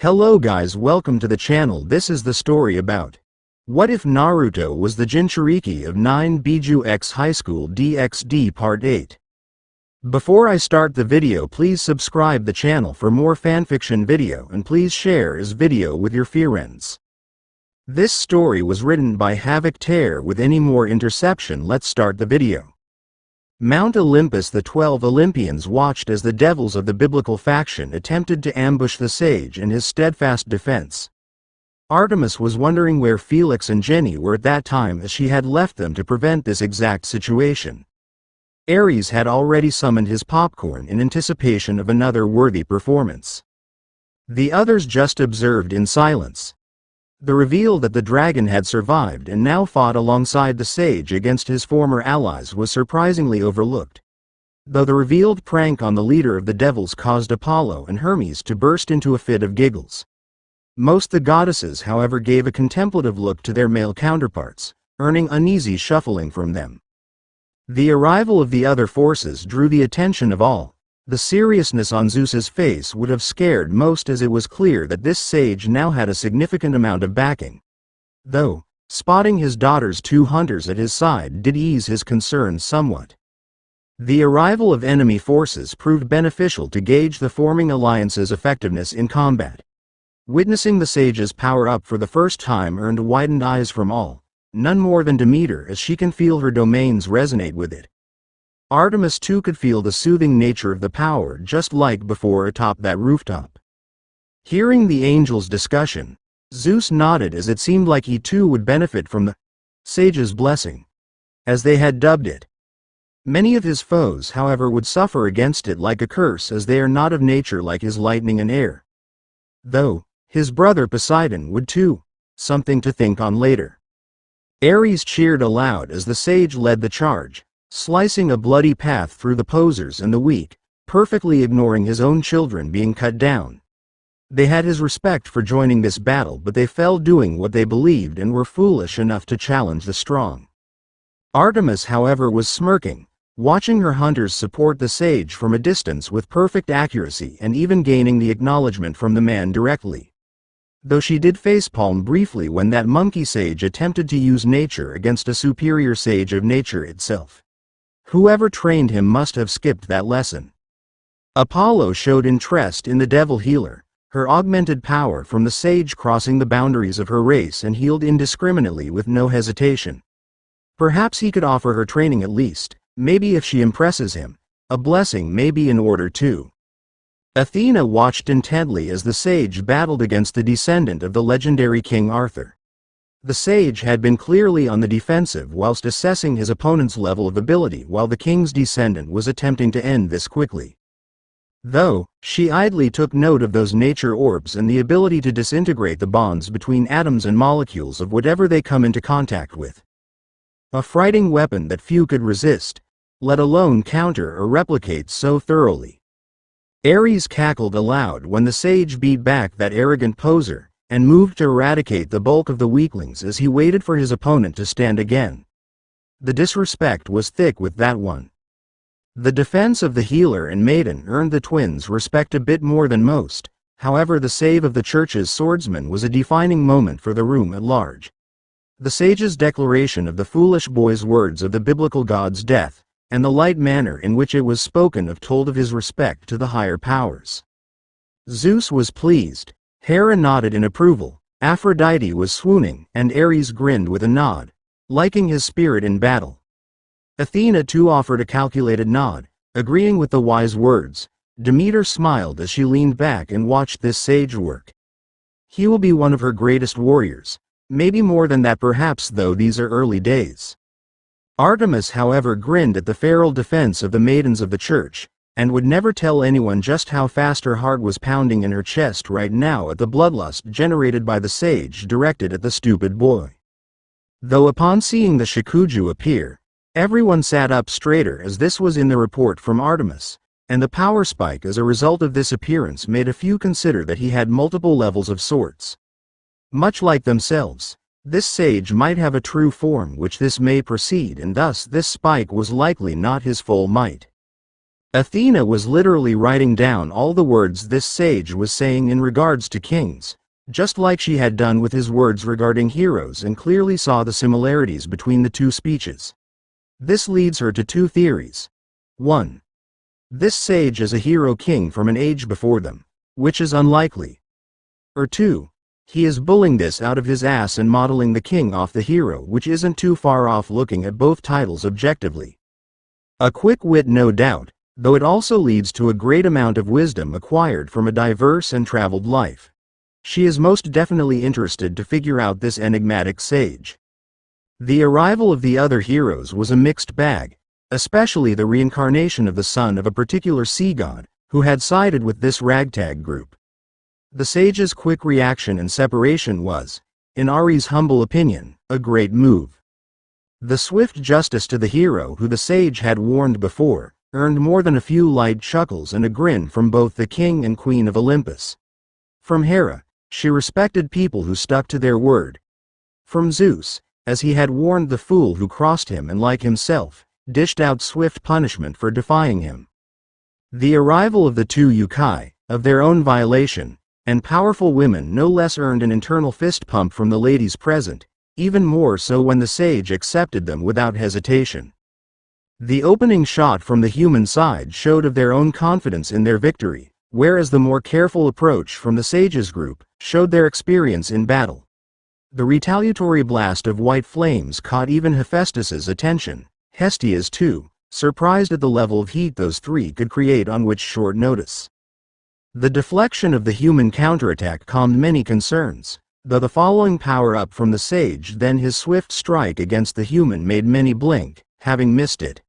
Hello guys, welcome to the channel. This is the story about what if Naruto was the Jinchuuriki of 9 Bijuu x Highschool DxD Part 8. Before I start the video, please subscribe the channel for more fanfiction video and please share this video with your friends. This story was written by Havoc Tear. With any more interception, let's start the video. Mount Olympus. The 12 Olympians watched as the devils of the biblical faction attempted to ambush the sage in his steadfast defense. Artemis was wondering where Felix and Jenny were at that time, as she had left them to prevent this exact situation. Ares had already summoned his popcorn in anticipation of another worthy performance. The others just observed in silence. The reveal that the dragon had survived and now fought alongside the sage against his former allies was surprisingly overlooked. Though the revealed prank on the leader of the devils caused Apollo and Hermes to burst into a fit of giggles. Most the goddesses, however, gave a contemplative look to their male counterparts, earning uneasy shuffling from them. The arrival of the other forces drew the attention of all. The seriousness on Zeus's face would have scared most, as it was clear that this sage now had a significant amount of backing. Though, spotting his daughter's 2 hunters at his side did ease his concerns somewhat. The arrival of enemy forces proved beneficial to gauge the forming alliance's effectiveness in combat. Witnessing the sage's power up for the first time earned widened eyes from all, none more than Demeter, as she can feel her domains resonate with it. Artemis too could feel the soothing nature of the power, just like before atop that rooftop. Hearing the angels' discussion, Zeus nodded, as it seemed like he too would benefit from the sage's blessing, as they had dubbed it. Many of his foes, however, would suffer against it like a curse, as they are not of nature like his lightning and air. Though, his brother Poseidon would too, something to think on later. Ares cheered aloud as the sage led the charge, slicing a bloody path through the posers and the weak, perfectly ignoring his own children being cut down. They had his respect for joining this battle, but they fell doing what they believed and were foolish enough to challenge the strong. Artemis, however, was smirking, watching her hunters support the sage from a distance with perfect accuracy and even gaining the acknowledgement from the man directly. Though she did facepalm briefly when that monkey sage attempted to use nature against a superior sage of nature itself. Whoever trained him must have skipped that lesson. Apollo showed interest in the devil healer, her augmented power from the sage crossing the boundaries of her race and healed indiscriminately with no hesitation. Perhaps he could offer her training at least, maybe if she impresses him, a blessing may be in order too. Athena watched intently as the sage battled against the descendant of the legendary King Arthur. The sage had been clearly on the defensive whilst assessing his opponent's level of ability, while the king's descendant was attempting to end this quickly. Though, she idly took note of those nature orbs and the ability to disintegrate the bonds between atoms and molecules of whatever they come into contact with. A frightening weapon that few could resist, let alone counter or replicate so thoroughly. Ares cackled aloud when the sage beat back that arrogant poser, and moved to eradicate the bulk of the weaklings as he waited for his opponent to stand again. The disrespect was thick with that one. The defense of the healer and maiden earned the twins' respect a bit more than most, however the save of the church's swordsman was a defining moment for the room at large. The sage's declaration of the foolish boy's words of the biblical god's death, and the light manner in which it was spoken of told of his respect to the higher powers. Zeus was pleased. Hera nodded in approval, Aphrodite was swooning, and Ares grinned with a nod, liking his spirit in battle. Athena too offered a calculated nod, agreeing with the wise words. Demeter smiled as she leaned back and watched this sage work. He will be one of her greatest warriors, maybe more than that perhaps, though these are early days. Artemis, however, grinned at the feral defense of the maidens of the church, and would never tell anyone just how fast her heart was pounding in her chest right now at the bloodlust generated by the sage directed at the stupid boy. Though upon seeing the Shikuju appear, everyone sat up straighter, as this was in the report from Artemis, and the power spike as a result of this appearance made a few consider that he had multiple levels of sorts. Much like themselves, this sage might have a true form which this may precede, and thus this spike was likely not his full might. Athena was literally writing down all the words this sage was saying in regards to kings, just like she had done with his words regarding heroes, and clearly saw the similarities between the two speeches. This leads her to two theories. 1. This sage is a hero king from an age before them, which is unlikely. Or 2. He is bullying this out of his ass and modeling the king off the hero, which isn't too far off looking at both titles objectively. A quick wit, no doubt, though it also leads to a great amount of wisdom acquired from a diverse and traveled life. She is most definitely interested to figure out this enigmatic sage. The arrival of the other heroes was a mixed bag, especially the reincarnation of the son of a particular sea god, who had sided with this ragtag group. The sage's quick reaction and separation was, in Ari's humble opinion, a great move. The swift justice to the hero who the sage had warned before earned more than a few light chuckles and a grin from both the king and queen of Olympus. From Hera, she respected people who stuck to their word. From Zeus, as he had warned the fool who crossed him and, like himself, dished out swift punishment for defying him. The arrival of the two yokai, of their own violation, and powerful women no less earned an internal fist pump from the ladies present, even more so when the sage accepted them without hesitation. The opening shot from the human side showed of their own confidence in their victory, whereas the more careful approach from the sage's group showed their experience in battle. The retaliatory blast of white flames caught even Hephaestus's attention, Hestia's too, surprised at the level of heat those three could create on which short notice. The deflection of the human counterattack calmed many concerns, though the following power-up from the sage, then his swift strike against the human, made many blink, having missed it.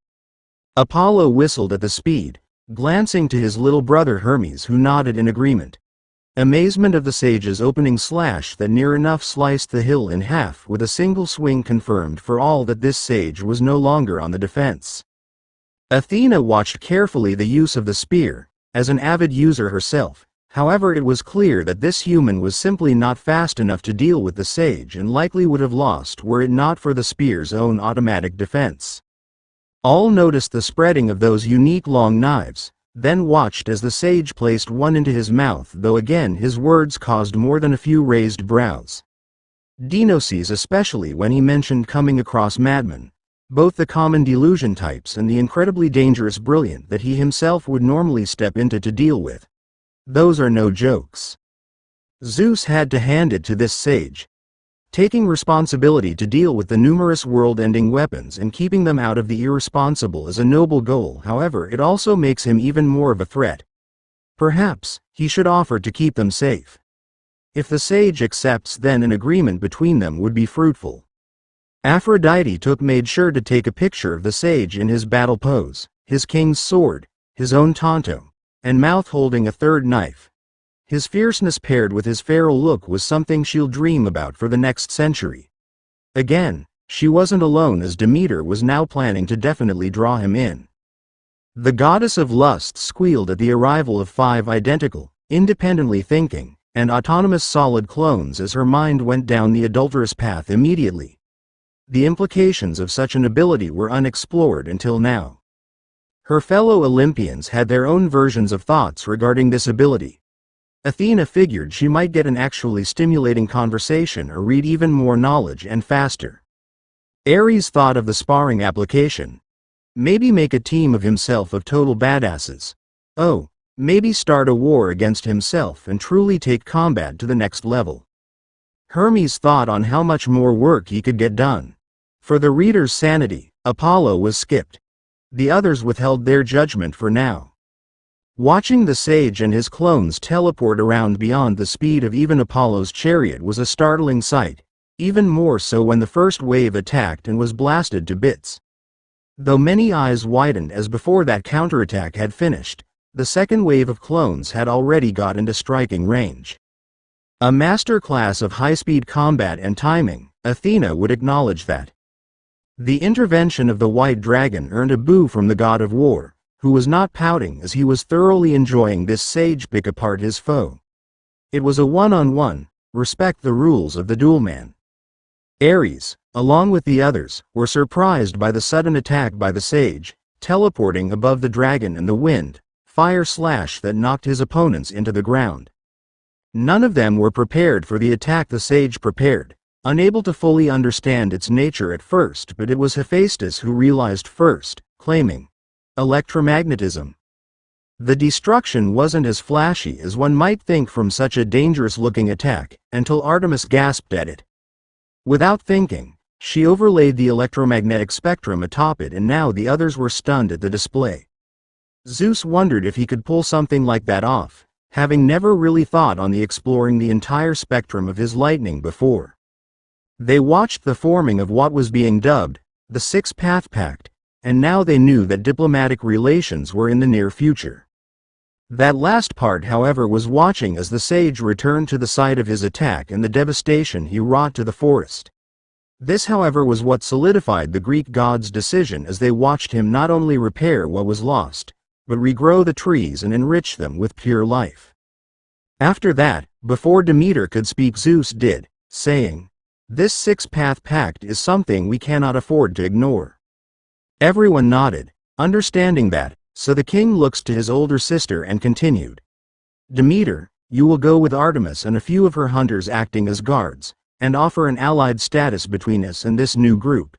Apollo whistled at the speed, glancing to his little brother Hermes, who nodded in agreement. Amazement of the sage's opening slash that near enough sliced the hill in half with a single swing confirmed for all that this sage was no longer on the defense. Athena watched carefully the use of the spear. As an avid user herself, however, it was clear that this human was simply not fast enough to deal with the sage and likely would have lost were it not for the spear's own automatic defense. All noticed the spreading of those unique long knives, then watched as the sage placed one into his mouth, though again his words caused more than a few raised brows. Dinoces, especially when he mentioned coming across madmen, both the common delusion types and the incredibly dangerous brilliant that he himself would normally step into to deal with. Those are no jokes. Zeus had to hand it to this sage. Taking responsibility to deal with the numerous world-ending weapons and keeping them out of the irresponsible is a noble goal, however, it also makes him even more of a threat. Perhaps he should offer to keep them safe. If the sage accepts, then an agreement between them would be fruitful. Aphrodite made sure to take a picture of the sage in his battle pose, his king's sword, his own tanto, and mouth holding a third knife. His fierceness paired with his feral look was something she'll dream about for the next century. Again, she wasn't alone, as Demeter was now planning to definitely draw him in. The goddess of lust squealed at the arrival of 5 identical, independently thinking, and autonomous solid clones as her mind went down the adulterous path immediately. The implications of such an ability were unexplored until now. Her fellow Olympians had their own versions of thoughts regarding this ability. Athena figured she might get an actually stimulating conversation or read even more knowledge and faster. Ares thought of the sparring application. Maybe make a team of himself of total badasses. Oh, maybe start a war against himself and truly take combat to the next level. Hermes thought on how much more work he could get done. For the reader's sanity, Apollo was skipped. The others withheld their judgment for now. Watching the sage and his clones teleport around beyond the speed of even Apollo's chariot was a startling sight, even more so when the first wave attacked and was blasted to bits. Though many eyes widened as before that counterattack had finished, the second wave of clones had already got into striking range. A masterclass of high-speed combat and timing, Athena would acknowledge that. The intervention of the white dragon earned a boo from the god of war, who was not pouting as he was thoroughly enjoying this sage pick apart his foe. It was a one-on-one, respect the rules of the duel man. Ares, along with the others, were surprised by the sudden attack by the sage, teleporting above the dragon and the wind, fire slash that knocked his opponents into the ground. None of them were prepared for the attack the sage prepared, unable to fully understand its nature at first, but it was Hephaestus who realized first, claiming electromagnetism. The destruction wasn't as flashy as one might think from such a dangerous-looking attack, until Artemis gasped at it. Without thinking, she overlaid the electromagnetic spectrum atop it, and now the others were stunned at the display. Zeus wondered if he could pull something like that off, having never really thought on exploring the entire spectrum of his lightning before. They watched the forming of what was being dubbed the Six-Path Pact, and now they knew that diplomatic relations were in the near future. That last part, however, was watching as the sage returned to the site of his attack and the devastation he wrought to the forest. This, however, was what solidified the Greek god's decision as they watched him not only repair what was lost, but regrow the trees and enrich them with pure life. After that, before Demeter could speak, Zeus did, saying, "This Six-Path Pact is something we cannot afford to ignore." Everyone nodded, understanding that, so the king looks to his older sister and continued, "Demeter, you will go with Artemis and a few of her hunters acting as guards, and offer an allied status between us and this new group.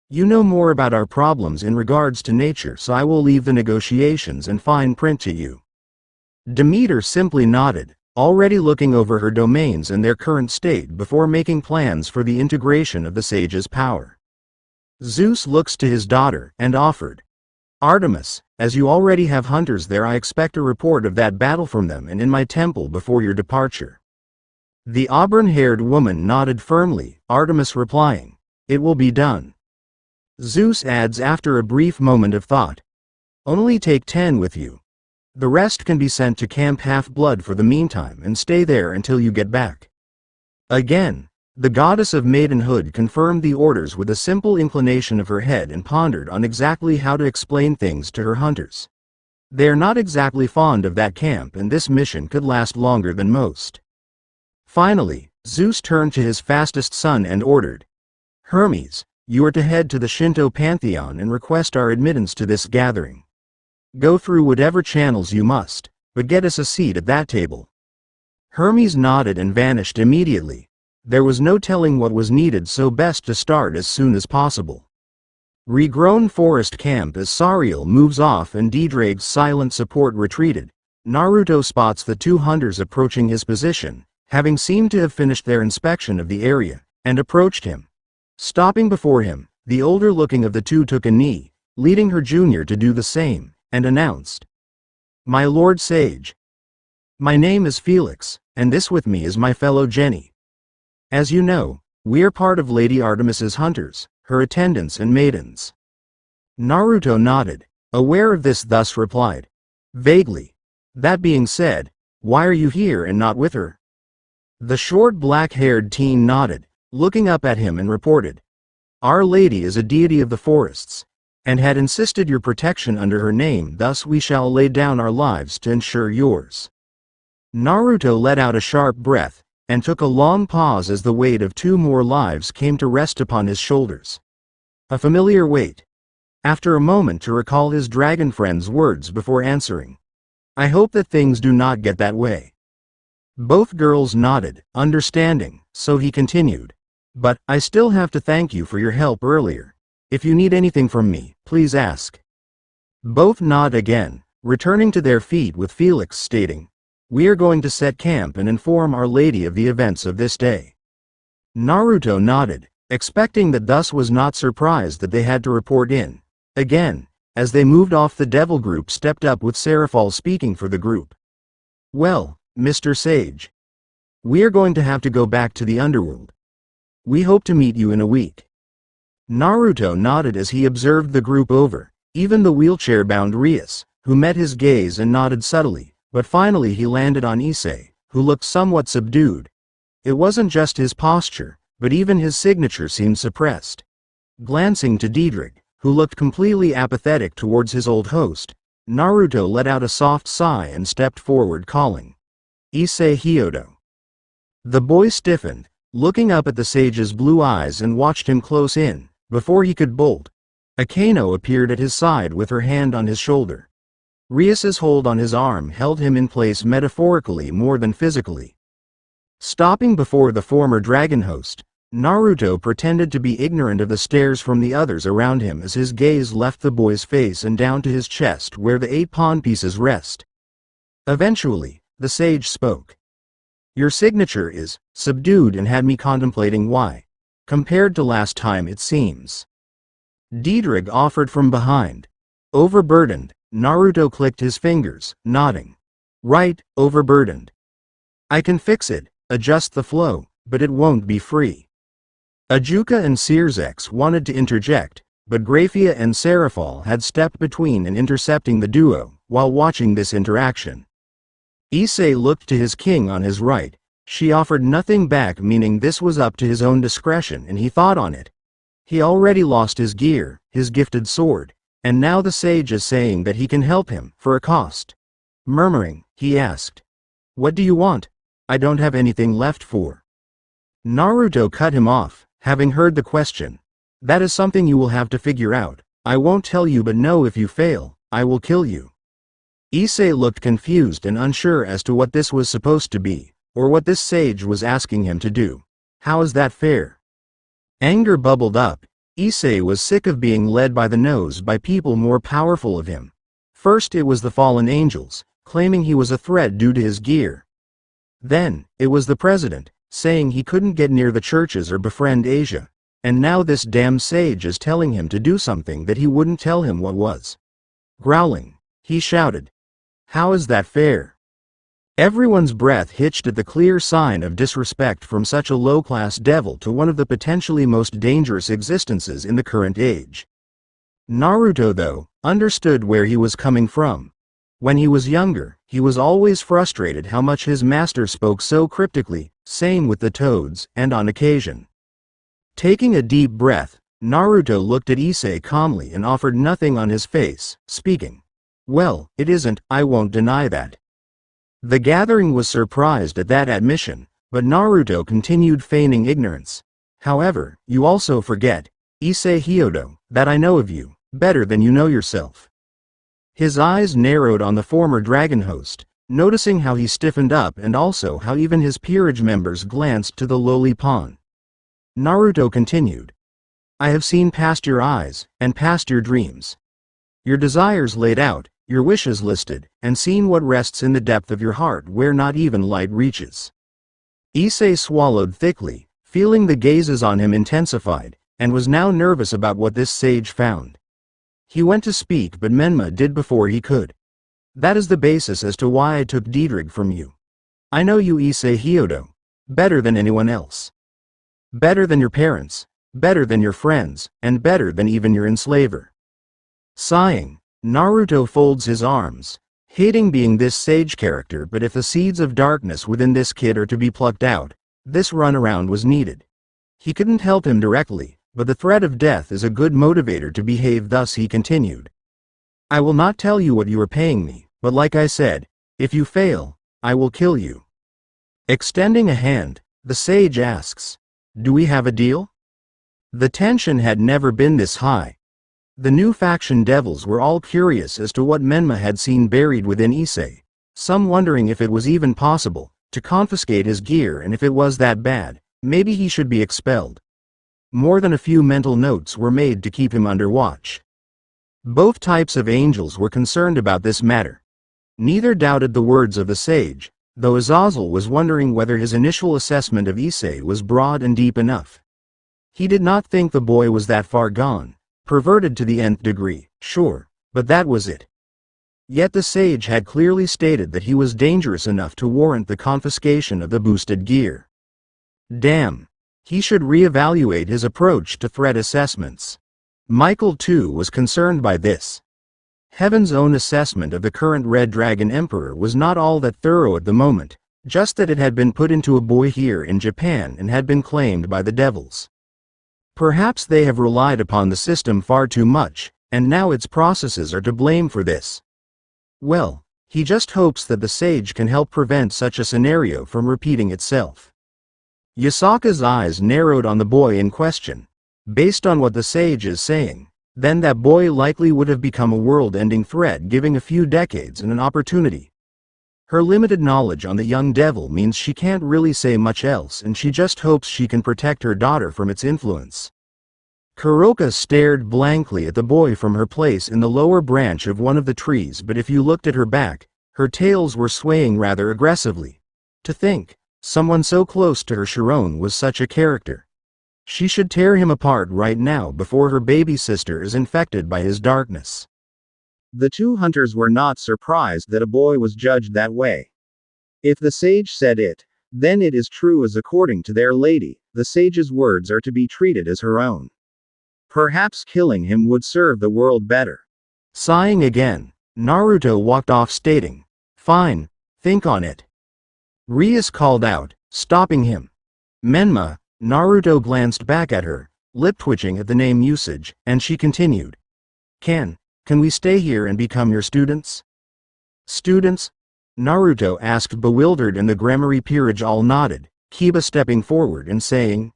You know more about our problems in regards to nature, so I will leave the negotiations and fine print to you." Demeter simply nodded, already looking over her domains and their current state before making plans for the integration of the sage's power. Zeus looks to his daughter and offered, "Artemis, as you already have hunters there, I expect a report of that battle from them and in my temple before your departure." The auburn-haired woman nodded firmly, Artemis replying, "It will be done." Zeus adds after a brief moment of thought, "Only take 10 with you. The rest can be sent to Camp Half-Blood for the meantime and stay there until you get back." Again, the goddess of maidenhood confirmed the orders with a simple inclination of her head and pondered on exactly how to explain things to her hunters. They are not exactly fond of that camp, and this mission could last longer than most. Finally, Zeus turned to his fastest son and ordered, "Hermes, you are to head to the Shinto pantheon and request our admittance to this gathering. Go through whatever channels you must, but get us a seat at that table." Hermes nodded and vanished immediately. There was no telling what was needed, so best to start as soon as possible. Regrown forest camp. As Sariel moves off and Didrag's silent support retreated, Naruto spots the two hunters approaching his position, having seemed to have finished their inspection of the area, and approached him. Stopping before him, the older-looking of the two took a knee, leading her junior to do the same, and announced, "My lord sage. My name is Felix, and this with me is my fellow Jenny. As you know, we are part of Lady Artemis's hunters, her attendants and maidens." Naruto nodded, aware of this, thus replied, vaguely, "That being said, why are you here and not with her?" The short black-haired teen nodded, looking up at him, and reported, "Our Lady is a deity of the forests, and had insisted your protection under her name, thus we shall lay down our lives to ensure yours." Naruto let out a sharp breath, and took a long pause as the weight of 2 more lives came to rest upon his shoulders. A familiar weight. After a moment to recall his dragon friend's words before answering, "I hope that things do not get that way." Both girls nodded, understanding, so he continued, "But I still have to thank you for your help earlier. If you need anything from me, please ask." Both nod again, returning to their feet with Felix stating, "We are going to set camp and inform Our Lady of the events of this day." Naruto nodded, expecting that, thus was not surprised that they had to report in. Again, as they moved off, the devil group stepped up with Seraphal speaking for the group. "Well, Mr. Sage, we are going to have to go back to the underworld. We hope to meet you in a week." Naruto nodded as he observed the group over, even the wheelchair-bound Rias, who met his gaze and nodded subtly, but finally he landed on Ichiei, who looked somewhat subdued. It wasn't just his posture, but even his signature seemed suppressed. Glancing to Didrag, who looked completely apathetic towards his old host, Naruto let out a soft sigh and stepped forward, calling, "Issei Hyodo." The boy stiffened, looking up at the sage's blue eyes, and watched him close in, before he could bolt. Akano appeared at his side with her hand on his shoulder. Rias's hold on his arm held him in place metaphorically more than physically. Stopping before the former dragon host, Naruto pretended to be ignorant of the stares from the others around him as his gaze left the boy's face and down to his chest where the 8 pawn pieces rest. Eventually, the sage spoke. Your signature is subdued and had me contemplating why. Compared to last time it seems. Diedrich offered from behind. Overburdened, Naruto clicked his fingers, nodding. Right, overburdened. I can fix it, adjust the flow, but it won't be free. Ajuka and Searsex wanted to interject, but Graphia and Seraphol had stepped between and intercepting the duo, while watching this interaction. Issei looked to his king on his right. She offered nothing back, meaning this was up to his own discretion, and he thought on it. He already lost his gear, his gifted sword, and now the sage is saying that he can help him, for a cost. Murmuring, he asked. What do you want? I don't have anything left for. Naruto cut him off, having heard the question. That is something you will have to figure out. I won't tell you, but know if you fail, I will kill you. Issei looked confused and unsure as to what this was supposed to be, or what this sage was asking him to do. How is that fair? Anger bubbled up. Issei was sick of being led by the nose by people more powerful of him. First it was the fallen angels, claiming he was a threat due to his gear. Then, it was the president, saying he couldn't get near the churches or befriend Asia. And now this damn sage is telling him to do something that he wouldn't tell him what was. Growling, he shouted. How is that fair? Everyone's breath hitched at the clear sign of disrespect from such a low-class devil to one of the potentially most dangerous existences in the current age. Naruto, though, understood where he was coming from. When he was younger, he was always frustrated how much his master spoke so cryptically, same with the toads, and on occasion. Taking a deep breath, Naruto looked at Issei calmly and offered nothing on his face, speaking. Well, it isn't, I won't deny that. The gathering was surprised at that admission, but Naruto continued feigning ignorance. However, you also forget, Issei Hyodo, that I know of you, better than you know yourself. His eyes narrowed on the former dragon host, noticing how he stiffened up and also how even his peerage members glanced to the lowly pawn. Naruto continued. I have seen past your eyes, and past your dreams. Your desires laid out, your wishes listed, and seen what rests in the depth of your heart where not even light reaches. Issei swallowed thickly, feeling the gazes on him intensified, and was now nervous about what this sage found. He went to speak, but Menma did before he could. That is the basis as to why I took Diedrich from you. I know you, Issei Hyodo, better than anyone else. Better than your parents, better than your friends, and better than even your enslaver. Sighing, Naruto folds his arms, hating being this sage character, but if the seeds of darkness within this kid are to be plucked out, this runaround was needed. He couldn't help him directly, but the threat of death is a good motivator to behave, thus he continued. I will not tell you what you are paying me, but like I said, if you fail, I will kill you. Extending a hand, the sage asks, do we have a deal? The tension had never been this high. The new faction devils were all curious as to what Menma had seen buried within Issei, some wondering if it was even possible to confiscate his gear, and if it was that bad, maybe he should be expelled. More than a few mental notes were made to keep him under watch. Both types of angels were concerned about this matter. Neither doubted the words of the sage, though Azazel was wondering whether his initial assessment of Issei was broad and deep enough. He did not think the boy was that far gone. Perverted to the nth degree, sure, but that was it. Yet the sage had clearly stated that he was dangerous enough to warrant the confiscation of the boosted gear. Damn. He should reevaluate his approach to threat assessments. Michael too was concerned by this. Heaven's own assessment of the current Red Dragon Emperor was not all that thorough at the moment, just that it had been put into a boy here in Japan and had been claimed by the devils. Perhaps they have relied upon the system far too much, and now its processes are to blame for this. Well, he just hopes that the sage can help prevent such a scenario from repeating itself. Yasaka's eyes narrowed on the boy in question. Based on what the sage is saying, then that boy likely would have become a world-ending threat, giving a few decades and an opportunity. Her limited knowledge on the young devil means she can't really say much else, and she just hopes she can protect her daughter from its influence. Kuroka stared blankly at the boy from her place in the lower branch of one of the trees, but if you looked at her back, her tails were swaying rather aggressively. To think, someone so close to her Chiron was such a character. She should tear him apart right now before her baby sister is infected by his darkness. The two hunters were not surprised that a boy was judged that way. If the sage said it, then it is true, as according to their lady, the sage's words are to be treated as her own. Perhaps killing him would serve the world better. Sighing again, Naruto walked off stating, "Fine, think on it." Rias called out, stopping him. "Menma." Naruto glanced back at her, lip twitching at the name usage, and she continued. Can we stay here and become your students?" "Students?" Naruto asked, bewildered, and the Gremory peerage all nodded, Kiba stepping forward and saying,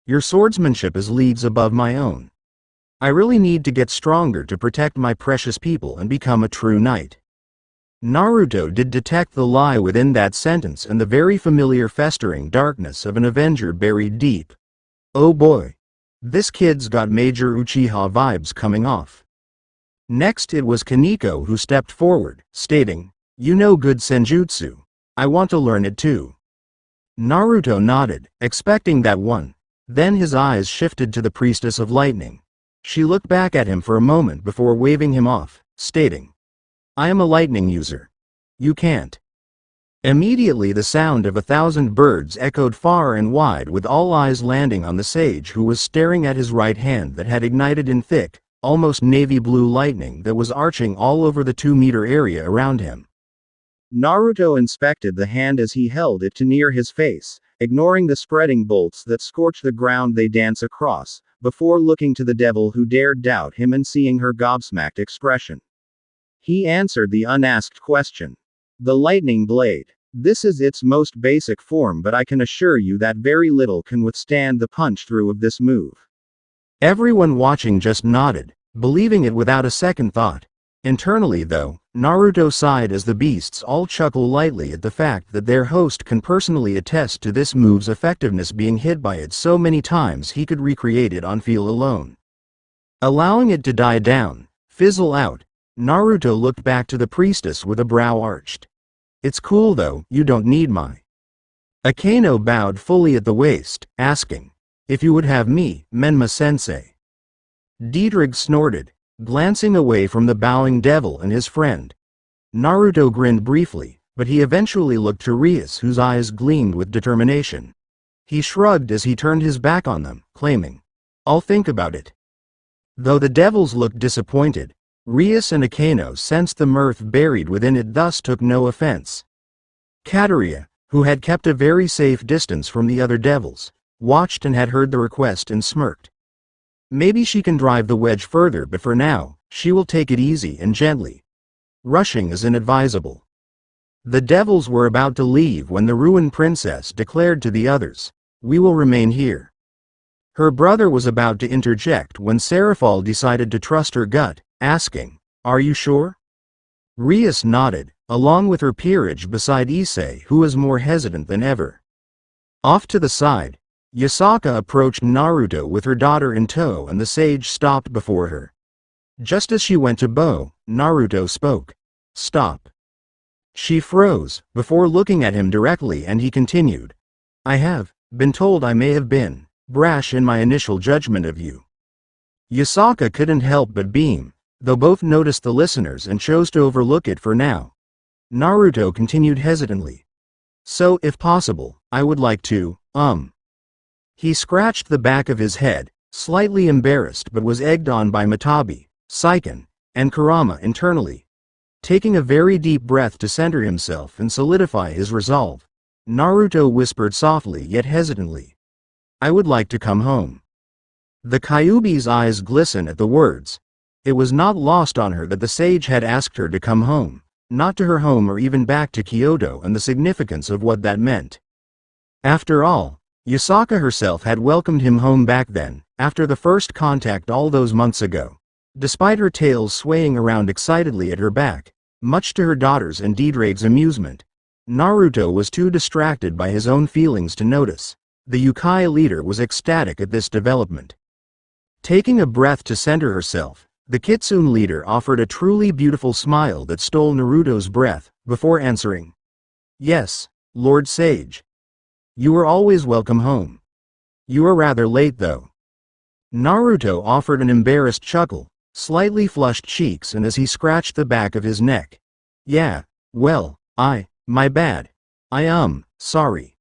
"Your swordsmanship is leagues above my own. I really need to get stronger to protect my precious people and become a true knight." Naruto did detect the lie within that sentence and the very familiar festering darkness of an Avenger buried deep. Oh boy. This kid's got major Uchiha vibes coming off. Next it was Kaneko who stepped forward, stating, "You know good senjutsu. I want to learn it too." Naruto nodded, expecting that one. Then his eyes shifted to the Priestess of Lightning. She looked back at him for a moment before waving him off, stating, "I am a lightning user. You can't." Immediately the sound of 1,000 birds echoed far and wide, with all eyes landing on the sage, who was staring at his right hand that had ignited in thick, almost navy blue lightning that was arching all over the 2-meter area around him. Naruto inspected the hand as he held it to near his face, ignoring the spreading bolts that scorch the ground they dance across, before looking to the devil who dared doubt him and seeing her gobsmacked expression. He answered the unasked question. "The lightning blade. This is its most basic form, but I can assure you that very little can withstand the punch-through of this move." Everyone watching just nodded, believing it without a second thought. Internally though, Naruto sighed as the beasts all chuckle lightly at the fact that their host can personally attest to this move's effectiveness, being hit by it so many times he could recreate it on feel alone. Allowing it to die down, fizzle out, Naruto looked back to the priestess with a brow arched. "It's cool though, you don't need my." Akeno bowed fully at the waist, asking, "If you would have me, Menma-sensei." Dietrich snorted, glancing away from the bowing devil and his friend. Naruto grinned briefly, but he eventually looked to Rias, whose eyes gleamed with determination. He shrugged as he turned his back on them, claiming, "I'll think about it." Though the devils looked disappointed, Rias and Akeno sensed the mirth buried within it, thus took no offense. Kateria, who had kept a very safe distance from the other devils, watched and had heard the request and smirked. Maybe she can drive the wedge further, but for now, she will take it easy and gently. Rushing is inadvisable. The devils were about to leave when the ruined princess declared to the others, "We will remain here." Her brother was about to interject when Seraphal decided to trust her gut, asking, "Are you sure?" Rias nodded, along with her peerage beside Ichiei, who was more hesitant than ever. Off to the side, Yasaka approached Naruto with her daughter in tow, and the sage stopped before her. Just as she went to bow, Naruto spoke. "Stop." She froze, before looking at him directly, and he continued, "I have been told I may have been brash in my initial judgment of you." Yasaka couldn't help but beam, though both noticed the listeners and chose to overlook it for now. Naruto continued hesitantly. "So, if possible, I would like to, He scratched the back of his head, slightly embarrassed, but was egged on by Matabi, Seiken, and Kurama internally. Taking a very deep breath to center himself and solidify his resolve, Naruto whispered softly yet hesitantly, "I would like to come home." The Kyuubi's eyes glistened at the words. It was not lost on her that the sage had asked her to come home, not to her home or even back to Kyoto, and the significance of what that meant. After all, Yasaka herself had welcomed him home back then, after the first contact all those months ago. Despite her tail swaying around excitedly at her back, much to her daughter's and Diedrege's amusement, Naruto was too distracted by his own feelings to notice. The Uchiei leader was ecstatic at this development. Taking a breath to center herself, the Kitsune leader offered a truly beautiful smile that stole Naruto's breath, before answering. "Yes, Lord Sage. You are always welcome home. You are rather late though." Naruto offered an embarrassed chuckle, slightly flushed cheeks, and as he scratched the back of his neck. "Yeah, well, my bad. Sorry."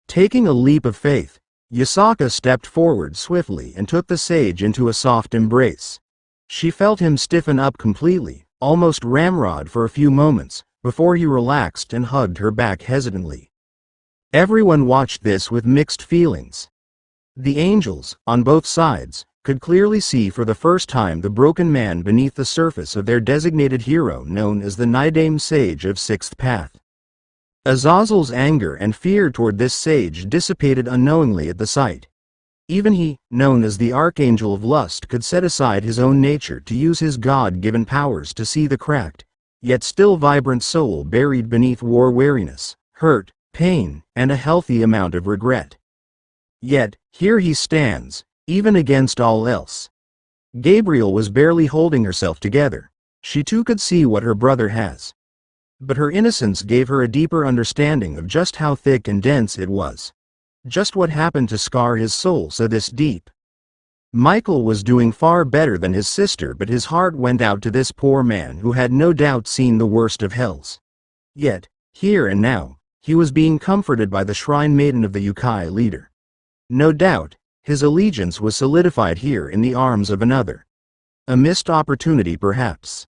Taking a leap of faith, Yasaka stepped forward swiftly and took the sage into a soft embrace. She felt him stiffen up completely, almost ramrod for a few moments, before he relaxed and hugged her back hesitantly. Everyone watched this with mixed feelings. The angels, on both sides, could clearly see for the first time the broken man beneath the surface of their designated hero known as the Nidaime Sage of Sixth Path. Azazel's anger and fear toward this sage dissipated unknowingly at the sight. Even he, known as the Archangel of Lust, could set aside his own nature to use his God-given powers to see the cracked, yet still vibrant soul buried beneath war-weariness, hurt, pain, and a healthy amount of regret. Yet, here he stands, even against all else. Gabriel was barely holding herself together. She too could see what her brother has. But her innocence gave her a deeper understanding of just how thick and dense it was. Just what happened to scar his soul so this deep. Michael was doing far better than his sister, but his heart went out to this poor man who had no doubt seen the worst of hells. Yet, here and now, he was being comforted by the shrine maiden of the Uchiei leader. No doubt, his allegiance was solidified here in the arms of another. A missed opportunity perhaps.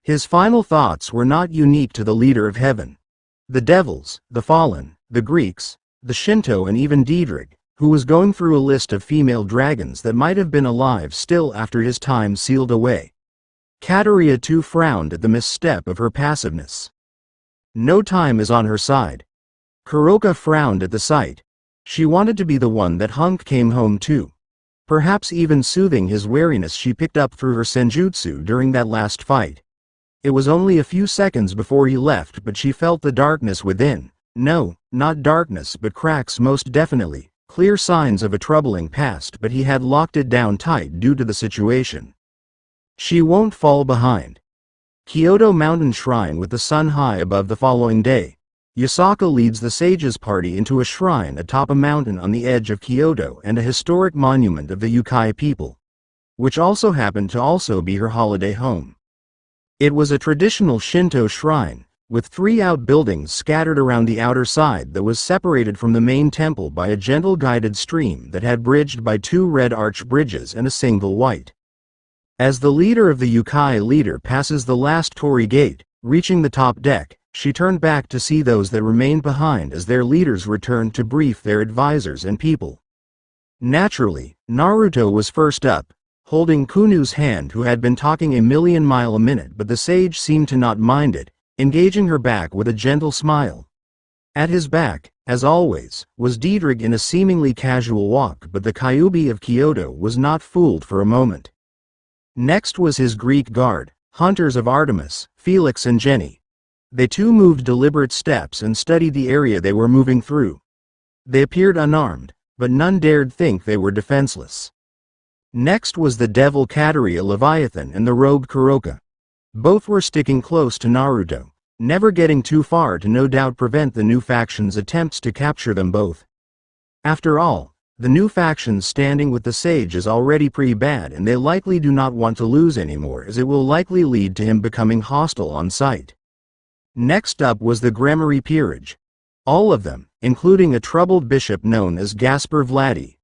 His final thoughts were not unique to the leader of heaven. The devils, the fallen, the Greeks, the Shinto, and even Diedrege, who was going through a list of female dragons that might have been alive still after his time sealed away. Kateria too frowned at the misstep of her passiveness. No time is on her side. Kuroka frowned at the sight. She wanted to be the one that Hunk came home to. Perhaps even soothing his wariness she picked up through her senjutsu during that last fight. It was only a few seconds before he left, but she felt the darkness within. No, not darkness, but cracks most definitely. Clear signs of a troubling past, but he had locked it down tight due to the situation. She won't fall behind. Kyoto Mountain Shrine with the sun high above the following day. Yasaka leads the sages party into a shrine atop a mountain on the edge of Kyoto and a historic monument of the Uchiei people, which also happened to also be her holiday home. It was a traditional Shinto shrine, with 3 outbuildings scattered around the outer side that was separated from the main temple by a gentle guided stream that had bridged by 2 red arch bridges and a single white. As the leader of the Uchiei leader passes the last torii gate, reaching the top deck, she turned back to see those that remained behind as their leaders returned to brief their advisors and people. Naturally, Naruto was first up, holding Kunu's hand, who had been talking a million miles a minute, but the sage seemed to not mind it, engaging her back with a gentle smile. At his back, as always, was Diedrege in a seemingly casual walk, but the Kyuubi of Kyoto was not fooled for a moment. Next was his Greek guard, hunters of Artemis, Felix and Jenny. They too moved deliberate steps and studied the area they were moving through. They appeared unarmed, but none dared think they were defenseless. Next was the devil Kateria Leviathan and the rogue Kuroka. Both were sticking close to Naruto, never getting too far to no doubt prevent the new faction's attempts to capture them both. After all, the new faction standing with the sage is already pretty bad, and they likely do not want to lose anymore, as it will likely lead to him becoming hostile on sight. Next up was the Gremory peerage. All of them, including a troubled bishop known as Gaspar Vladi.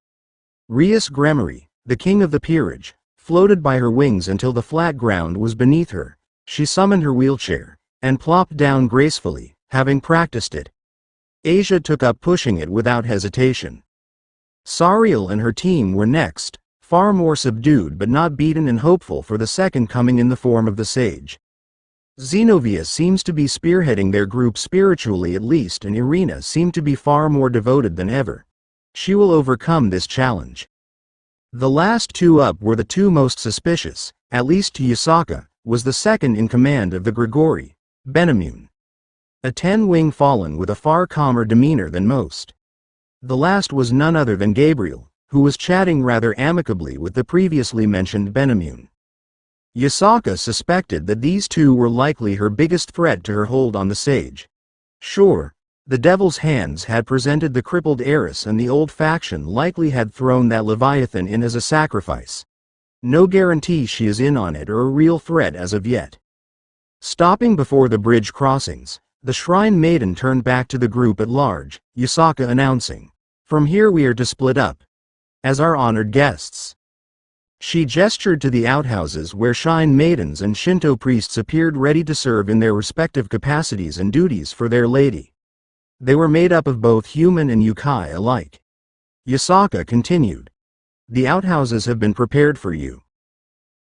Rias Gremory, the king of the peerage, floated by her wings until the flat ground was beneath her. She summoned her wheelchair, and plopped down gracefully, having practiced it. Asia took up pushing it without hesitation. Sariel and her team were next, far more subdued but not beaten and hopeful for the second coming in the form of the sage. Zenobia seems to be spearheading their group spiritually at least, and Irina seemed to be far more devoted than ever. She will overcome this challenge. The last two up were the two most suspicious, at least to Yasaka, was the second in command of the Gregory, Benamune. A 10-wing fallen with a far calmer demeanor than most. The last was none other than Gabriel, who was chatting rather amicably with the previously mentioned Benamune. Yasaka suspected that these two were likely her biggest threat to her hold on the sage. Sure, the Devil's Hands had presented the crippled heiress and the old faction likely had thrown that Leviathan in as a sacrifice. No guarantee she is in on it or a real threat as of yet. Stopping before the bridge crossings, the Shrine Maiden turned back to the group at large, Yasaka announcing, "From here we are to split up. As our honored guests." She gestured to the outhouses where Shrine Maidens and Shinto priests appeared ready to serve in their respective capacities and duties for their lady. They were made up of both human and yokai alike. Yasaka continued, "The outhouses have been prepared for you."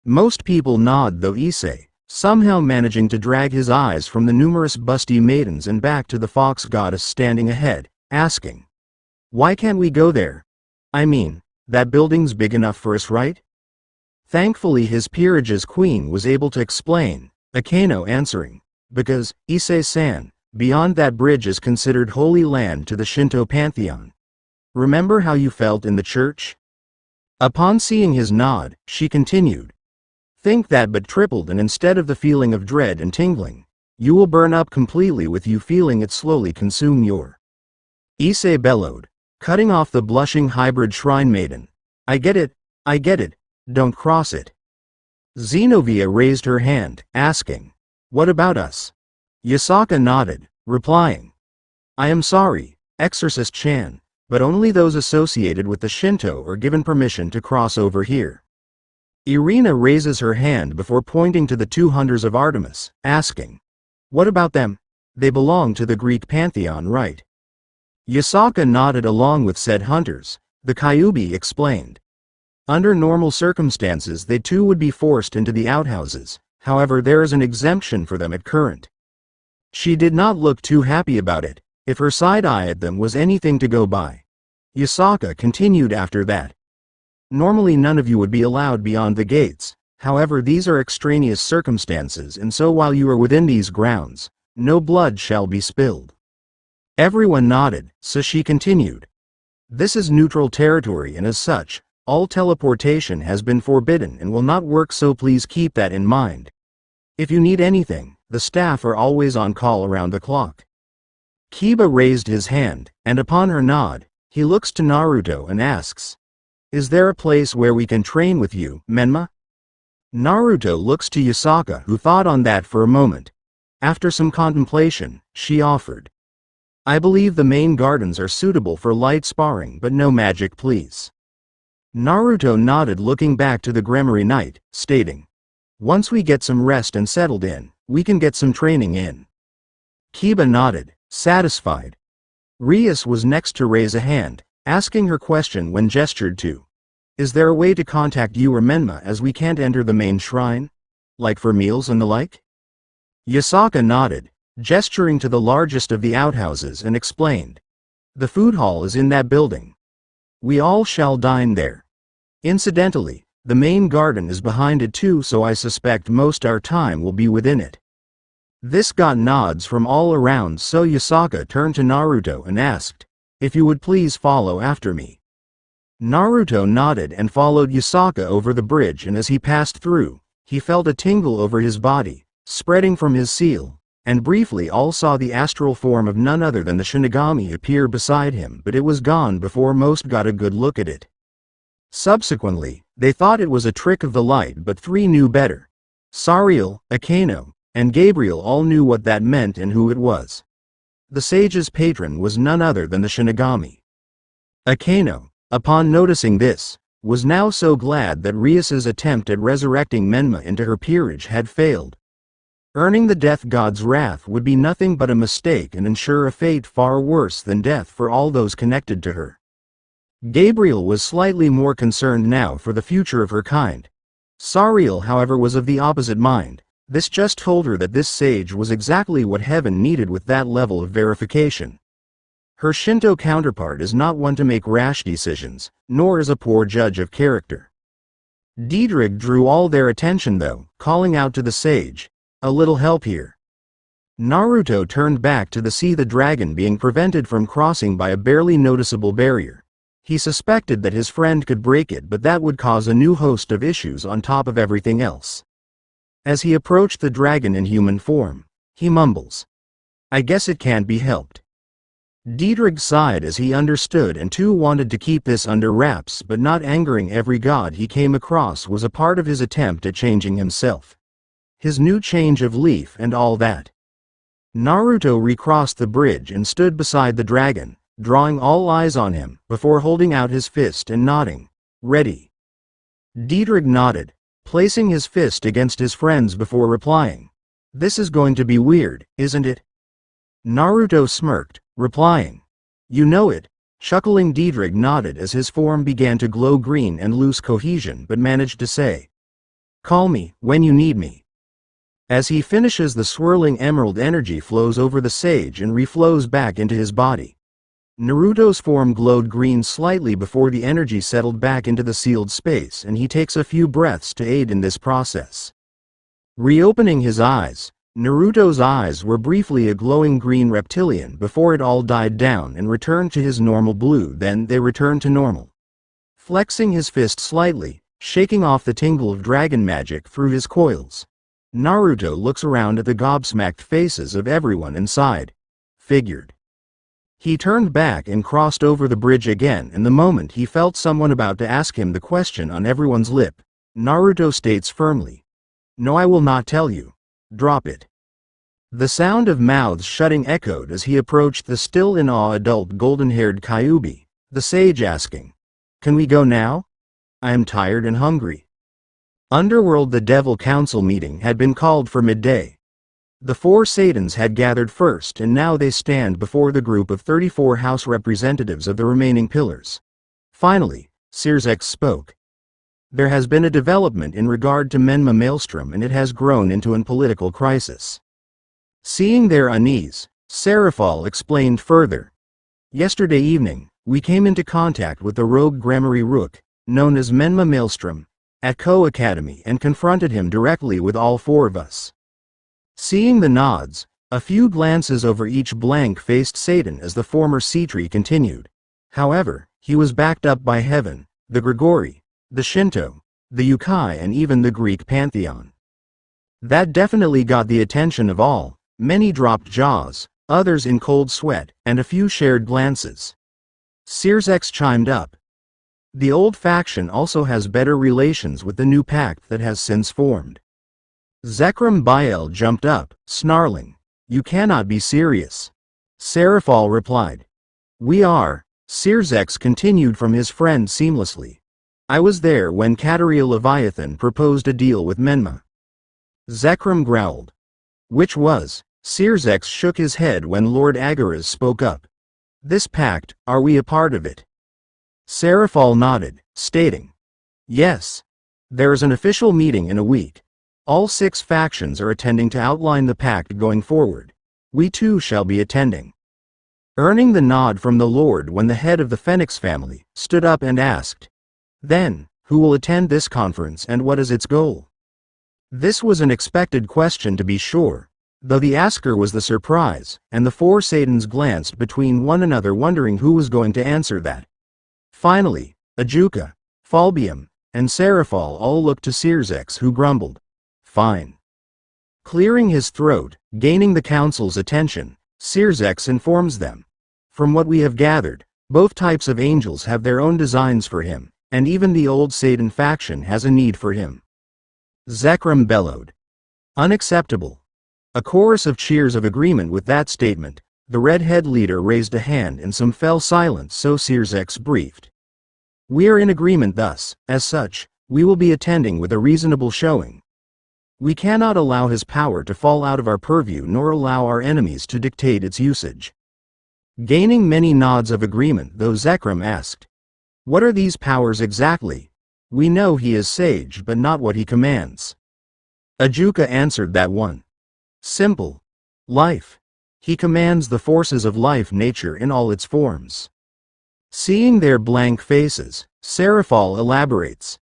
Most people nod though Ichiei, somehow managing to drag his eyes from the numerous busty maidens and back to the fox goddess standing ahead, asking, "Why can't we go there? I mean, that building's big enough for us, right?" Thankfully his peerage's queen was able to explain, Akeno answering, "Because, Issei-san, beyond that bridge is considered holy land to the Shinto pantheon. Remember how you felt in the church?" Upon seeing his nod, she continued, "Think that but tripled and instead of the feeling of dread and tingling, you will burn up completely with you feeling it slowly consume your." Issei bellowed, cutting off the blushing hybrid shrine maiden. I get it, don't cross it." Zenobia raised her hand, asking, "What about us?" Yasaka nodded, replying, "I am sorry, Exorcist Chan, but only those associated with the Shinto are given permission to cross over here." Irina raises her hand before pointing to the two hunters of Artemis, asking, "What about them? They belong to the Greek pantheon, right?" Yasaka nodded along with said hunters, the Kyuubi explained. Under normal circumstances they too would be forced into the outhouses, however there is an exemption for them at current. She did not look too happy about it, if her side eye at them was anything to go by. Yasaka continued after that. "Normally none of you would be allowed beyond the gates, however these are extraneous circumstances and so while you are within these grounds, no blood shall be spilled." Everyone nodded, so she continued. "This is neutral territory and as such, all teleportation has been forbidden and will not work so please keep that in mind. If you need anything, the staff are always on call around the clock." Kiba raised his hand, and upon her nod, he looks to Naruto and asks, "Is there a place where we can train with you, Menma?" Naruto looks to Yasaka who thought on that for a moment. After some contemplation, she offered, "I believe the main gardens are suitable for light sparring but no magic please." Naruto nodded looking back to the Gremory Knight, stating, "Once we get some rest and settled in, we can get some training in." Kiba nodded, satisfied. Rias was next to raise a hand, asking her question when gestured to. "Is there a way to contact you or Menma as we can't enter the main shrine? Like for meals and the like?" Yasaka nodded, gesturing to the largest of the outhouses and explained, "The food hall is in that building. We all shall dine there. Incidentally, the main garden is behind it too so I suspect most our time will be within it." This got nods from all around so Yasaka turned to Naruto and asked, "If you would please follow after me." Naruto nodded and followed Yasaka over the bridge and as he passed through, he felt a tingle over his body, spreading from his seal, and briefly all saw the astral form of none other than the Shinigami appear beside him but it was gone before most got a good look at it. Subsequently, they thought it was a trick of the light but three knew better. Sariel, Akeno, and Gabriel all knew what that meant and who it was. The sage's patron was none other than the Shinigami. Akeno, upon noticing this, was now so glad that Rias's attempt at resurrecting Menma into her peerage had failed. Earning the death god's wrath would be nothing but a mistake and ensure a fate far worse than death for all those connected to her. Gabriel was slightly more concerned now for the future of her kind. Sariel, however, was of the opposite mind. This just told her that this sage was exactly what heaven needed with that level of verification. Her Shinto counterpart is not one to make rash decisions, nor is a poor judge of character. DxD drew all their attention though, calling out to the sage, "A little help here." Naruto turned back to see the dragon being prevented from crossing by a barely noticeable barrier. He suspected that his friend could break it, but that would cause a new host of issues on top of everything else. As he approached the dragon in human form, he mumbles, "I guess it can't be helped." DxD sighed as he understood and too wanted to keep this under wraps, but not angering every god he came across was a part of his attempt at changing himself. His new change of leaf and all that. Naruto recrossed the bridge and stood beside the dragon, drawing all eyes on him, before holding out his fist and nodding, "Ready." DxD nodded, placing his fist against his friend's before replying, "This is going to be weird, isn't it?" Naruto smirked, replying, "You know it." Chuckling, DxD nodded as his form began to glow green and lose cohesion, but managed to say, "Call me when you need me." As he finishes, the swirling emerald energy flows over the sage and reflows back into his body. Naruto's form glowed green slightly before the energy settled back into the sealed space, and he takes a few breaths to aid in this process. Reopening his eyes, Naruto's eyes were briefly a glowing green reptilian before it all died down and returned to his normal blue, then they returned to normal. Flexing his fist slightly, shaking off the tingle of dragon magic through his coils, Naruto looks around at the gobsmacked faces of everyone inside. Figured. He turned back and crossed over the bridge again, and the moment he felt someone about to ask him the question on everyone's lip, Naruto states firmly, "No, I will not tell you. Drop it." The sound of mouths shutting echoed as he approached the still in awe adult golden-haired Kyuubi, the sage asking, "Can we go now? I am tired and hungry." Underworld, the Devil Council meeting had been called for midday. The four Satans had gathered first, and now they stand before the group of 34 house representatives of the remaining pillars. Finally, Sirzek spoke. "There has been a development in regard to Menma Maelstrom, and it has grown into a political crisis." Seeing their unease, Serafal explained further. "Yesterday evening, we came into contact with the rogue Gremory Rook, known as Menma Maelstrom, at Ko Academy, and confronted him directly with all four of us." Seeing the nods, a few glances over each blank-faced Satan as the former Cetri continued. However, he was backed up by Heaven, the Grigori, the Shinto, the Yukai, and even the Greek pantheon. That definitely got the attention of all. Many dropped jaws, others in cold sweat, and a few shared glances. Sirzek chimed up. "The old faction also has better relations with the new pact that has since formed." Zekrom Bael jumped up, snarling, "You cannot be serious." Serafal replied, "We are." Sirzek continued from his friend seamlessly. "I was there when Kateria Leviathan proposed a deal with Menma." Zekrom growled. "Which was?" Sirzek shook his head when Lord Agaras spoke up. "This pact, are we a part of it?" Serafal nodded, stating, "Yes. There is an official meeting in a week. All 6 factions are attending to outline the pact going forward. We too shall be attending." Earning the nod from the Lord when the head of the Phoenix family stood up and asked, "Then, who will attend this conference and what is its goal?" This was an expected question to be sure, though the asker was the surprise, and the four Satans glanced between one another wondering who was going to answer that. Finally, Ajuka, Falbium, and Serafal all looked to Sirzek, who grumbled, "Fine." Clearing his throat, gaining the council's attention, Sirzek informs them, "From what we have gathered, both types of angels have their own designs for him, and even the old Satan faction has a need for him." Zekrom bellowed, "Unacceptable." A chorus of cheers of agreement with that statement. The redhead leader raised a hand and some fell silent, so Sirzek briefed. "We are in agreement thus. As such, we will be attending with a reasonable showing. We cannot allow his power to fall out of our purview nor allow our enemies to dictate its usage." Gaining many nods of agreement, though Zekrom asked, "What are these powers exactly? We know he is sage, but not what he commands." Ajuka answered that one. "Simple. Life. He commands the forces of life nature in all its forms. Seeing their blank faces, Serafal elaborates.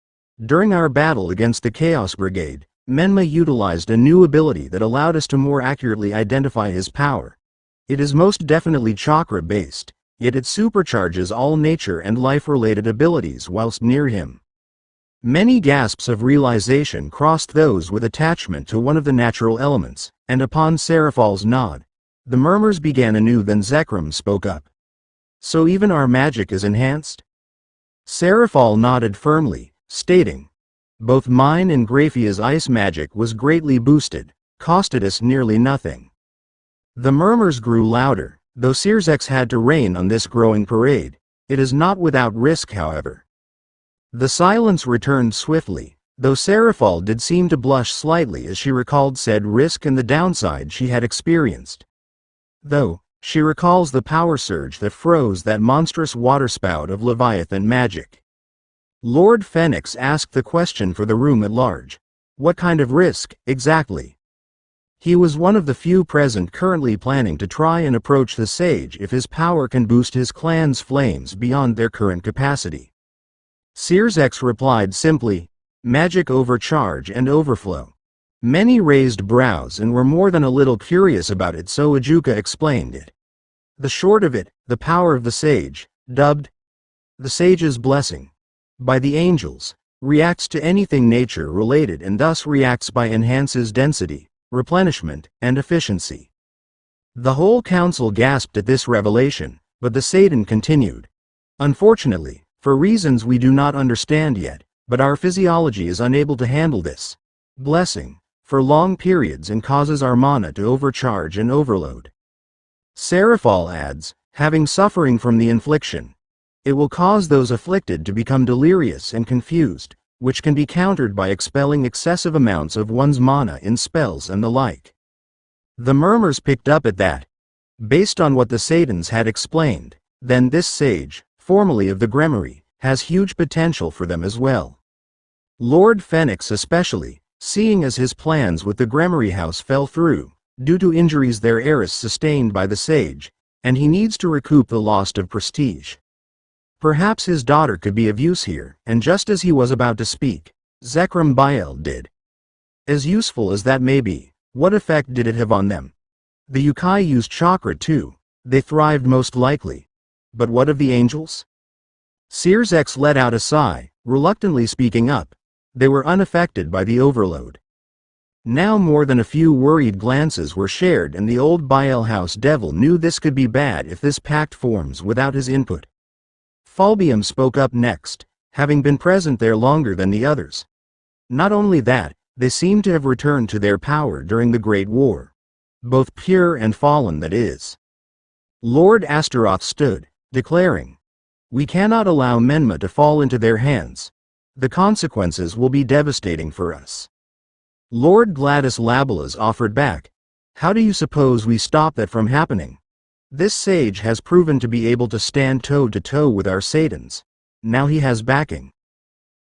During our battle against the Chaos Brigade, Menma utilized a new ability that allowed us to more accurately identify his power. It is most definitely chakra-based, yet it supercharges all nature and life-related abilities whilst near him. Many gasps of realization crossed those with attachment to one of the natural elements, and upon Serafal's nod, the murmurs began anew. Then Zekrom spoke up. So even our magic is enhanced? Serafal nodded firmly, stating, both mine and Graphia's ice magic was greatly boosted, costed us nearly nothing. The murmurs grew louder, though Sirzex had to rein on this growing parade. It is not without risk, however. The silence returned swiftly, though Serafal did seem to blush slightly as she recalled said risk and the downside she had experienced. Though, she recalls the power surge that froze that monstrous waterspout of Leviathan magic. Lord Phoenix asked the question for the room at large. What kind of risk, exactly? He was one of the few present currently planning to try and approach the sage if his power can boost his clan's flames beyond their current capacity. Sirzex replied simply, magic overcharge and overflow. Many raised brows and were more than a little curious about it, so Ajuka explained it. The short of it, the power of the sage, dubbed the sage's blessing by the angels, reacts to anything nature related and thus reacts by enhances density, replenishment, and efficiency. The whole council gasped at this revelation, but the Satan continued. Unfortunately, for reasons we do not understand yet, but our physiology is unable to handle this blessing for long periods and causes our mana to overcharge and overload. Serafal adds, having suffering from the infliction, it will cause those afflicted to become delirious and confused, which can be countered by expelling excessive amounts of one's mana in spells and the like. The murmurs picked up at that. Based on what the Satans had explained, then this sage, formerly of the Gremory, has huge potential for them as well. Lord Phoenix especially, seeing as his plans with the Gremory house fell through, due to injuries their heiress sustained by the sage, and he needs to recoup the loss of prestige. Perhaps his daughter could be of use here, and just as he was about to speak, Zekrom Bael did. As useful as that may be, what effect did it have on them? The Yukai used chakra too, they thrived most likely. But what of the angels? Sirzex let out a sigh, reluctantly speaking up. They were unaffected by the overload. Now more than a few worried glances were shared, and the old Bael house devil knew this could be bad if this pact forms without his input. Falbium spoke up next, having been present there longer than the others. Not only that, they seemed to have returned to their power during the Great War. Both pure and fallen, that is. Lord Astaroth stood, declaring, we cannot allow Menma to fall into their hands. The consequences will be devastating for us. Lord Gladys Labelas offered back, how do you suppose we stop that from happening? This sage has proven to be able to stand toe-to-toe with our Satans. Now he has backing.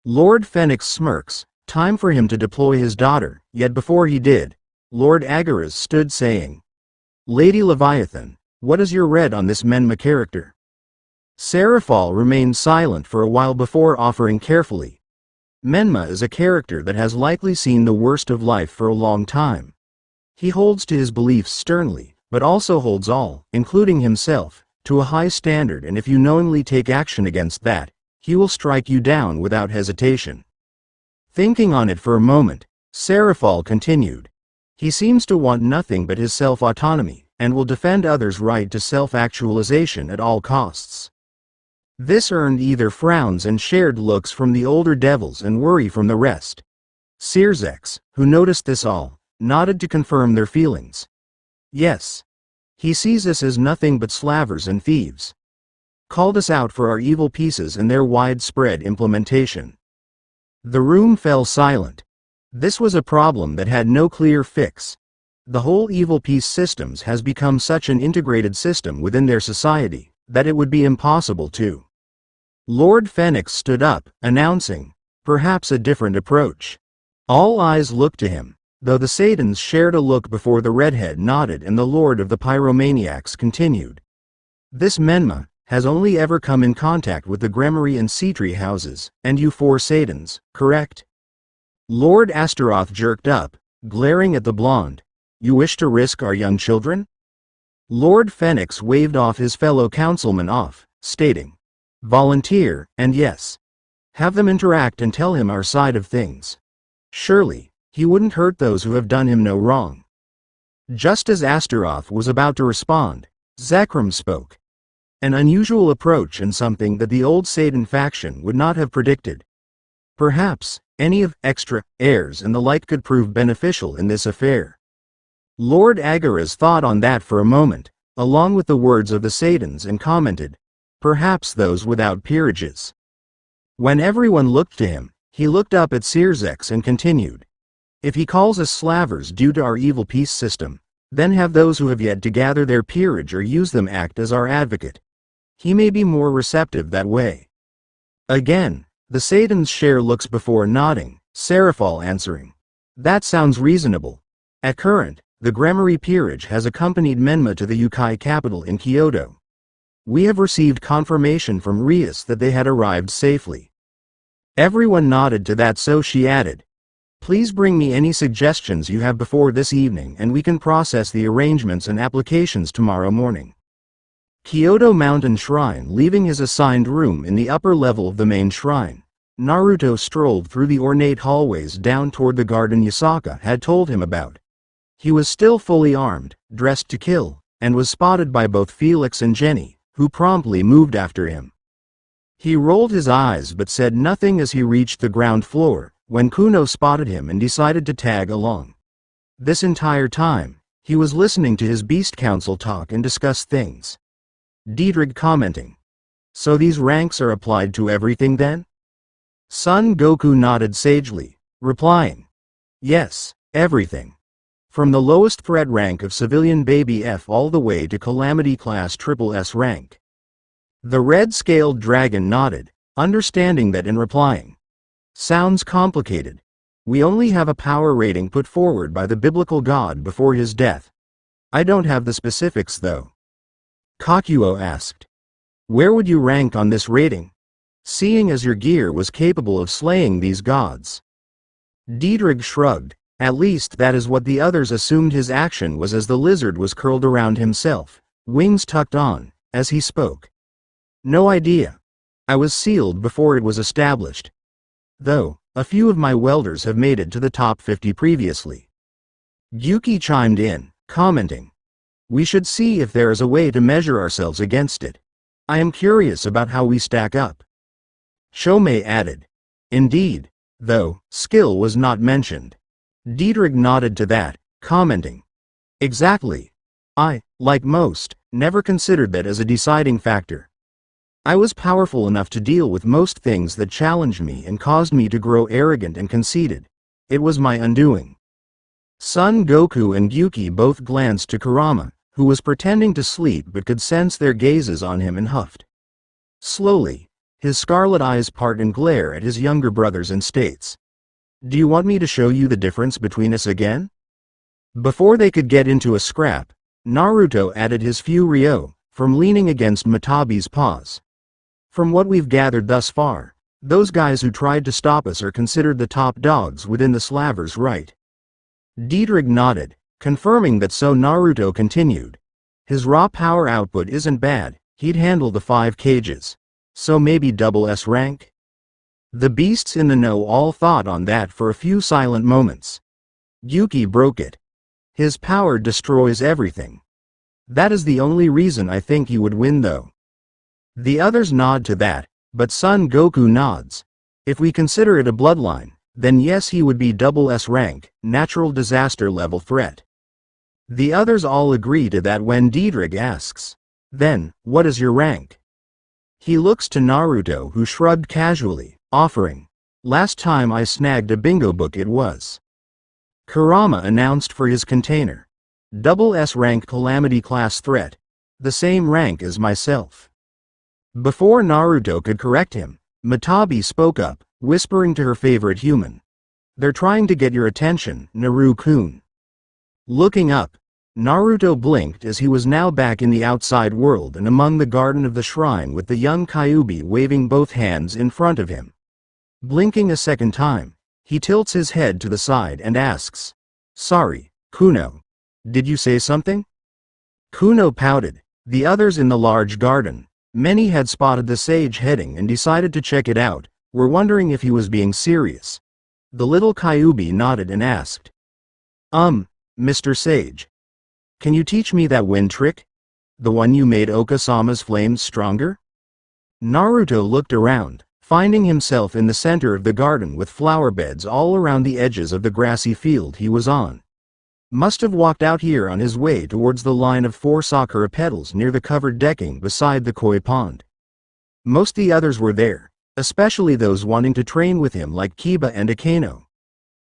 Lord Phoenix smirks, time for him to deploy his daughter, yet before he did, Lord Agaras stood saying, Lady Leviathan, what is your read on this Menma character? Serafal remained silent for a while before offering carefully. Menma is a character that has likely seen the worst of life for a long time. He holds to his beliefs sternly, but also holds all, including himself, to a high standard, and if you knowingly take action against that, he will strike you down without hesitation. Thinking on it for a moment, Serafal continued. He seems to want nothing but his self-autonomy, and will defend others' right to self-actualization at all costs. This earned either frowns and shared looks from the older devils and worry from the rest. Sirzex, who noticed this all, nodded to confirm their feelings. Yes. He sees us as nothing but slavers and thieves. Called us out for our evil pieces and their widespread implementation. The room fell silent. This was a problem that had no clear fix. The whole evil piece systems has become such an integrated system within their society, that it would be impossible to. Lord Phoenix stood up, announcing, perhaps a different approach. All eyes looked to him. Though the Saiyans shared a look before the redhead nodded and the Lord of the Pyromaniacs continued. This Menma has only ever come in contact with the Gremory and Seatree houses, and you 4 Saiyans, correct? Lord Astaroth jerked up, glaring at the blonde. You wish to risk our young children? Lord Phoenix waved off his fellow councilman off, stating, volunteer, and yes. Have them interact and tell him our side of things. Surely, he wouldn't hurt those who have done him no wrong. Just as Astaroth was about to respond, Zekrom spoke. An unusual approach and something that the old Satan faction would not have predicted. Perhaps, any of extra heirs and the like could prove beneficial in this affair. Lord Agaras thought on that for a moment, along with the words of the Satans, and commented, perhaps those without peerages. When everyone looked to him, he looked up at Searzex and continued. If he calls us slavers due to our evil peace system, then have those who have yet to gather their peerage or use them act as our advocate. He may be more receptive that way. Again, the Satans share looks before nodding, Seraphal answering. That sounds reasonable. At current, the Gremory peerage has accompanied Menma to the Yukai capital in Kyoto. We have received confirmation from Rias that they had arrived safely. Everyone nodded to that, so she added, please bring me any suggestions you have before this evening and we can process the arrangements and applications tomorrow morning. Kyoto Mountain Shrine. Leaving his assigned room in the upper level of the main shrine, Naruto strolled through the ornate hallways down toward the garden Yasaka had told him about. He was still fully armed, dressed to kill, and was spotted by both Felix and Jenny, who promptly moved after him. He rolled his eyes but said nothing as he reached the ground floor, when Kuno spotted him and decided to tag along. This entire time, he was listening to his Beast Council talk and discuss things. Dietrich commenting. So these ranks are applied to everything then? Son Goku nodded sagely, replying. Yes, everything. From the lowest threat rank of civilian baby F all the way to calamity class triple S rank. The red-scaled dragon nodded, understanding that and replying. Sounds complicated. We only have a power rating put forward by the biblical god before his death. I don't have the specifics though. Kakuo asked. Where would you rank on this rating? Seeing as your gear was capable of slaying these gods. Dietrich shrugged. At least that is what the others assumed his action was, as the lizard was curled around himself, wings tucked on, as he spoke. No idea. I was sealed before it was established. Though, a few of my welders have made it to the top 50 previously. Yuki chimed in, commenting. We should see if there is a way to measure ourselves against it. I am curious about how we stack up. Shomei added. Indeed, though, skill was not mentioned. Dietrich nodded to that, commenting. Exactly. I, like most, never considered that as a deciding factor. I was powerful enough to deal with most things that challenged me and caused me to grow arrogant and conceited. It was my undoing. Son Goku and Yuki both glanced to Kurama, who was pretending to sleep but could sense their gazes on him, and huffed. Slowly, his scarlet eyes part and glare at his younger brothers and states. Do you want me to show you the difference between us again? Before they could get into a scrap, Naruto added his few ryo, from leaning against Matabi's paws. From what we've gathered thus far, those guys who tried to stop us are considered the top dogs within the slavers, right? Dietrich nodded, confirming that, so Naruto continued. His raw power output isn't bad, he'd handle the 5 cages. So maybe double S rank? The beasts in the know all thought on that for a few silent moments. Yuki broke it. His power destroys everything. That is the only reason I think he would win though. The others nod to that, but Son Goku nods. If we consider it a bloodline, then yes, he would be double S rank, natural disaster level threat. The others all agree to that when Dietrich asks, then, what is your rank? He looks to Naruto, who shrugged casually, offering, last time I snagged a bingo book it was. Kurama announced for his container. Double S rank calamity class threat. The same rank as myself. Before Naruto could correct him, Matabi spoke up, whispering to her favorite human. They're trying to get your attention, Naru-kun. Looking up, Naruto blinked as he was now back in the outside world and among the garden of the shrine with the young Kyuubi waving both hands in front of him. Blinking a second time, he tilts his head to the side and asks, "Sorry, Kuno. Did you say something?" Kuno pouted. The others in the large garden, many had spotted the sage heading and decided to check it out, were wondering if he was being serious. The little Kyuubi nodded and asked, Mr. Sage. Can you teach me that wind trick? The one you made Okasama's flames stronger? Naruto looked around, finding himself in the center of the garden with flower beds all around the edges of the grassy field he was on. Must have walked out here on his way towards the line of 4 sakura petals near the covered decking beside the koi pond. Most the others were there, especially those wanting to train with him like Kiba and Akeno.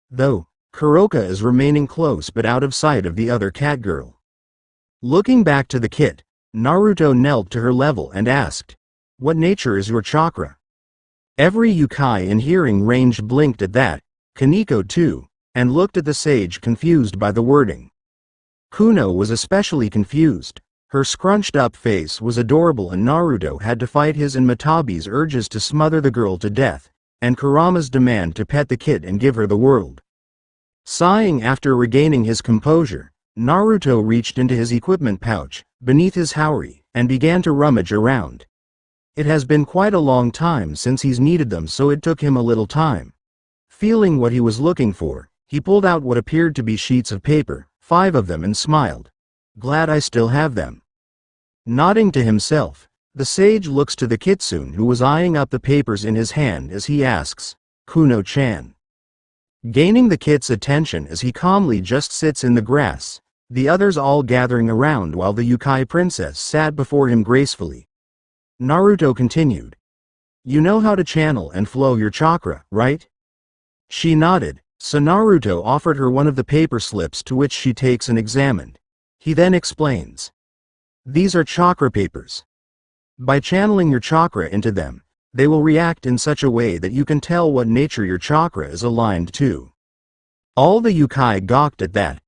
Though, Kuroka is remaining close but out of sight of the other cat girl. Looking back to the kit, Naruto knelt to her level and asked, "What nature is your chakra?" Every yokai in hearing range blinked at that, Kaneko too, and looked at the sage confused by the wording. Kuno was especially confused. Her scrunched up face was adorable and Naruto had to fight his and Matabi's urges to smother the girl to death, and Kurama's demand to pet the kid and give her the world. Sighing after regaining his composure, Naruto reached into his equipment pouch, beneath his haori, and began to rummage around. It has been quite a long time since he's needed them, so it took him a little time. Feeling what he was looking for, he pulled out what appeared to be sheets of paper, 5 of them, and smiled. "Glad I still have them." Nodding to himself, the sage looks to the kitsune who was eyeing up the papers in his hand as he asks, "Kuno-chan." Gaining the kit's attention as he calmly just sits in the grass, the others all gathering around while the yokai princess sat before him gracefully. Naruto continued, "You know how to channel and flow your chakra, right?" She nodded, so Naruto offered her one of the paper slips, to which she takes and examined. He then explains, "These are chakra papers. By channeling your chakra into them, they will react in such a way that you can tell what nature your chakra is aligned to." All the yokai gawked at that.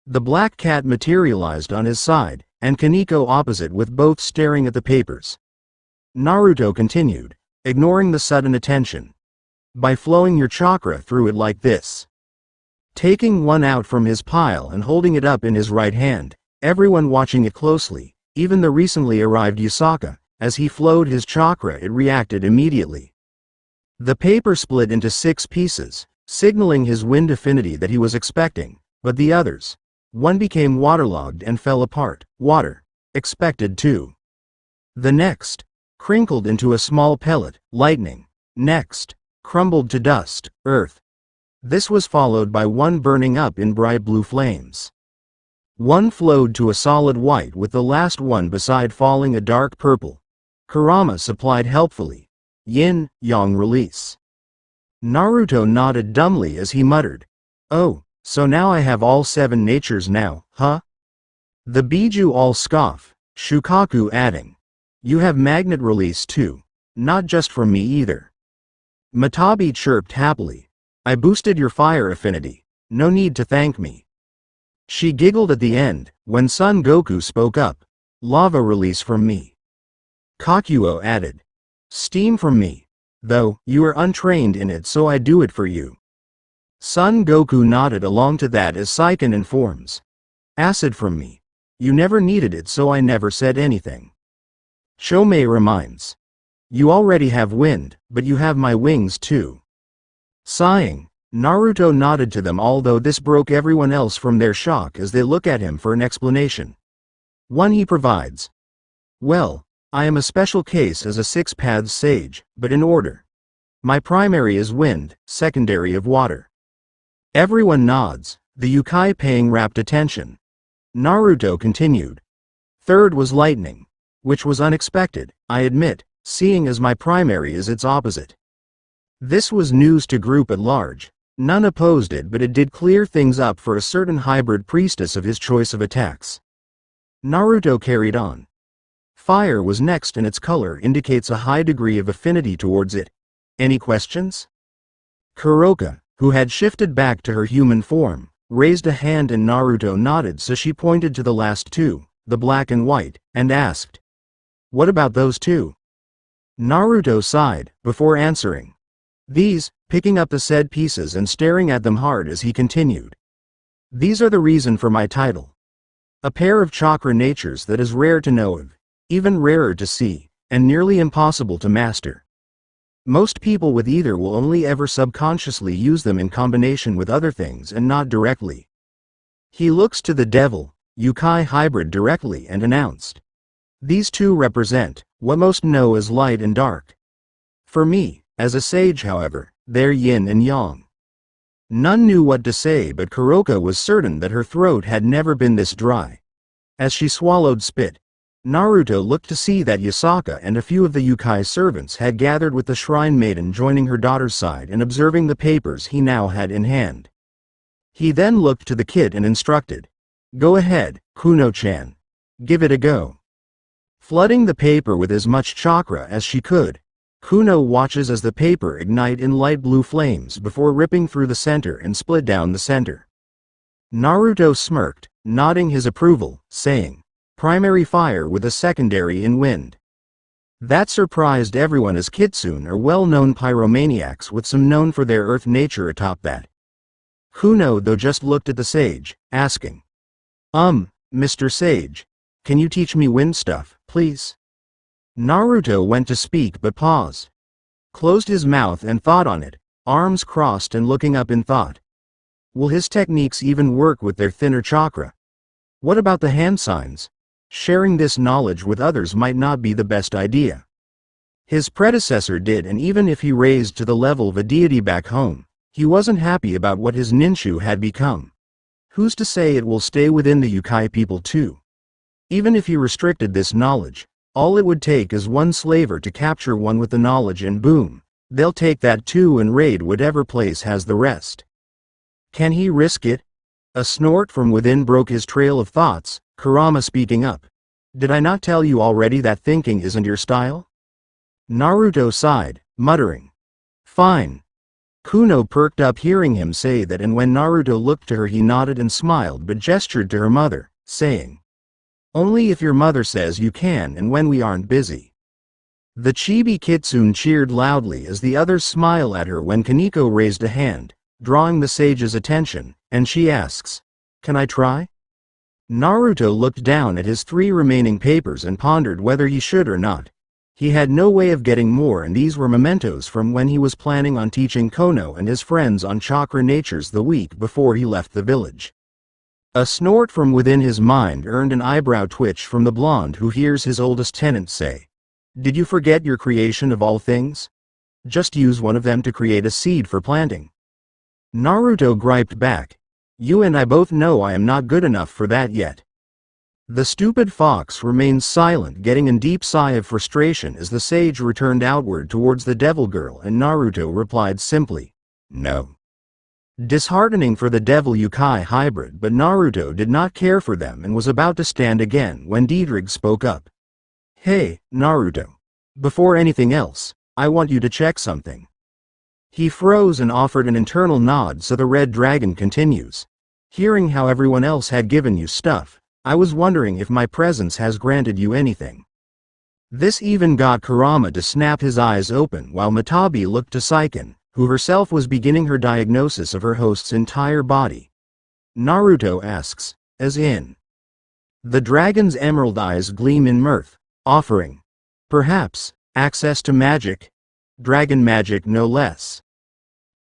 The black cat materialized on his side, and Kaneko opposite, with both staring at the papers. Naruto continued, ignoring the sudden attention. "By flowing your chakra through it like this." Taking one out from his pile and holding it up in his right hand, everyone watching it closely, even the recently arrived Yusaka, as he flowed his chakra it reacted immediately. The paper split into 6 pieces, signaling his wind affinity that he was expecting, but the others, one became waterlogged and fell apart, water, expected too. The next, crinkled into a small pellet, lightning. Next, crumbled to dust, earth. This was followed by one burning up in bright blue flames. One flowed to a solid white, with the last one beside falling a dark purple. Kurama supplied helpfully. Yin, yang release. Naruto nodded dumbly as he muttered, "Oh, so now I have all 7 natures now, huh?" The Bijuu all scoff, Shukaku adding, "You have magnet release too, not just from me either." Matabi chirped happily, "I boosted your fire affinity, no need to thank me." She giggled at the end, when Son Goku spoke up, "Lava release from me." Kakuo added, "Steam from me, though you are untrained in it, so I do it for you." Son Goku nodded along to that as Saiken informs, "Acid from me. You never needed it, so I never said anything." Chomei reminds, "You already have wind, but you have my wings too." Sighing, Naruto nodded to them, although this broke everyone else from their shock as they look at him for an explanation. One he provides, "Well, I am a special case as a 6-paths sage, but in order. My primary is wind, secondary of water." Everyone nods, the yokai paying rapt attention. Naruto continued, "Third was lightning, which was unexpected, I admit, seeing as my primary is its opposite." This was news to group at large. None opposed it, but it did clear things up for a certain hybrid priestess of his choice of attacks. Naruto carried on. Fire was next, and its color indicates a high degree of affinity towards it. Any questions? Kuroka, who had shifted back to her human form, raised a hand and Naruto nodded, so she pointed to the last two, the black and white, and asked, "What about those two?" Naruto sighed, before answering, "These," picking up the said pieces and staring at them hard as he continued. "These are the reason for my title. A pair of chakra natures that is rare to know of, even rarer to see, and nearly impossible to master. Most people with either will only ever subconsciously use them in combination with other things and not directly." He looks to the devil, Yukai hybrid directly and announced, "These two represent what most know as light and dark. For me, as a sage however, they're yin and yang." None knew what to say, but Kuroka was certain that her throat had never been this dry. As she swallowed spit, Naruto looked to see that Yasaka and a few of the Yukai servants had gathered with the shrine maiden, joining her daughter's side and observing the papers he now had in hand. He then looked to the kid and instructed, "Go ahead, Kuno-chan. Give it a go." Flooding the paper with as much chakra as she could, Kuno watches as the paper ignite in light blue flames before ripping through the center and split down the center. Naruto smirked, nodding his approval, saying, "Primary fire with a secondary in wind." That surprised everyone, as kitsune are well-known pyromaniacs with some known for their earth nature atop that. Kuno though just looked at the sage, asking, Mr. Sage, can you teach me wind stuff, please?" Naruto went to speak but paused, closed his mouth and thought on it, arms crossed and looking up in thought. Will his techniques even work with their thinner chakra? What about the hand signs? Sharing this knowledge with others might not be the best idea. His predecessor did, and even if he raised to the level of a deity back home, he wasn't happy about what his ninchu had become. Who's to say it will stay within the Yukai people too? Even if he restricted this knowledge, all it would take is one slaver to capture one with the knowledge and boom, they'll take that too and raid whatever place has the rest. Can he risk it? A snort from within broke his trail of thoughts, Kurama speaking up. "Did I not tell you already that thinking isn't your style?" Naruto sighed, muttering, "Fine." Kuno perked up hearing him say that, and when Naruto looked to her he nodded and smiled but gestured to her mother, saying, "Only if your mother says you can and when we aren't busy." The chibi kitsune cheered loudly as the others smile at her when Kaneko raised a hand, drawing the sage's attention, and she asks, "Can I try?" Naruto looked down at his 3 remaining papers and pondered whether he should or not. He had no way of getting more, and these were mementos from when he was planning on teaching Kono and his friends on chakra natures the week before he left the village. A snort from within his mind earned an eyebrow twitch from the blonde, who hears his oldest tenant say, "Did you forget your creation of all things? Just use one of them to create a seed for planting." Naruto griped back, "You and I both know I am not good enough for that yet." The stupid fox remained silent, getting a deep sigh of frustration as the sage returned outward towards the devil girl, and Naruto replied simply, "No." Disheartening for the devil Yukai hybrid, but Naruto did not care for them and was about to stand again when Didrig spoke up. "Hey, Naruto. Before anything else, I want you to check something." He froze and offered an internal nod, so the red dragon continues, "Hearing how everyone else had given you stuff, I was wondering if my presence has granted you anything." This even got Kurama to snap his eyes open, while Matabi looked to Saiken, who herself was beginning her diagnosis of her host's entire body. Naruto asks, "As in?" The dragon's emerald eyes gleam in mirth, offering, "Perhaps, access to magic? Dragon magic no less."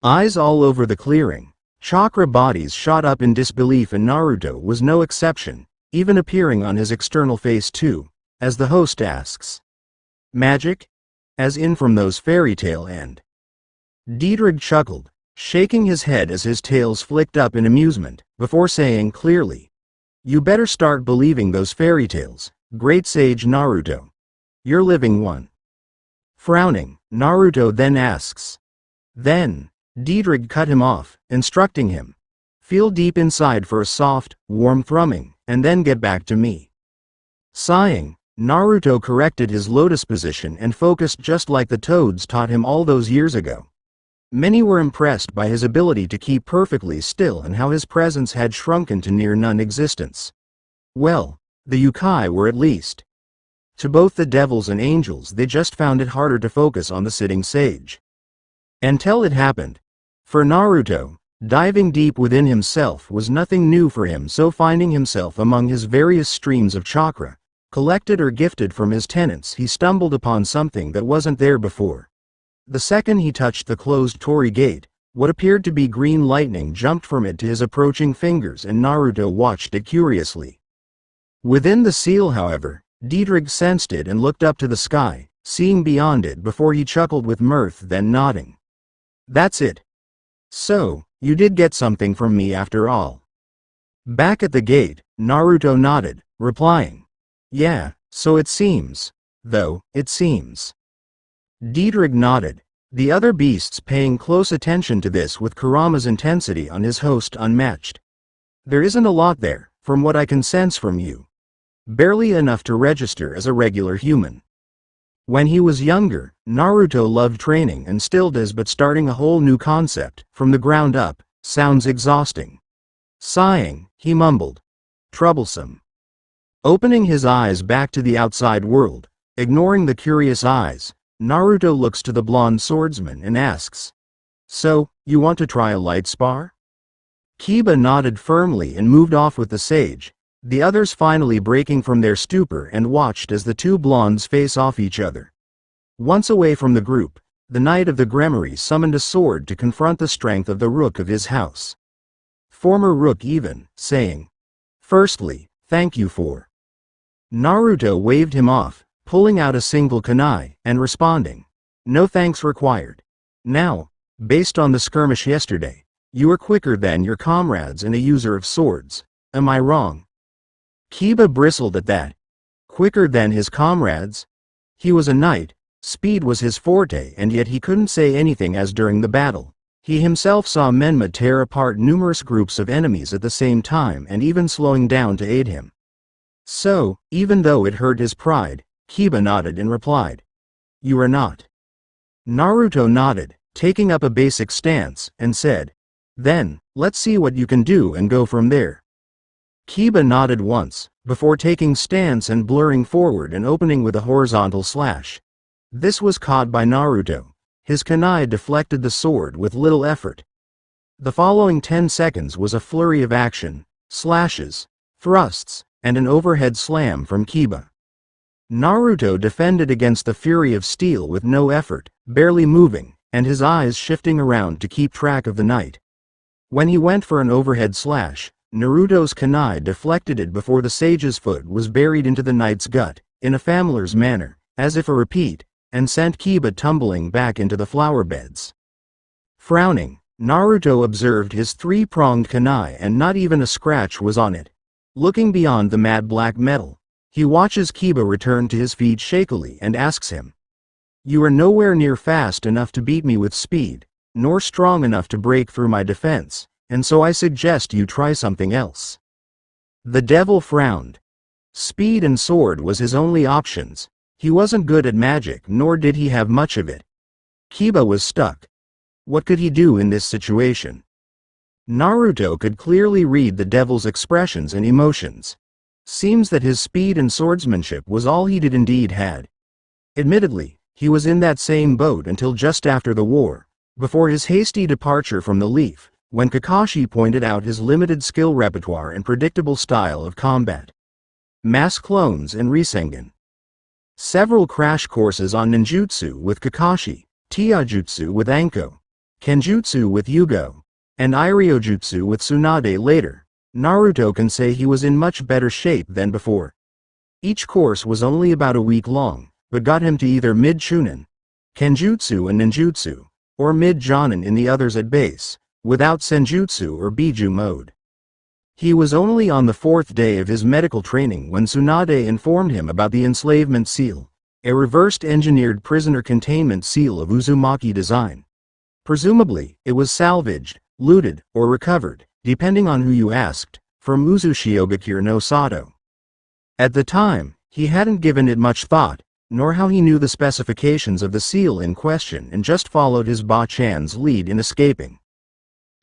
Eyes all over the clearing, chakra bodies shot up in disbelief, and Naruto was no exception, even appearing on his external face too, as the host asks, "Magic? As in from those fairy tale and?" Didrig chuckled, shaking his head as his tails flicked up in amusement, before saying clearly, "You better start believing those fairy tales, great sage Naruto. You're living one." Frowning, Naruto then asks, "Then?" Didrig cut him off, instructing him, "Feel deep inside for a soft, warm thrumming, and then get back to me." Sighing, Naruto corrected his lotus position and focused just like the toads taught him all those years ago. Many were impressed by his ability to keep perfectly still and how his presence had shrunken to near non-existence. Well, the yokai were at least. To both the devils and angels, they just found it harder to focus on the sitting sage. Until it happened. For Naruto, diving deep within himself was nothing new for him, so finding himself among his various streams of chakra, collected or gifted from his tenants, he stumbled upon something that wasn't there before. The second he touched the closed torii gate, what appeared to be green lightning jumped from it to his approaching fingers, and Naruto watched it curiously. Within the seal, however, Dietrich sensed it and looked up to the sky, seeing beyond it before he chuckled with mirth, then nodding. "That's it. So, you did get something from me after all." Back at the gate, Naruto nodded, replying, "Yeah, so it seems. Though, it seems." Dietrich nodded, the other beasts paying close attention to this, with Kurama's intensity on his host unmatched. "There isn't a lot there, from what I can sense from you. Barely enough to register as a regular human." When he was younger, Naruto loved training and still does, but starting a whole new concept, from the ground up, sounds exhausting. Sighing, he mumbled, "Troublesome." Opening his eyes back to the outside world, ignoring the curious eyes, Naruto looks to the blonde swordsman and asks, "So, you want to try a light spar?" Kiba nodded firmly and moved off with the sage, the others finally breaking from their stupor and watched as the two blondes face off each other. Once away from the group, the Knight of the Gremory summoned a sword to confront the strength of the rook of his house. Former rook even, saying, "Firstly, thank you for." Naruto waved him off, pulling out a single kunai, and responding, "No thanks required. Now, based on the skirmish yesterday, you are quicker than your comrades and a user of swords. Am I wrong?" Kiba bristled at that. Quicker than his comrades? He was a knight, speed was his forte, and yet he couldn't say anything, as during the battle, he himself saw Menma tear apart numerous groups of enemies at the same time, and even slowing down to aid him. So, even though it hurt his pride, Kiba nodded and replied, "You are not." Naruto nodded, taking up a basic stance, and said, "Then, let's see what you can do and go from there." Kiba nodded once, before taking stance and blurring forward and opening with a horizontal slash. This was caught by Naruto. His kunai deflected the sword with little effort. The following 10 seconds was a flurry of action, slashes, thrusts, and an overhead slam from Kiba. Naruto defended against the fury of steel with no effort, barely moving, and his eyes shifting around to keep track of the knight. When he went for an overhead slash, Naruto's kunai deflected it before the sage's foot was buried into the knight's gut, in a familiar's manner, as if a repeat, and sent Kiba tumbling back into the flower beds. Frowning, Naruto observed his three-pronged kunai, and not even a scratch was on it. Looking beyond the matte black metal, he watches Kiba return to his feet shakily and asks him, "You are nowhere near fast enough to beat me with speed, nor strong enough to break through my defense, and so I suggest you try something else." The devil frowned. Speed and sword was his only options. He wasn't good at magic, nor did he have much of it. Kiba was stuck. What could he do in this situation? Naruto could clearly read the devil's expressions and emotions. Seems that his speed and swordsmanship was all he did indeed had. Admittedly, he was in that same boat until just after the war, before his hasty departure from the Leaf, when Kakashi pointed out his limited skill repertoire and predictable style of combat. Mass clones and Rasengan. Several crash courses on ninjutsu with Kakashi, Taijutsu with Anko, Kenjutsu with Yugo, and Iryojutsu with Tsunade later, Naruto can say he was in much better shape than before. Each course was only about a week long, but got him to either mid-chunin, Kenjutsu and ninjutsu, or mid-jonin in the others at base, without senjutsu or Bijuu mode. He was only on the 4th day of his medical training when Tsunade informed him about the enslavement seal, a reversed engineered prisoner containment seal of Uzumaki design. Presumably, it was salvaged, looted, or recovered, depending on who you asked, from Uzushiogakure no Sato. At the time, he hadn't given it much thought, nor how he knew the specifications of the seal in question and just followed his Ba-chan's lead in escaping.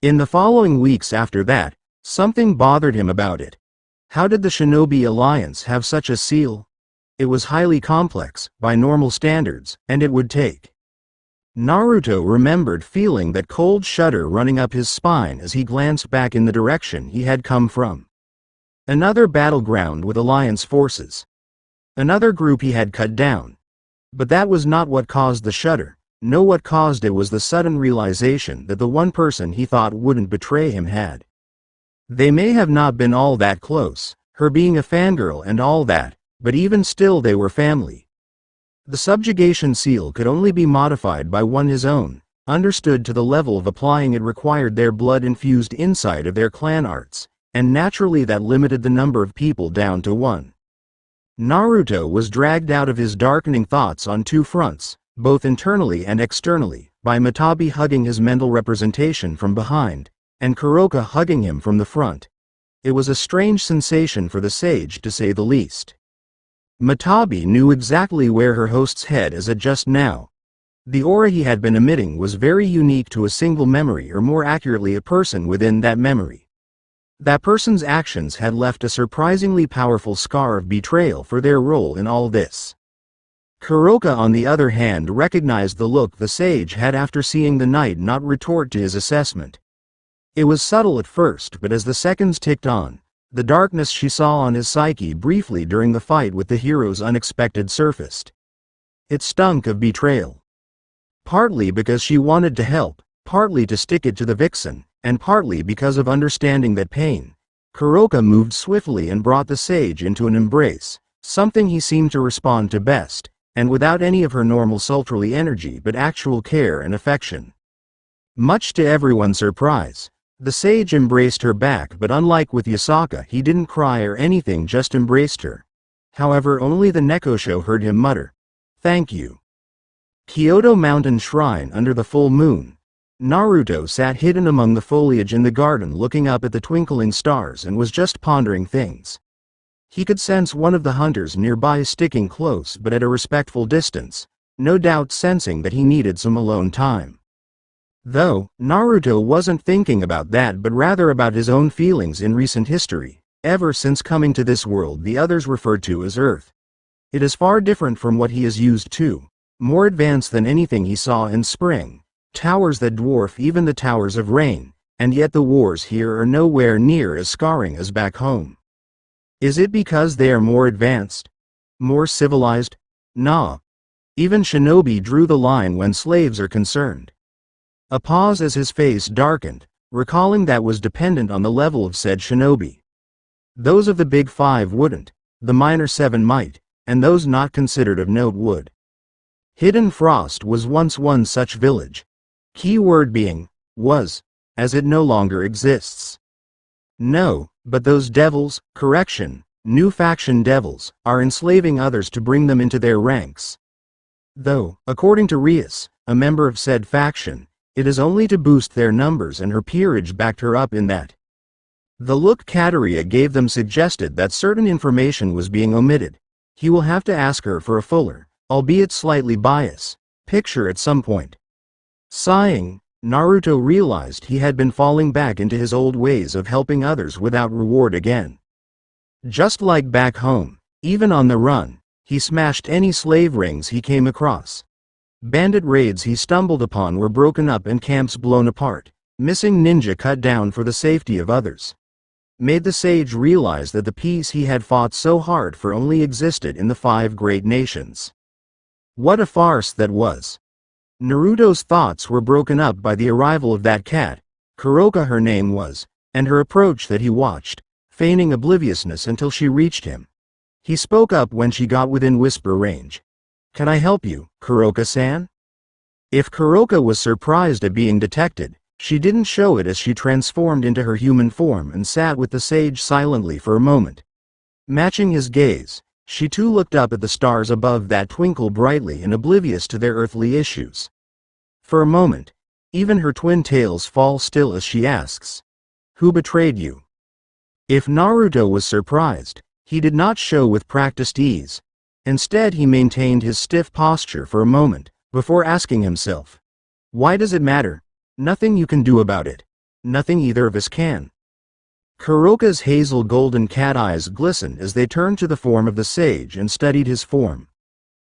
In the following weeks after that, something bothered him about it. How did the Shinobi Alliance have such a seal? It was highly complex, by normal standards, and it would take. Naruto remembered feeling that cold shudder running up his spine as he glanced back in the direction he had come from. Another battleground with Alliance forces. Another group he had cut down. But that was not what caused the shudder. No, what caused it was the sudden realization that the one person he thought wouldn't betray him had. They may have not been all that close, her being a fangirl and all that, but even still they were family. The subjugation seal could only be modified by one his own, understood to the level of applying it required their blood infused inside of their clan arts, and naturally that limited the number of people down to one. Naruto was dragged out of his darkening thoughts on two fronts, both internally and externally, by Matabi hugging his mental representation from behind, and Kuroka hugging him from the front. It was a strange sensation for the sage to say the least. Matabi knew exactly where her host's head is at just now. The aura he had been emitting was very unique to a single memory, or more accurately a person within that memory. That person's actions had left a surprisingly powerful scar of betrayal for their role in all this. Kuroka on the other hand recognized the look the sage had after seeing the knight not retort to his assessment. It was subtle at first, but as the seconds ticked on, the darkness she saw on his psyche briefly during the fight with the heroes unexpected surfaced. It stunk of betrayal. Partly because she wanted to help, partly to stick it to the vixen, and partly because of understanding that pain, Kuroka moved swiftly and brought the sage into an embrace, something he seemed to respond to best, and without any of her normal sultry energy but actual care and affection. Much to everyone's surprise, the sage embraced her back, but unlike with Yasaka, he didn't cry or anything, just embraced her. However, only the Nekosho heard him mutter, "Thank you." Kyoto Mountain Shrine under the full moon. Naruto sat hidden among the foliage in the garden looking up at the twinkling stars and was just pondering things. He could sense one of the hunters nearby sticking close but at a respectful distance, no doubt sensing that he needed some alone time. Though, Naruto wasn't thinking about that but rather about his own feelings in recent history. Ever since coming to this world the others referred to as Earth. It is far different from what he is used to, more advanced than anything he saw in spring, towers that dwarf even the towers of rain, and yet the wars here are nowhere near as scarring as back home. Is it because they are more advanced? More civilized? Nah. Even shinobi drew the line when slaves are concerned. A pause as his face darkened, recalling that was dependent on the level of said shinobi. Those of the big five wouldn't, the minor seven might, and those not considered of note would. Hidden Frost was once one such village. Key word being, was, as it no longer exists. No, but those devils, new faction devils, are enslaving others to bring them into their ranks. Though, according to Rias, a member of said faction, it is only to boost their numbers, and her peerage backed her up in that. The look Kateria gave them suggested that certain information was being omitted. He will have to ask her for a fuller, albeit slightly biased, picture at some point. Sighing, Naruto realized he had been falling back into his old ways of helping others without reward again. Just like back home, even on the run, he smashed any slave rings he came across. Bandit raids he stumbled upon were broken up and camps blown apart, missing ninja cut down for the safety of others. Made the sage realize that the peace he had fought so hard for only existed in the 5 great nations. What a farce that was. Naruto's thoughts were broken up by the arrival of that cat, Kuroka her name was, and her approach that he watched, feigning obliviousness until she reached him. He spoke up when she got within whisper range. "Can I help you, Kuroka-san?" If Kuroka was surprised at being detected, she didn't show it as she transformed into her human form and sat with the sage silently for a moment. Matching his gaze, she too looked up at the stars above that twinkle brightly and oblivious to their earthly issues. For a moment, even her twin tails fall still as she asks, "Who betrayed you?" If Naruto was surprised, he did not show with practiced ease. Instead, he maintained his stiff posture for a moment, before asking himself, "Why does it matter? Nothing you can do about it. Nothing either of us can." Kuroka's hazel golden cat eyes glistened as they turned to the form of the sage and studied his form.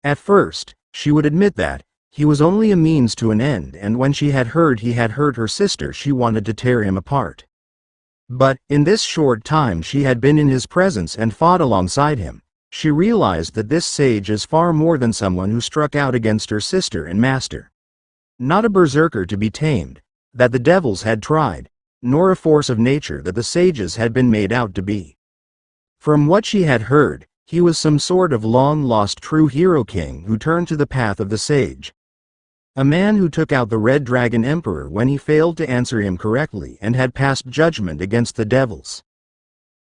At first, she would admit that he was only a means to an end, and when she had heard he had hurt her sister, she wanted to tear him apart. But, in this short time she had been in his presence and fought alongside him, she realized that this sage is far more than someone who struck out against her sister and master. Not a berserker to be tamed, that the devils had tried, nor a force of nature that the sages had been made out to be. From what she had heard, he was some sort of long-lost true hero king who turned to the path of the sage. A man who took out the Red Dragon Emperor when he failed to answer him correctly and had passed judgment against the devils.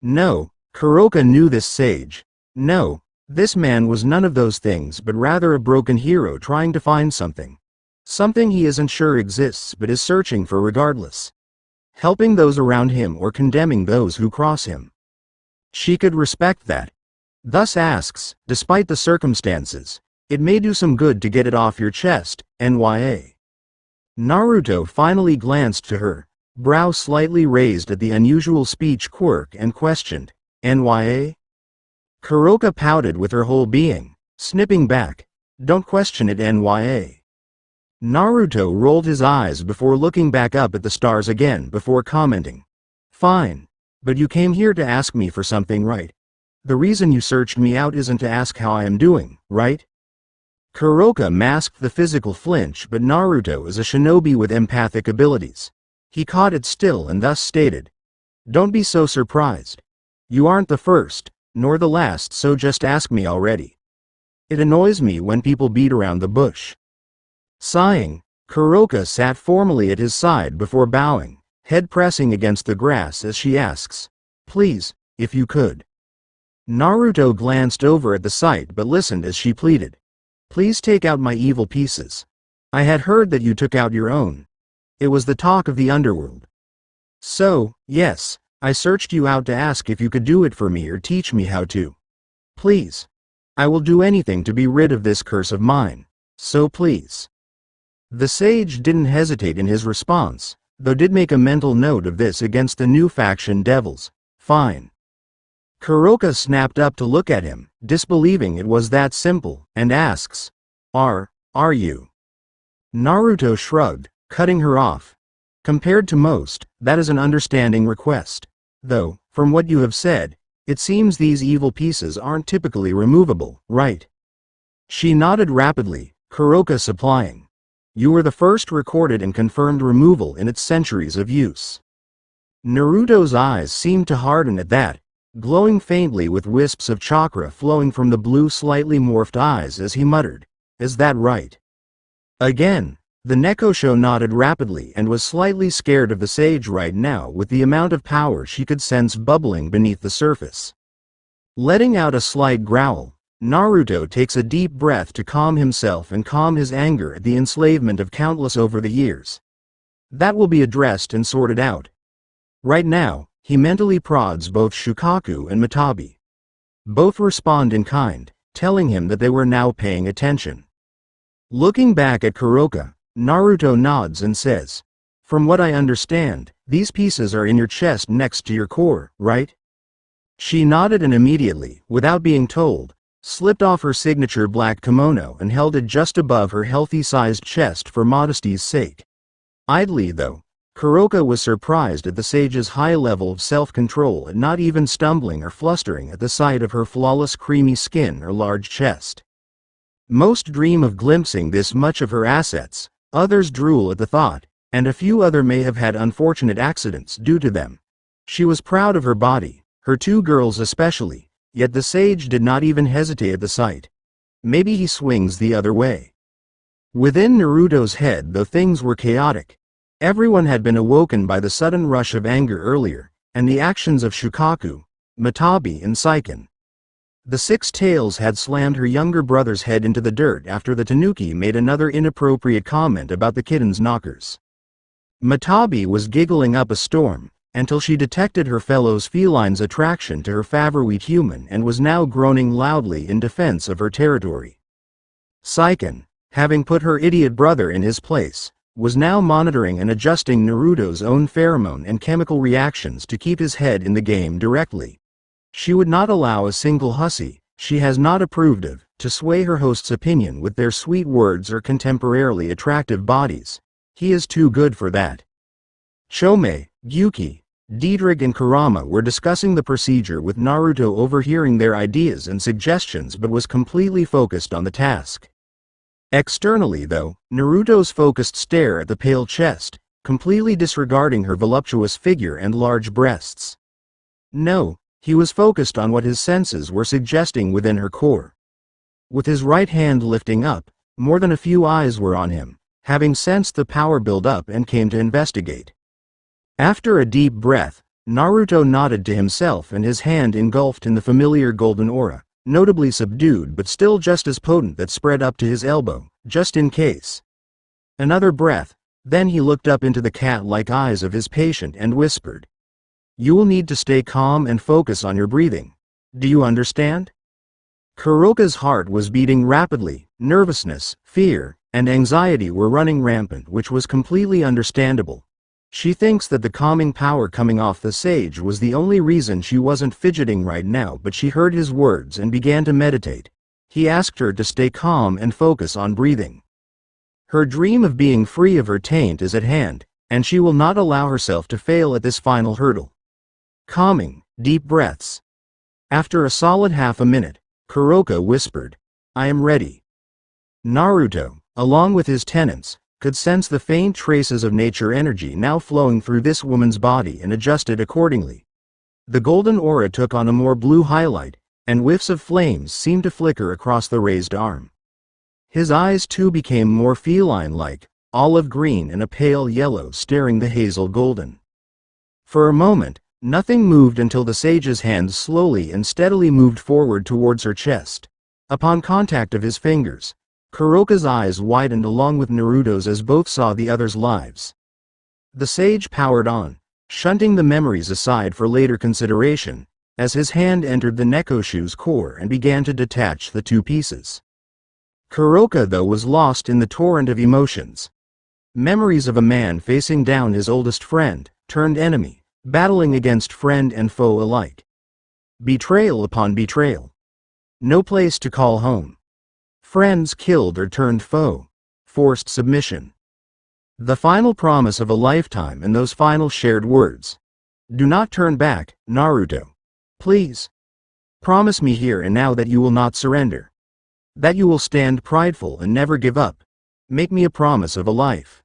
No, Kuroka knew this sage. No, this man was none of those things but rather a broken hero trying to find something. Something he isn't sure exists but is searching for regardless. Helping those around him or condemning those who cross him. She could respect that. Thus asks, despite the circumstances, it may do some good to get it off your chest, NYA. Naruto finally glanced to her, brow slightly raised at the unusual speech quirk, and questioned, NYA? Kuroka pouted with her whole being, snipping back, don't question it, NYA. Naruto rolled his eyes before looking back up at the stars again before commenting, fine, but you came here to ask me for something, right? The reason you searched me out isn't to ask how I am doing, right? Kuroka masked the physical flinch, but Naruto is a shinobi with empathic abilities. He caught it still and thus stated, don't be so surprised. You aren't the first, nor the last, so just ask me already. It annoys me when people beat around the bush. Sighing, Kuroka sat formally at his side before bowing, head pressing against the grass as she asks, please, if you could. Naruto glanced over at the sight but listened as she pleaded, please take out my evil pieces. I had heard that you took out your own. It was the talk of the underworld. So, yes, I searched you out to ask if you could do it for me or teach me how to. Please. I will do anything to be rid of this curse of mine, so please. The sage didn't hesitate in his response, though did make a mental note of this against the new faction devils. Fine. Kuroka snapped up to look at him, disbelieving it was that simple, and asks, Are you? Naruto shrugged, cutting her off. Compared to most, that is an understanding request. Though, from what you have said, it seems these evil pieces aren't typically removable, right? She nodded rapidly, Kuroka supplying. You were the first recorded and confirmed removal in its centuries of use. Naruto's eyes seemed to harden at that, glowing faintly with wisps of chakra flowing from the blue slightly morphed eyes as he muttered, is that right? Again, the Nekosho nodded rapidly and was slightly scared of the sage right now with the amount of power she could sense bubbling beneath the surface. Letting out a slight growl, Naruto takes a deep breath to calm himself and calm his anger at the enslavement of countless over the years. That will be addressed and sorted out. Right now, he mentally prods both Shukaku and Matabi. Both respond in kind, telling him that they were now paying attention. Looking back at Kuroka, Naruto nods and says, from what I understand, these pieces are in your chest next to your core, right? She nodded and immediately, without being told, slipped off her signature black kimono and held it just above her healthy-sized chest for modesty's sake. Idly, though, Kuroka was surprised at the sage's high level of self-control and not even stumbling or flustering at the sight of her flawless creamy skin or large chest. Most dream of glimpsing this much of her assets, others drool at the thought, and a few other may have had unfortunate accidents due to them. She was proud of her body, her two girls especially, yet the sage did not even hesitate at the sight. Maybe he swings the other way. Within Naruto's head, though things were chaotic, everyone had been awoken by the sudden rush of anger earlier, and the actions of Shukaku, Matabi and Seiken. The Six Tails had slammed her younger brother's head into the dirt after the tanuki made another inappropriate comment about the kitten's knockers. Matabi was giggling up a storm, until she detected her fellow's feline's attraction to her favorite human and was now groaning loudly in defense of her territory. Saiken, having put her idiot brother in his place, was now monitoring and adjusting Naruto's own pheromone and chemical reactions to keep his head in the game directly. She would not allow a single hussy she has not approved of to sway her host's opinion with their sweet words or contemporarily attractive bodies. He is too good for that. Chome, Gyuki, Diedrich and Kurama were discussing the procedure with Naruto, overhearing their ideas and suggestions, but was completely focused on the task. Externally though, Naruto's focused stare at the pale chest, completely disregarding her voluptuous figure and large breasts. No, he was focused on what his senses were suggesting within her core. With his right hand lifting up, more than a few eyes were on him, having sensed the power build up and came to investigate. After a deep breath, Naruto nodded to himself and his hand engulfed in the familiar golden aura, notably subdued but still just as potent, that spread up to his elbow, just in case. Another breath, then he looked up into the cat-like eyes of his patient and whispered, "You will need to stay calm and focus on your breathing. Do you understand?" Kuroka's heart was beating rapidly, nervousness, fear, and anxiety were running rampant, which was completely understandable. She thinks that the calming power coming off the sage was the only reason she wasn't fidgeting right now, but she heard his words and began to meditate. He asked her to stay calm and focus on breathing. Her dream of being free of her taint is at hand, and she will not allow herself to fail at this final hurdle. Calming, deep breaths. After a solid half a minute, Kuroka whispered, "I am ready." Naruto, along with his tenants, could sense the faint traces of nature energy now flowing through this woman's body and adjusted accordingly. The golden aura took on a more blue highlight, and whiffs of flames seemed to flicker across the raised arm. His eyes too became more feline-like, olive green and a pale yellow staring the hazel golden. For a moment, nothing moved until the sage's hand slowly and steadily moved forward towards her chest. Upon contact of his fingers, Kuroka's eyes widened along with Naruto's as both saw the other's lives. The sage powered on, shunting the memories aside for later consideration, as his hand entered the Nekoshu's core and began to detach the two pieces. Kuroka though was lost in the torrent of emotions. Memories of a man facing down his oldest friend, turned enemy, battling against friend and foe alike. Betrayal upon betrayal. No place to call home. Friends killed or turned foe. Forced submission. The final promise of a lifetime and those final shared words. "Do not turn back, Naruto. Please. Promise me here and now that you will not surrender. That you will stand prideful and never give up. Make me a promise of a life."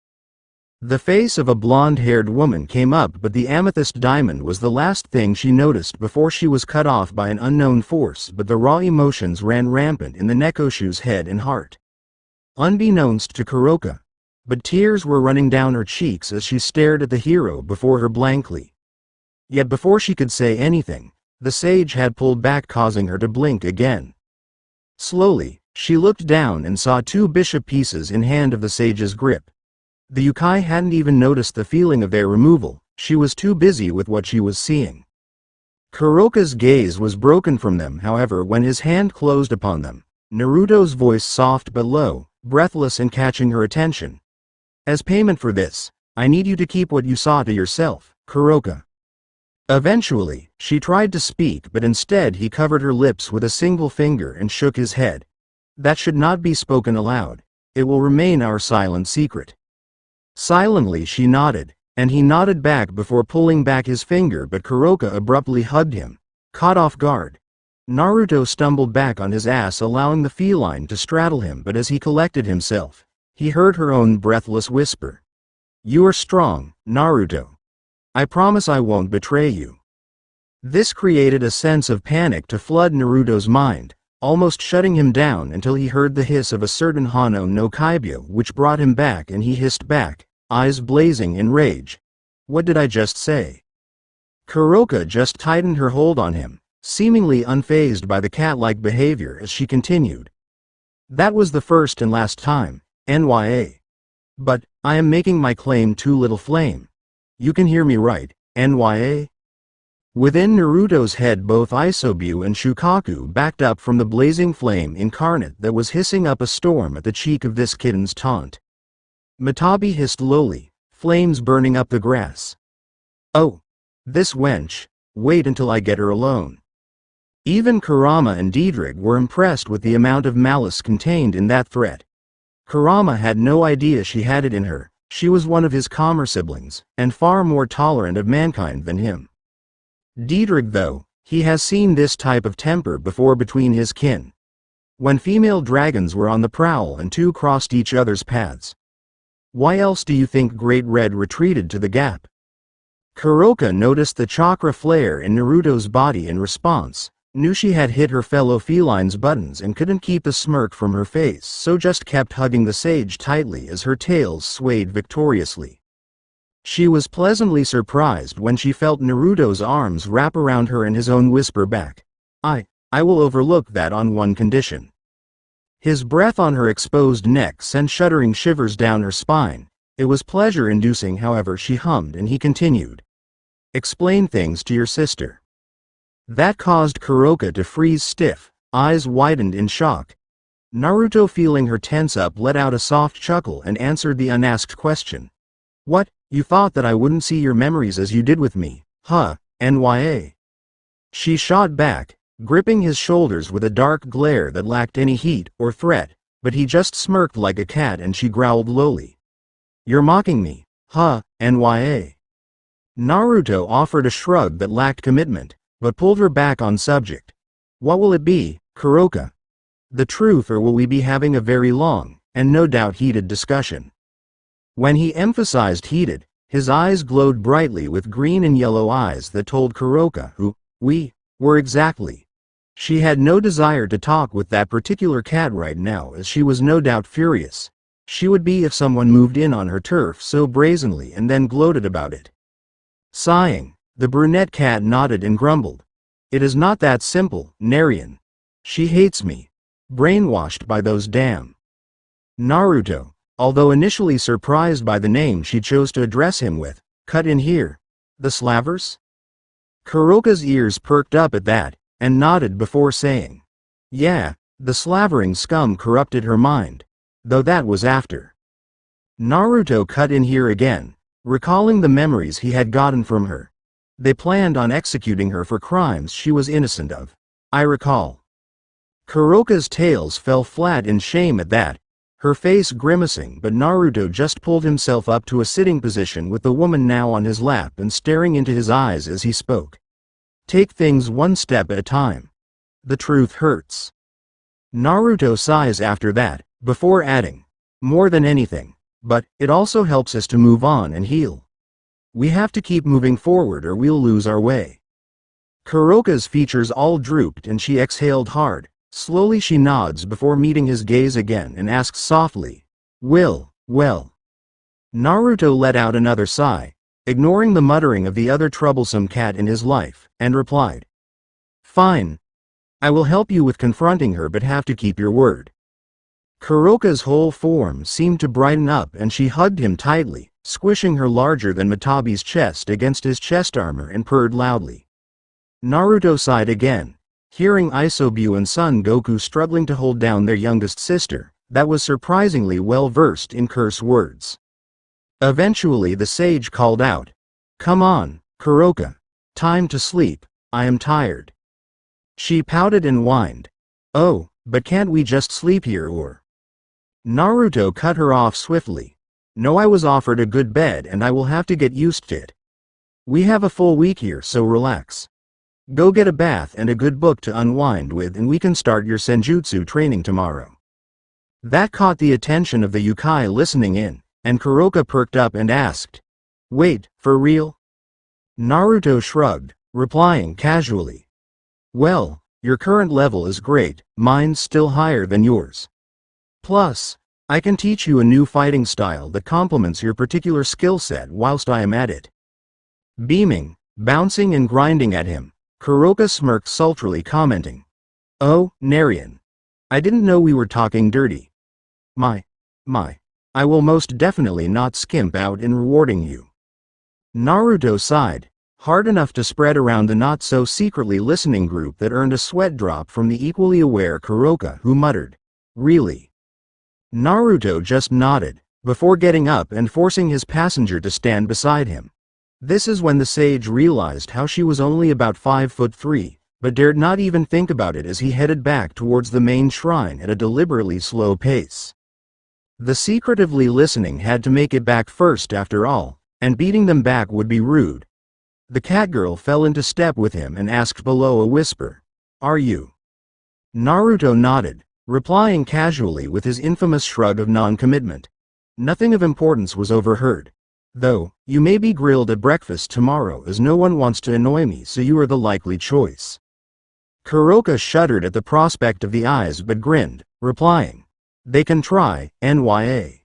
The face of a blonde-haired woman came up, but the amethyst diamond was the last thing she noticed before she was cut off by an unknown force, but the raw emotions ran rampant in the Nekoshu's head and heart. Unbeknownst to Kuroka, but tears were running down her cheeks as she stared at the hero before her blankly. Yet before she could say anything, the sage had pulled back, causing her to blink again. Slowly, she looked down and saw two bishop pieces in hand of the sage's grip. The yokai hadn't even noticed the feeling of their removal, she was too busy with what she was seeing. Kuroka's gaze was broken from them, however, when his hand closed upon them, Naruto's voice soft but low, breathless and catching her attention. "As payment for this, I need you to keep what you saw to yourself, Kuroka." Eventually, she tried to speak, but instead he covered her lips with a single finger and shook his head. "That should not be spoken aloud. It will remain our silent secret." Silently she nodded, and he nodded back before pulling back his finger, but Kuroka abruptly hugged him, caught off guard. Naruto stumbled back on his ass, allowing the feline to straddle him, but as he collected himself, he heard her own breathless whisper. "You are strong, Naruto. I promise I won't betray you." This created a sense of panic to flood Naruto's mind, almost shutting him down until he heard the hiss of a certain Hano no Kaibyo, which brought him back, and he hissed back, eyes blazing in rage. "What did I just say?" Kuroka just tightened her hold on him, seemingly unfazed by the cat-like behavior as she continued. "That was the first and last time, NYA. But, I am making my claim too, little flame. You can hear me right, NYA? Within Naruto's head, both Isobu and Shukaku backed up from the blazing flame incarnate that was hissing up a storm at the cheek of this kitten's taunt. Matabi hissed lowly, flames burning up the grass. Oh, this wench, wait until I get her alone. Even Kurama and Diedrich were impressed with the amount of malice contained in that threat. Kurama had no idea she had it in her. She was one of his calmer siblings, and far more tolerant of mankind than him. Diedrich, though, he has seen this type of temper before between his kin. When female dragons were on the prowl and two crossed each other's paths. Why else do you think Great Red retreated to the gap? Kuroka noticed the chakra flare in Naruto's body in response, knew she had hit her fellow feline's buttons and couldn't keep the smirk from her face, so just kept hugging the sage tightly as her tails swayed victoriously. She was pleasantly surprised when she felt Naruto's arms wrap around her and his own whisper back, I will overlook that on one condition. His breath on her exposed neck sent shuddering shivers down her spine. It was pleasure-inducing, however, she hummed, and he continued. Explain things to your sister. That caused Kuroka to freeze stiff, eyes widened in shock. Naruto, feeling her tense up, let out a soft chuckle and answered the unasked question. What, you thought that I wouldn't see your memories as you did with me, huh, NYA? She shot back, gripping his shoulders with a dark glare that lacked any heat or threat, but he just smirked like a cat and she growled lowly. You're mocking me, huh, NYA? Naruto offered a shrug that lacked commitment, but pulled her back on subject. What will it be, Kuroka? The truth, or will we be having a very long, and no doubt heated discussion? When he emphasized heated, his eyes glowed brightly with green and yellow eyes that told Kuroka who we were exactly. She had no desire to talk with that particular cat right now, as she was no doubt furious. She would be if someone moved in on her turf so brazenly and then gloated about it. Sighing, the brunette cat nodded and grumbled. It is not that simple, Narian. She hates me. Brainwashed by those damn. Naruto, although initially surprised by the name she chose to address him with, cut in here. The slavers? Kuroka's ears perked up at that, and nodded before saying. Yeah, the slavering scum corrupted her mind. Though that was after. Naruto cut in here again, recalling the memories he had gotten from her. They planned on executing her for crimes she was innocent of. I recall. Kuroka's tails fell flat in shame at that, her face grimacing, but Naruto just pulled himself up to a sitting position with the woman now on his lap and staring into his eyes as he spoke. Take things one step at a time. The truth hurts. Naruto sighs after that, before adding, more than anything, but it also helps us to move on and heal. We have to keep moving forward or we'll lose our way. Kuroka's features all drooped and she exhaled hard. Slowly she nods before meeting his gaze again and asks softly, well. Naruto let out another sigh, ignoring the muttering of the other troublesome cat in his life, and replied, fine. I will help you with confronting her, but have to keep your word. Kuroka's whole form seemed to brighten up and she hugged him tightly, squishing her larger than Matabi's chest against his chest armor, and purred loudly. Naruto sighed again, hearing Isobu and Son Goku struggling to hold down their youngest sister, that was surprisingly well versed in curse words. Eventually the sage called out, come on, Kuroka. Time to sleep, I am tired. She pouted and whined. Oh, but can't we just sleep here or? Naruto cut her off swiftly. No, I was offered a good bed and I will have to get used to it. We have a full week here, so relax. Go get a bath and a good book to unwind with, and we can start your senjutsu training tomorrow. That caught the attention of the yokai listening in, and Kuroka perked up and asked, wait, for real? Naruto shrugged, replying casually, well, your current level is great, mine's still higher than yours. Plus, I can teach you a new fighting style that complements your particular skill set whilst I am at it. Beaming, bouncing and grinding at him, Kuroka smirked sultrily, commenting, oh, Narian. I didn't know we were talking dirty. My. I will most definitely not skimp out in rewarding you. Naruto sighed, hard enough to spread around the not-so-secretly listening group that earned a sweat drop from the equally aware Kuroka, who muttered, "Really?" Naruto just nodded, before getting up and forcing his passenger to stand beside him. This is when the sage realized how she was only about 5'3", but dared not even think about it as he headed back towards the main shrine at a deliberately slow pace. The secretively listening had to make it back first after all, and beating them back would be rude. The catgirl fell into step with him and asked below a whisper, "Are you?" Naruto nodded, replying casually with his infamous shrug of non-commitment. Nothing of importance was overheard. "Though, you may be grilled at breakfast tomorrow as no one wants to annoy me, so you are the likely choice." Kuroka shuddered at the prospect of the eyes but grinned, replying, "They can try, NYA."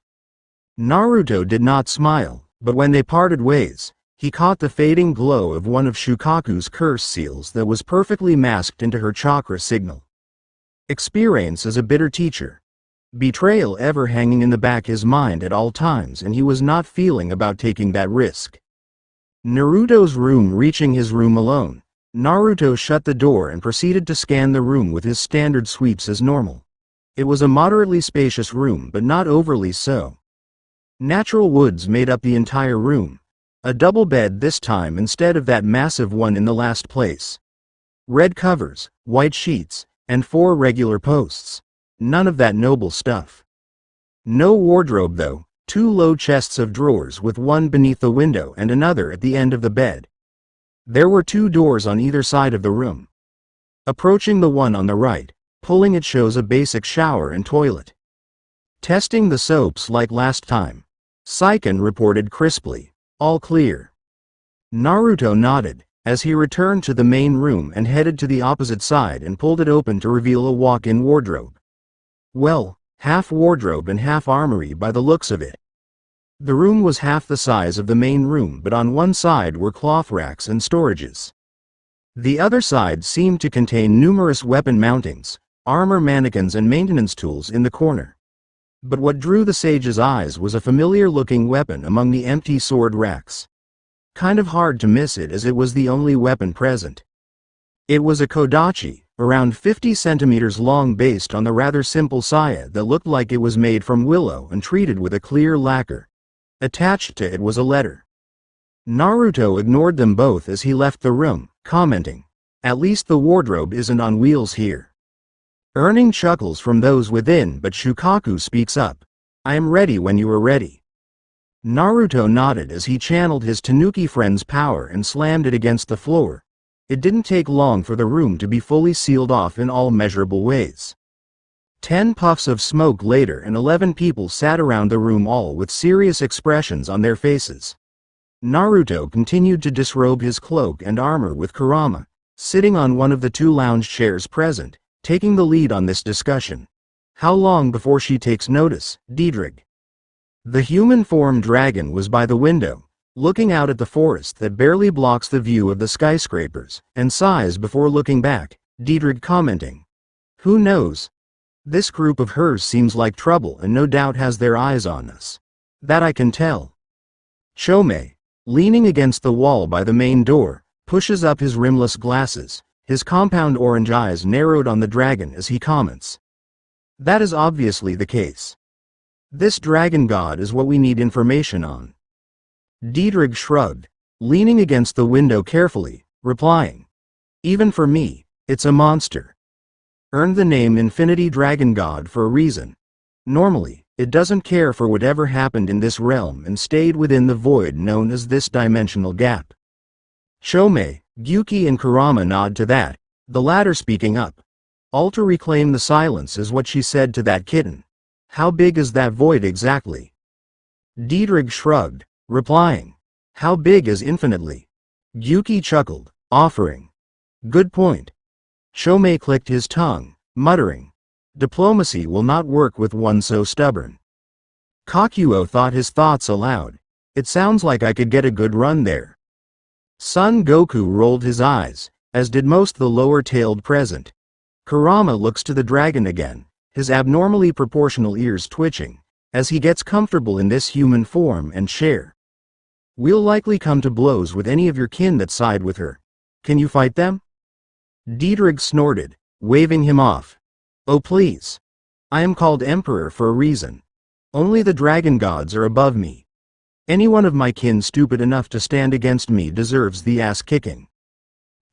Naruto did not smile, but when they parted ways, he caught the fading glow of one of Shukaku's curse seals that was perfectly masked into her chakra signal. Experience is a bitter teacher. Betrayal ever hanging in the back of his mind at all times, and he was not feeling about taking that risk. Naruto's room. Reaching his room alone, Naruto shut the door and proceeded to scan the room with his standard sweeps as normal. It was a moderately spacious room, but not overly so. Natural woods made up the entire room. A double bed this time instead of that massive one in the last place. Red covers, white sheets, and 4 regular posts. None of that noble stuff. No wardrobe though, 2 low chests of drawers with one beneath the window and another at the end of the bed. There were 2 doors on either side of the room. Approaching the one on the right, pulling it shows a basic shower and toilet. Testing the soaps like last time. Saiken reported crisply. "All clear." Naruto nodded, as he returned to the main room and headed to the opposite side and pulled it open to reveal a walk-in wardrobe. Well, half wardrobe and half armory by the looks of it. The room was half the size of the main room, but on one side were cloth racks and storages. The other side seemed to contain numerous weapon mountings, armor mannequins and maintenance tools in the corner. But what drew the sage's eyes was a familiar-looking weapon among the empty sword racks. Kind of hard to miss it as it was the only weapon present. It was a kodachi, around 50 centimeters long, based on the rather simple saya that looked like it was made from willow and treated with a clear lacquer. Attached to it was a letter. Naruto ignored them both as he left the room, commenting, "At least the wardrobe isn't on wheels here." Earning chuckles from those within, but Shukaku speaks up, "I am ready when you are ready." Naruto nodded as he channeled his Tanuki friend's power and slammed it against the floor. It didn't take long for the room to be fully sealed off in all measurable ways. 10 puffs of smoke later and 11 people sat around the room, all with serious expressions on their faces. Naruto continued to disrobe his cloak and armor with Kurama, sitting on one of the 2 lounge chairs present, taking the lead on this discussion. "How long before she takes notice, Diedrich?" The human form dragon was by the window, looking out at the forest that barely blocks the view of the skyscrapers, and sighs before looking back, Diedrich commenting, "Who knows? This group of hers seems like trouble and no doubt has their eyes on us. That I can tell." Chome, leaning against the wall by the main door, pushes up his rimless glasses, his compound orange eyes narrowed on the dragon as he comments, "That is obviously the case. This dragon god is what we need information on." Diedrich shrugged, leaning against the window carefully, replying, "Even for me, it's a monster. Earned the name Infinity Dragon God for a reason. Normally, it doesn't care for whatever happened in this realm and stayed within the void known as this dimensional gap." Chome, Gyuki and Kurama nod to that, the latter speaking up. "All to reclaim the silence is what she said to that kitten. How big is that void exactly?" Diedrich shrugged, replying, "How big is infinitely?" Gyuki chuckled, offering, "Good point." Chome clicked his tongue, muttering, "Diplomacy will not work with one so stubborn." Kakuo thought his thoughts aloud. "It sounds like I could get a good run there." Son Goku rolled his eyes, as did most the lower-tailed present. Kurama looks to the dragon again, his abnormally proportional ears twitching, as he gets comfortable in this human form and share. We'll likely come to blows with any of your kin that side with her. Can you fight them? Dietrich snorted, waving him off. Oh please. I am called Emperor for a reason. Only the dragon gods are above me. Anyone of my kin stupid enough to stand against me deserves the ass kicking.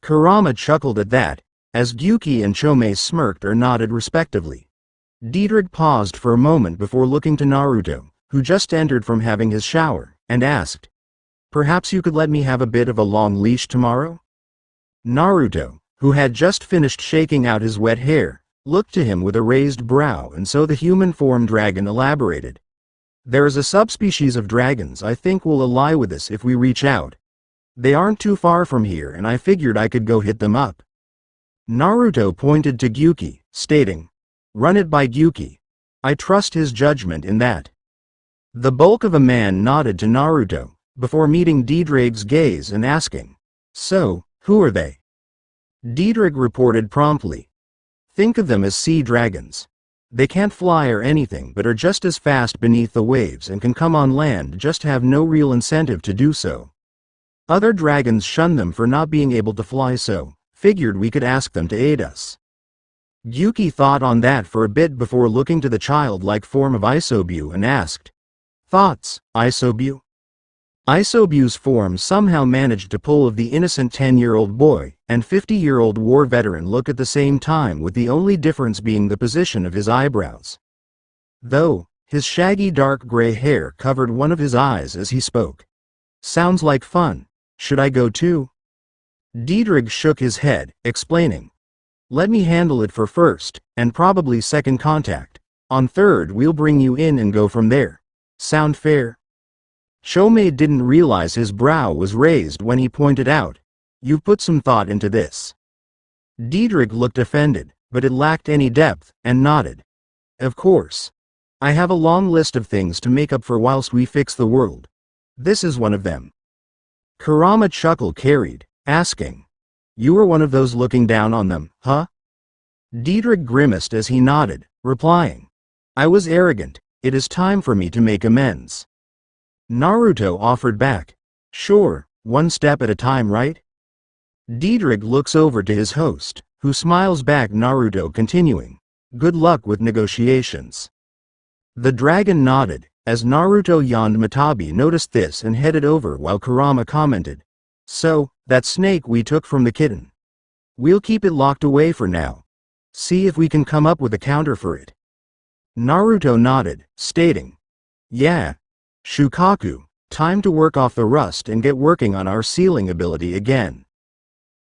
Kurama chuckled at that, as Gyuki and Chomei smirked or nodded respectively. Dietrich paused for a moment before looking to Naruto, who just entered from having his shower, and asked, "Perhaps you could let me have a bit of a long leash tomorrow?" Naruto, who had just finished shaking out his wet hair, looked to him with a raised brow, and so the human-form dragon elaborated. "There is a subspecies of dragons I think will ally with us if we reach out. They aren't too far from here and I figured I could go hit them up." Naruto pointed to Gyuki, stating, "Run it by Gyuki. I trust his judgment in that." The bulk of a man nodded to Naruto, before meeting Dietrich's gaze and asking, "So, who are they?" Dietrich reported promptly, "Think of them as sea dragons. They can't fly or anything but are just as fast beneath the waves and can come on land, just have no real incentive to do so. Other dragons shun them for not being able to fly, so figured we could ask them to aid us." Gyuki thought on that for a bit before looking to the childlike form of Isobu and asked, "Thoughts, Isobu?" Isobu's form somehow managed to pull of the innocent 10-year-old boy and 50-year-old war veteran look at the same time, with the only difference being the position of his eyebrows. Though, his shaggy dark gray hair covered one of his eyes as he spoke. "Sounds like fun. Should I go too?" Dietrich shook his head, explaining, "Let me handle it for first, and probably second contact. On third we'll bring you in and go from there. Sound fair?" Chomei didn't realize his brow was raised when he pointed out, "You've put some thought into this." Dietrich looked offended, but it lacked any depth, and nodded. "Of course. I have a long list of things to make up for whilst we fix the world. This is one of them." Kurama chuckle carried, asking, "You were one of those looking down on them, huh?" Dietrich grimaced as he nodded, replying, "I was arrogant. It is time for me to make amends." Naruto offered back, "Sure, one step at a time, right?" Dietrich looks over to his host, who smiles back, Naruto continuing, "Good luck with negotiations." The dragon nodded, as Naruto yawned. Matabi noticed this and headed over while Kurama commented, "So, that snake we took from the kitten. We'll keep it locked away for now. See if we can come up with a counter for it." Naruto nodded, stating, "Yeah. Shukaku, time to work off the rust and get working on our sealing ability again."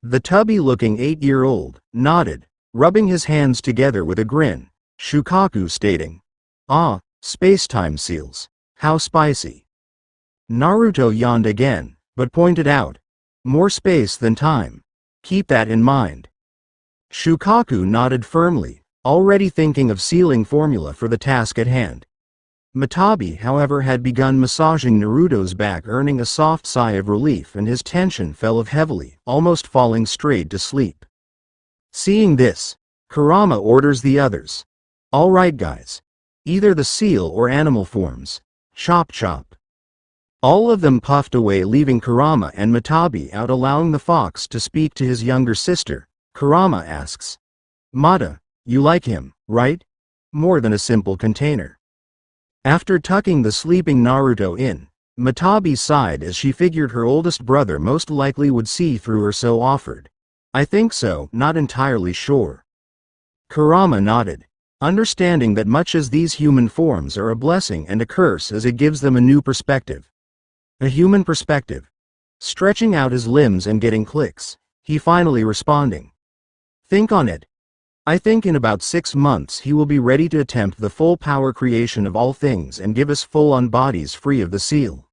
The tubby-looking 8-year-old nodded, rubbing his hands together with a grin, Shukaku stating, "Ah, space-time seals. How spicy." Naruto yawned again, but pointed out, "More space than time. Keep that in mind." Shukaku nodded firmly, already thinking of sealing formula for the task at hand. Matabi, however, had begun massaging Naruto's back, earning a soft sigh of relief, and his tension fell off heavily, almost falling straight to sleep. Seeing this, Kurama orders the others, "All right guys. Either the seal or animal forms. Chop chop." All of them puffed away, leaving Kurama and Matabi out, allowing the fox to speak to his younger sister. Kurama asks, "Mata, you like him, right? More than a simple container." After tucking the sleeping Naruto in, Matabi sighed as she figured her oldest brother most likely would see through her, so offered, "I think so, not entirely sure." Kurama nodded, understanding that much as these human forms are a blessing and a curse, as it gives them a new perspective. A human perspective. Stretching out his limbs and getting clicks, he finally responding, "Think on it. I think in about 6 months he will be ready to attempt the full power creation of all things and give us full-on bodies free of the seal."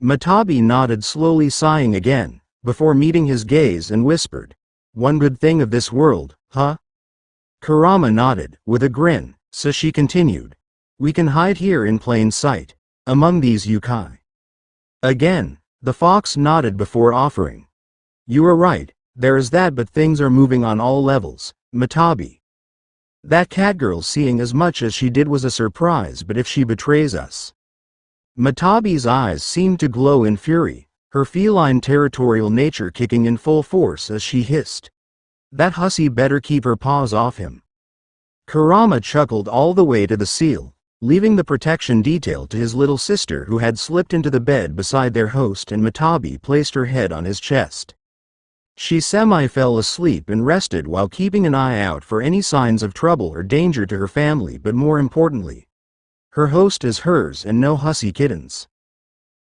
Matabi nodded, slowly sighing again, before meeting his gaze and whispered, "One good thing of this world, huh?" Kurama nodded, with a grin, so she continued, "We can hide here in plain sight, among these yukai." Again, the fox nodded before offering, "You are right, there is that, but things are moving on all levels, Matabi. That catgirl seeing as much as she did was a surprise, but if she betrays us..." Matabi's eyes seemed to glow in fury, her feline territorial nature kicking in full force as she hissed. That hussy better keep her paws off him. Kurama chuckled all the way to the seal, leaving the protection detail to his little sister who had slipped into the bed beside their host, and Matabi placed her head on his chest. She semi-fell asleep and rested while keeping an eye out for any signs of trouble or danger to her family, but more importantly, her host is hers and no hussy kittens.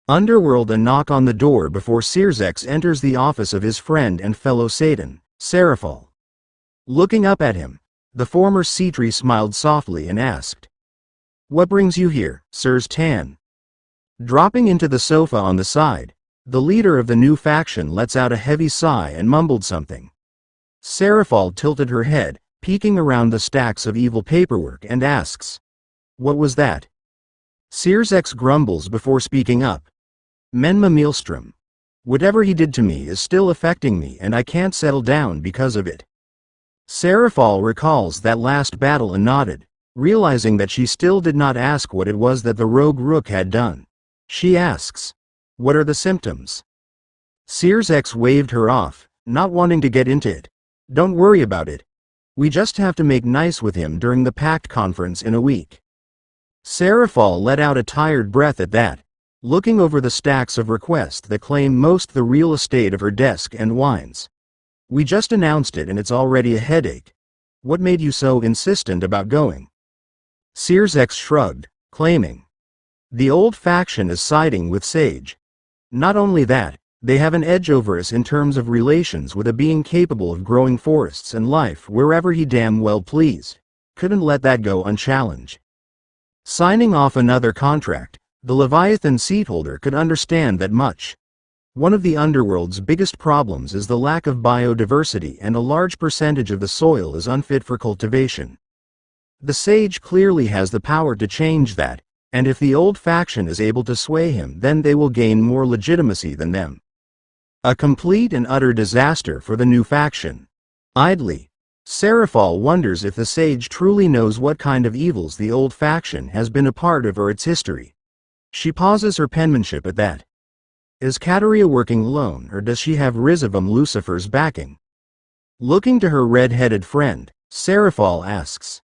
Underworld. A knock on the door before Sirzex enters the office of his friend and fellow Satan, Serafal. Looking up at him, the former Cetri smiled softly and asked, "What brings you here, Sirs Tan?" Dropping into the sofa on the side, the leader of the new faction lets out a heavy sigh and mumbled something. Serafal tilted her head, peeking around the stacks of evil paperwork, and asks, "What was that?" Sirzex grumbles before speaking up. "Menma Maelstrom. Whatever he did to me is still affecting me and I can't settle down because of it." Serafal recalls that last battle and nodded, realizing that she still did not ask what it was that the rogue rook had done. She asks, "What are the symptoms?" Sirzex waved her off, not wanting to get into it. "Don't worry about it. We just have to make nice with him during the Pact conference in a week." Serafal let out a tired breath at that, looking over the stacks of requests that claim most the real estate of her desk and whines. "We just announced it and it's already a headache. What made you so insistent about going?" Sirzex shrugged, claiming, "The old faction is siding with Sage. Not only that, they have an edge over us in terms of relations with a being capable of growing forests and life wherever he damn well pleased. Couldn't let that go unchallenged." Signing off another contract, the Leviathan seatholder could understand that much. One of the underworld's biggest problems is the lack of biodiversity, and a large percentage of the soil is unfit for cultivation. The Sage clearly has the power to change that, and if the old faction is able to sway him, then they will gain more legitimacy than them. A complete and utter disaster for the new faction. Idly, Serafal wonders if the Sage truly knows what kind of evils the old faction has been a part of or its history. She pauses her penmanship at that. Is Kateria working alone, or does she have Rizavum Lucifer's backing? Looking to her red-headed friend, Serafal asks,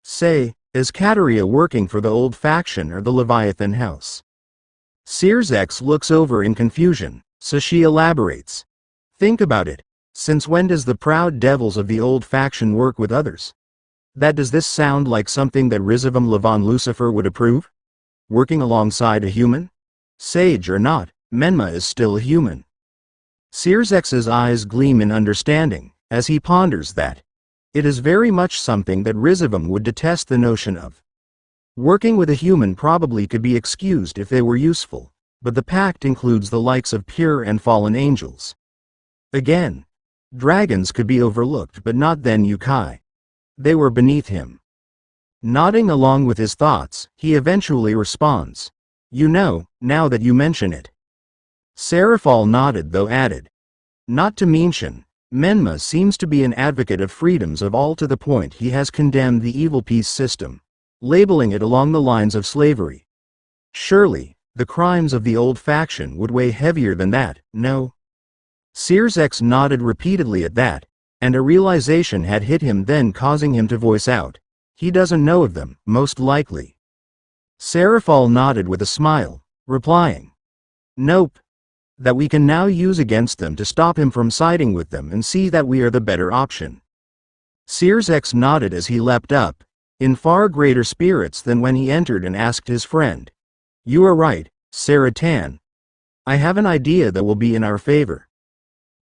"Say, is Kateria working for the old faction or the Leviathan house?" Sirzex looks over in confusion, so she elaborates. "Think about it. Since when does the proud devils of the old faction work with others? Does this sound like something that Rizavum Levon Lucifer would approve? Working alongside a human? Sage or not, Menma is still a human." Sirzex's eyes gleam in understanding, as he ponders that. It is very much something that Rizavum would detest the notion of. Working with a human probably could be excused if they were useful, but the pact includes the likes of pure and fallen angels. Again, dragons could be overlooked, but not then Yukai. They were beneath him. Nodding along with his thoughts, he eventually responds, "You know, now that you mention it." Serafal nodded, though added, "Not to mention, Menma seems to be an advocate of freedoms of all, to the point he has condemned the evil peace system, labeling it along the lines of slavery. Surely, the crimes of the old faction would weigh heavier than that, no?" Sirzex nodded repeatedly at that, and a realization had hit him then, causing him to voice out, "He doesn't know of them, most likely." Serafal nodded with a smile, replying, "Nope. That we can now use against them to stop him from siding with them and see that we are the better option." Sirzex nodded as he leapt up, in far greater spirits than when he entered, and asked his friend, "You are right, Sarah Tan. I have an idea that will be in our favor."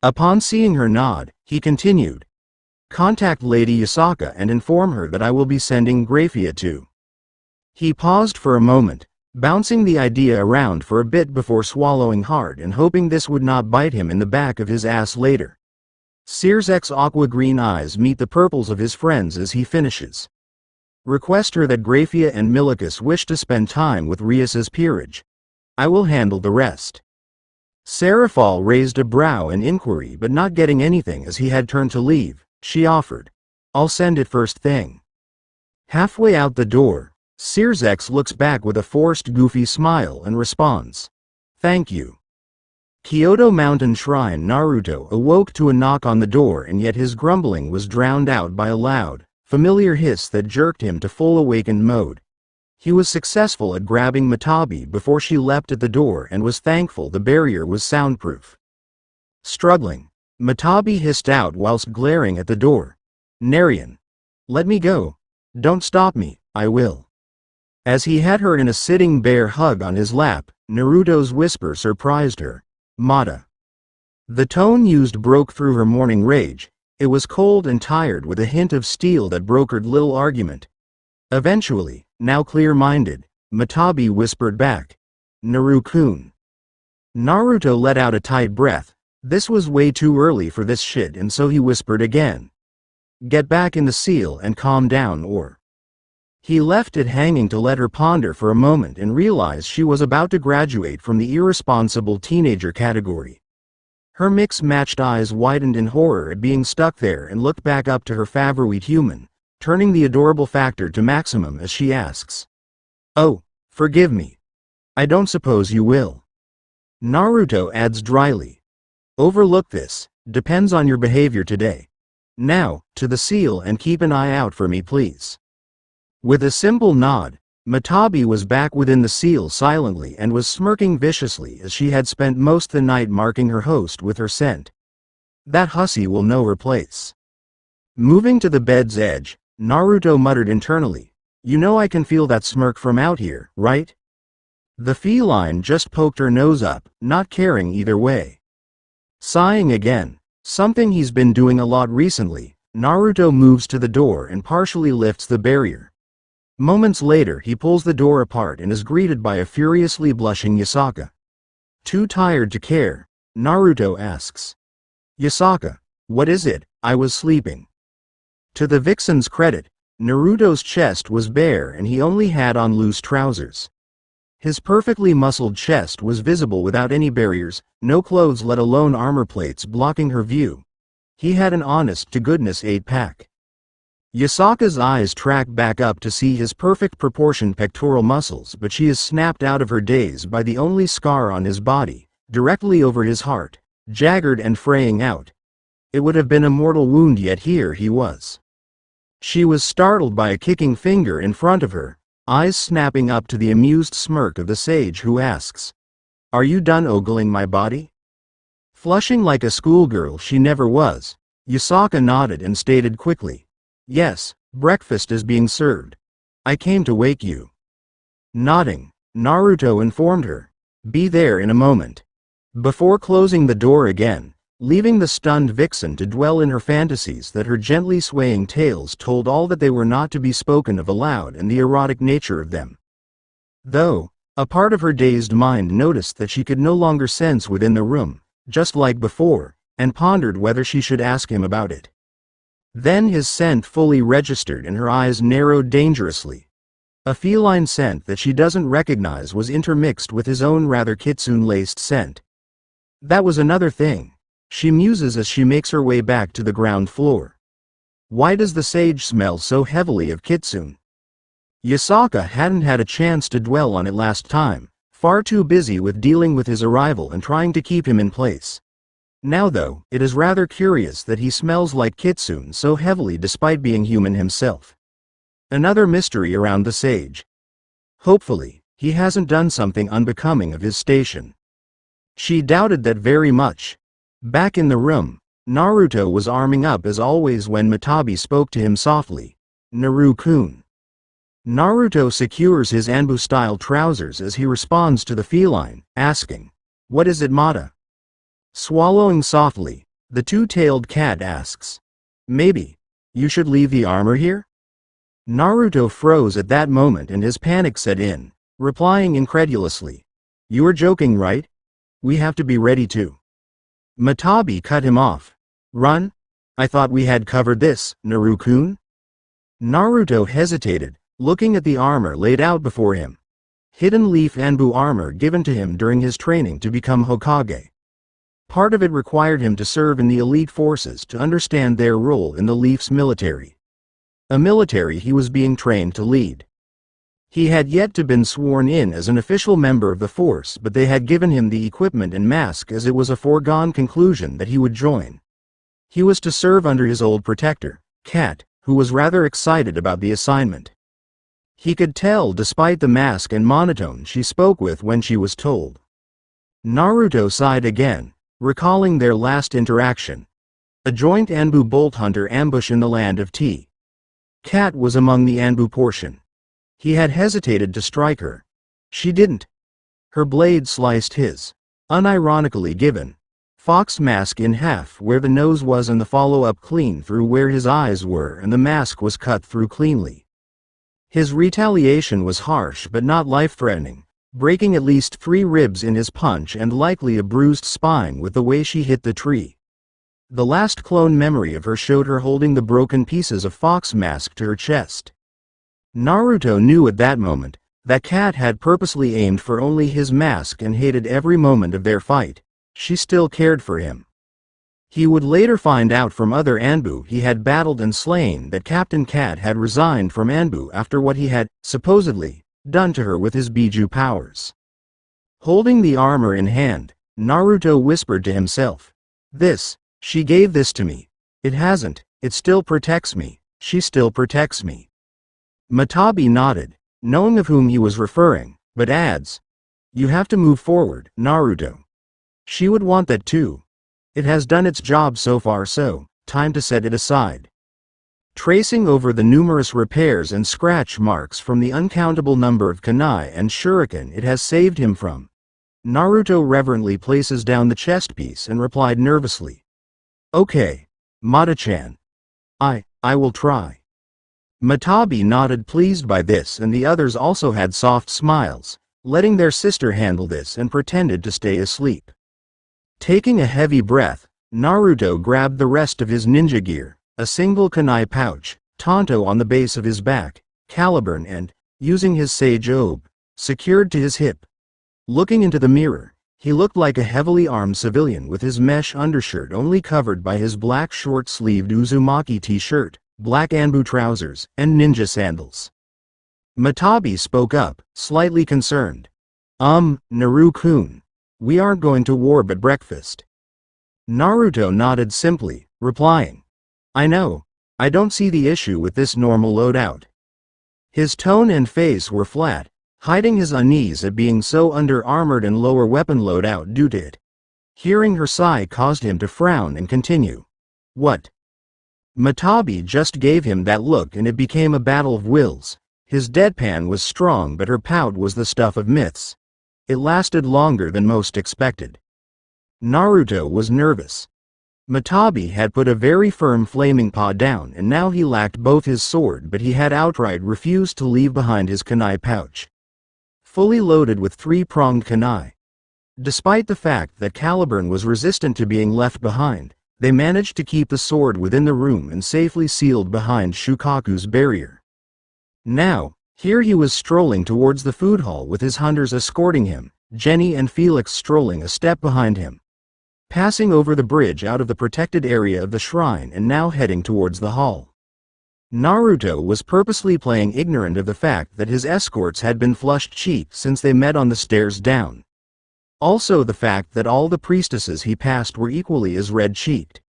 Upon seeing her nod, he continued, "Contact Lady Yasaka and inform her that I will be sending Graphia to." He paused for a moment, bouncing the idea around for a bit before swallowing hard and hoping this would not bite him in the back of his ass later. Sirzex's aqua-green eyes meet the purples of his friends as he finishes. "Request her that Graphia and Milicus wish to spend time with Rias's peerage. I will handle the rest." Serafal raised a brow in inquiry, but not getting anything as he had turned to leave, she offered, "I'll send it first thing." Halfway out the door, Sears looks back with a forced goofy smile and responds, "Thank you." Kyoto Mountain Shrine. Naruto awoke to a knock on the door, and yet his grumbling was drowned out by a loud, familiar hiss that jerked him to full awakened mode. He was successful at grabbing Matabi before she leapt at the door and was thankful the barrier was soundproof. Struggling, Matabi hissed out whilst glaring at the door, "Narian, let me go. Don't stop me, I will." As he had her in a sitting bear hug on his lap, Naruto's whisper surprised her, "Mata." The tone used broke through her morning rage. It was cold and tired with a hint of steel that brokered little argument. Eventually, now clear-minded, Matabi whispered back, "Naru-kun." Naruto let out a tight breath. This was way too early for this shit, and so he whispered again, "Get back in the seal and calm down, or..." He left it hanging to let her ponder for a moment and realize she was about to graduate from the irresponsible teenager category. Her mix-matched eyes widened in horror at being stuck there and looked back up to her favorite human, turning the adorable factor to maximum as she asks, "Oh, forgive me. I don't suppose you will." Naruto adds dryly, "Overlook this, depends on your behavior today. Now, to the seal and keep an eye out for me, please." With a simple nod, Matabi was back within the seal silently and was smirking viciously as she had spent most the night marking her host with her scent. That hussy will know her place. Moving to the bed's edge, Naruto muttered internally, "You know I can feel that smirk from out here, right?" The feline just poked her nose up, not caring either way. Sighing again, something he's been doing a lot recently, Naruto moves to the door and partially lifts the barrier. Moments later he pulls the door apart and is greeted by a furiously blushing Yasaka. Too tired to care, Naruto asks, "Yasaka, what is it? I was sleeping." To the vixen's credit, Naruto's chest was bare and he only had on loose trousers. His perfectly muscled chest was visible without any barriers, no clothes let alone armor plates blocking her view. He had an honest-to-goodness 8-pack. Yasaka's eyes track back up to see his perfect proportioned pectoral muscles, but she is snapped out of her daze by the only scar on his body, directly over his heart, jagged and fraying out. It would have been a mortal wound, yet here he was. She was startled by a kicking finger in front of her, eyes snapping up to the amused smirk of the sage who asks, "Are you done ogling my body?" Flushing like a schoolgirl she never was, Yasaka nodded and stated quickly, "Yes, breakfast is being served. I came to wake you." Nodding, Naruto informed her, "Be there in a moment." Before closing the door again, leaving the stunned vixen to dwell in her fantasies that her gently swaying tails told all that they were not to be spoken of aloud and the erotic nature of them. Though, a part of her dazed mind noticed that she could no longer sense within the room, just like before, and pondered whether she should ask him about it. Then his scent fully registered and her eyes narrowed dangerously. A feline scent that she doesn't recognize was intermixed with his own rather kitsune-laced scent. That was another thing, she muses as she makes her way back to the ground floor. Why does the sage smell so heavily of kitsune? Yasaka hadn't had a chance to dwell on it last time, far too busy with dealing with his arrival and trying to keep him in place. Now though, it is rather curious that he smells like kitsune so heavily despite being human himself. Another mystery around the sage. Hopefully, he hasn't done something unbecoming of his station. She doubted that very much. Back in the room, Naruto was arming up as always when Matabi spoke to him softly, "Naru-kun." Naruto secures his Anbu-style trousers as he responds to the feline, asking, "What is it, Mata?" Swallowing softly, the two-tailed cat asks, "Maybe you should leave the armor here?" Naruto froze at that moment and his panic set in, replying incredulously, "You are joking, right? We have to be ready to." Matabi cut him off. "Run? I thought we had covered this, Naru-kun?" Naruto hesitated, looking at the armor laid out before him. Hidden leaf Anbu armor given to him during his training to become Hokage. Part of it required him to serve in the elite forces to understand their role in the Leaf's military. A military he was being trained to lead. He had yet to been sworn in as an official member of the force, but they had given him the equipment and mask as it was a foregone conclusion that he would join. He was to serve under his old protector, Kat, who was rather excited about the assignment. He could tell despite the mask and monotone she spoke with when she was told. Naruto sighed again, recalling their last interaction. A joint Anbu bolt hunter ambush in the land of tea. Kat was among the Anbu portion. He had hesitated to strike her. She didn't. Her blade sliced his, unironically given, fox mask in half where the nose was and the follow-up clean through where his eyes were, and the mask was cut through cleanly. His retaliation was harsh but not life-threatening, breaking at least 3 ribs in his punch and likely a bruised spine with the way she hit the tree. The last clone memory of her showed her holding the broken pieces of fox mask to her chest. Naruto knew at that moment that Kat had purposely aimed for only his mask and hated every moment of their fight. She still cared for him. He would later find out from other Anbu he had battled and slain that Captain Kat had resigned from Anbu after what he had, supposedly, done to her with his Bijuu powers. Holding the armor in hand, Naruto whispered to himself, she gave this to me. It hasn't, it still protects me, she still protects me. Matabi nodded, knowing of whom he was referring, but adds, you have to move forward, Naruto. She would want that too. It has done its job so far, so, time to set it aside. Tracing over the numerous repairs and scratch marks from the uncountable number of kunai and shuriken it has saved him from, Naruto reverently places down the chest piece and replied nervously. Okay, Mata-chan. I will try. Matabi nodded, pleased by this, and the others also had soft smiles, letting their sister handle this, and pretended to stay asleep. Taking a heavy breath, Naruto grabbed the rest of his ninja gear, a single kunai pouch, tanto on the base of his back, caliburn and, using his sage obe, secured to his hip. Looking into the mirror, he looked like a heavily armed civilian with his mesh undershirt only covered by his black short-sleeved Uzumaki t-shirt, black Anbu trousers, and ninja sandals. Matabi spoke up, slightly concerned. Naru-kun. We aren't going to war but breakfast. Naruto nodded simply, replying, I know, I don't see the issue with this normal loadout. His tone and face were flat, hiding his unease at being so under-armored and lower weapon loadout due to it. Hearing her sigh caused him to frown and continue. What? Matabi just gave him that look and it became a battle of wills. His deadpan was strong but her pout was the stuff of myths. It lasted longer than most expected. Naruto was nervous. Matabi had put a very firm flaming paw down and now he lacked both his sword, but he had outright refused to leave behind his kunai pouch. Fully loaded with 3-pronged kunai. Despite the fact that Caliburn was resistant to being left behind, they managed to keep the sword within the room and safely sealed behind Shukaku's barrier. Now, here he was strolling towards the food hall with his hunters escorting him, Jenny and Felix strolling a step behind him. Passing over the bridge out of the protected area of the shrine and now heading towards the hall. Naruto was purposely playing ignorant of the fact that his escorts had been flushed cheek since they met on the stairs down. Also the fact that all the priestesses he passed were equally as red-cheeked.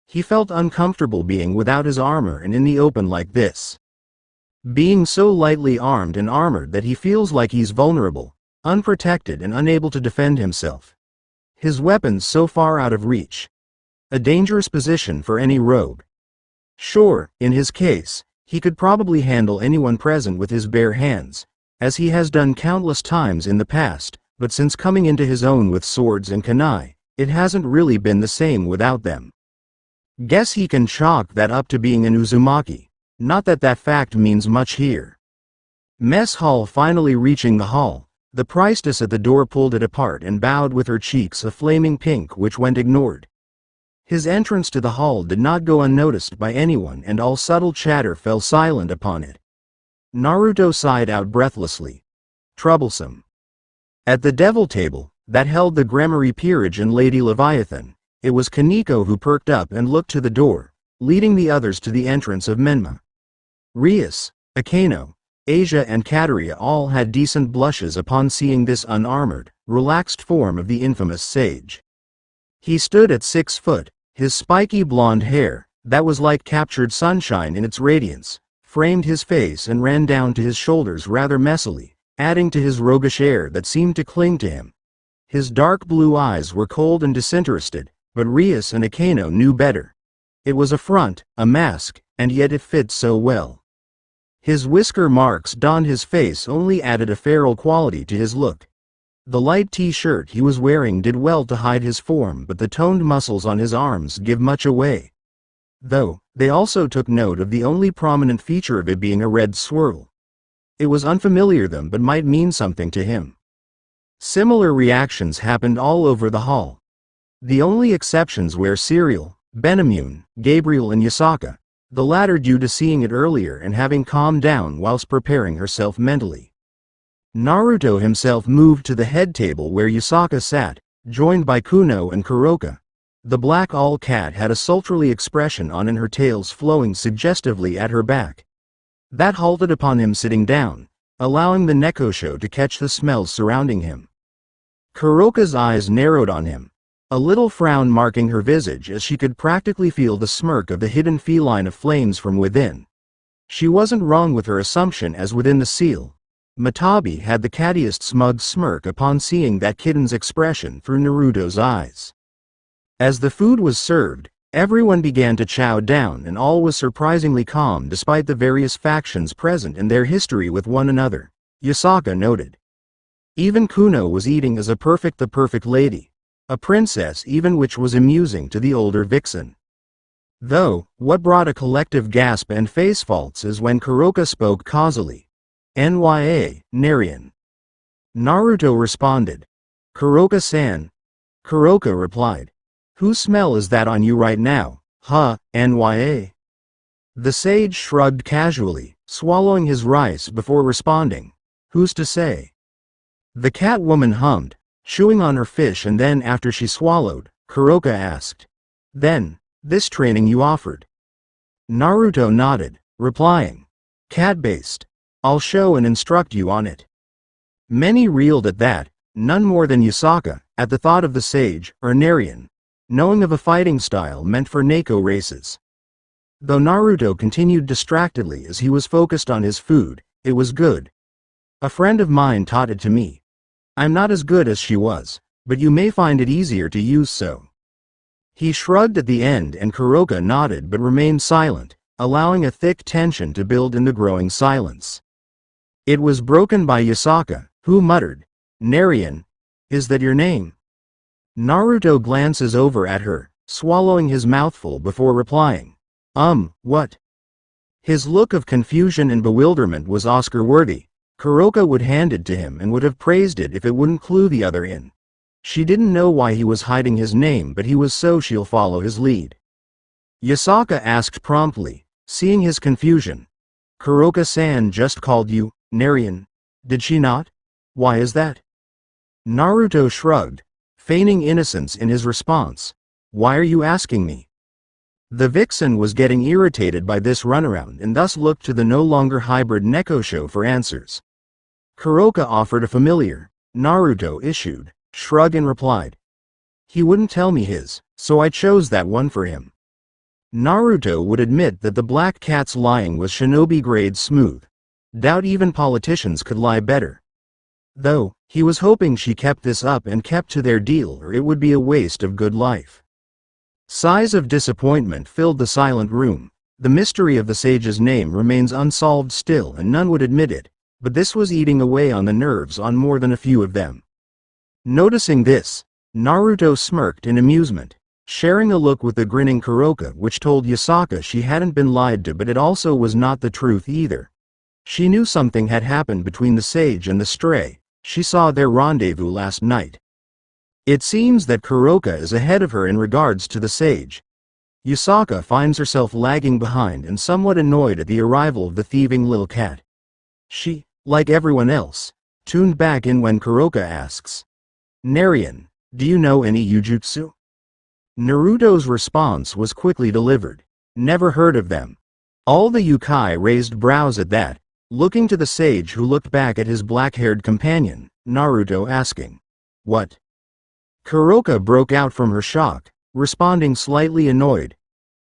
He felt uncomfortable being without his armor and in the open like this. Being so lightly armed and armored that he feels like he's vulnerable, unprotected and unable to defend himself. His weapons so far out of reach. A dangerous position for any rogue. Sure, in his case, he could probably handle anyone present with his bare hands, as he has done countless times in the past, but since coming into his own with swords and kunai, it hasn't really been the same without them. Guess he can chalk that up to being an Uzumaki, not that that fact means much here. Mess hall. Finally reaching the hall, the priestess at the door pulled it apart and bowed with her cheeks a flaming pink, which went ignored. His entrance to the hall did not go unnoticed by anyone and all subtle chatter fell silent upon it. Naruto sighed out breathlessly. Troublesome. At the devil table, that held the Gremory peerage and Lady Leviathan, it was Kaneko who perked up and looked to the door, leading the others to the entrance of Menma. Rias, Akano, Asia and Kateria all had decent blushes upon seeing this unarmored, relaxed form of the infamous sage. He stood at 6 foot, his spiky blonde hair, that was like captured sunshine in its radiance, framed his face and ran down to his shoulders rather messily, adding to his roguish air that seemed to cling to him. His dark blue eyes were cold and disinterested, but Rias and Akeno knew better. It was a front, a mask, and yet it fit so well. His whisker marks on his face only added a feral quality to his look. The light t-shirt he was wearing did well to hide his form, but the toned muscles on his arms give much away. Though, they also took note of the only prominent feature of it being a red swirl. It was unfamiliar them but might mean something to him. Similar reactions happened all over the hall. The only exceptions were Serial, Benemune, Gabriel and Yasaka, the latter due to seeing it earlier and having calmed down whilst preparing herself mentally. Naruto himself moved to the head table where Yasaka sat, joined by Kuno and Kuroka. The black owl cat had a sultry expression on and her tails flowing suggestively at her back. That halted upon him sitting down, allowing the Nekosho to catch the smells surrounding him. Kuroka's eyes narrowed on him, a little frown marking her visage as she could practically feel the smirk of the hidden feline of flames from within. She wasn't wrong with her assumption as within the seal. Matabi had the cattiest smug smirk upon seeing that kitten's expression through Naruto's eyes. As the food was served, everyone began to chow down and all was surprisingly calm despite the various factions present and their history with one another, Yasaka noted. Even Kuno was eating as the perfect lady. A princess even, which was amusing to the older vixen. Though, what brought a collective gasp and face faults is when Kuroka spoke causally. "Nya, Narian." Naruto responded. "Kuroka-san." Kuroka replied. "Whose smell is that on you right now, huh, Nya?" The sage shrugged casually, swallowing his rice before responding. "Who's to say?" The cat woman hummed, chewing on her fish, and then after she swallowed, Kuroka asked, "Then, this training you offered?" Naruto nodded, replying, "Cat-based. I'll show and instruct you on it." Many reeled at that, none more than Yasaka, at the thought of the sage, or Narian, knowing of a fighting style meant for Neko races. Though Naruto continued distractedly as he was focused on his food, it was good. "A friend of mine taught it to me. I'm not as good as she was, but you may find it easier to use so." He shrugged at the end and Kuroka nodded but remained silent, allowing a thick tension to build in the growing silence. It was broken by Yasaka, who muttered, "Narian, is that your name?" Naruto glances over at her, swallowing his mouthful before replying, What?" His look of confusion and bewilderment was Oscar-worthy. Kuroka would hand it to him and would have praised it if it wouldn't clue the other in. She didn't know why he was hiding his name, but he was, so she'll follow his lead. Yasaka asked promptly, seeing his confusion. "Kuroka-san just called you, Narian, did she not? Why is that?" Naruto shrugged, feigning innocence in his response. "Why are you asking me?" The vixen was getting irritated by this runaround and thus looked to the no longer hybrid Nekosho for answers. Kuroka offered a familiar, Naruto issued, shrug and replied. "He wouldn't tell me his, so I chose that one for him." Naruto would admit that the black cat's lying was shinobi grade smooth. Doubt even politicians could lie better. Though, he was hoping she kept this up and kept to their deal, or it would be a waste of good life. Sighs of disappointment filled the silent room. The mystery of the sage's name remains unsolved still and none would admit it, but this was eating away on the nerves on more than a few of them. Noticing this, Naruto smirked in amusement, sharing a look with the grinning Kuroka, which told Yasaka she hadn't been lied to, but it also was not the truth either. She knew something had happened between the sage and the stray. She saw their rendezvous last night. It seems that Kuroka is ahead of her in regards to the sage. Yasaka finds herself lagging behind and somewhat annoyed at the arrival of the thieving little cat. She, like everyone else, tuned back in when Kuroka asks, "Narian, do you know any Jujutsu?" Naruto's response was quickly delivered. "Never heard of them." All the Yukai raised brows at that, looking to the sage who looked back at his black-haired companion, Naruto asking, "What?" Kuroka broke out from her shock, responding slightly annoyed,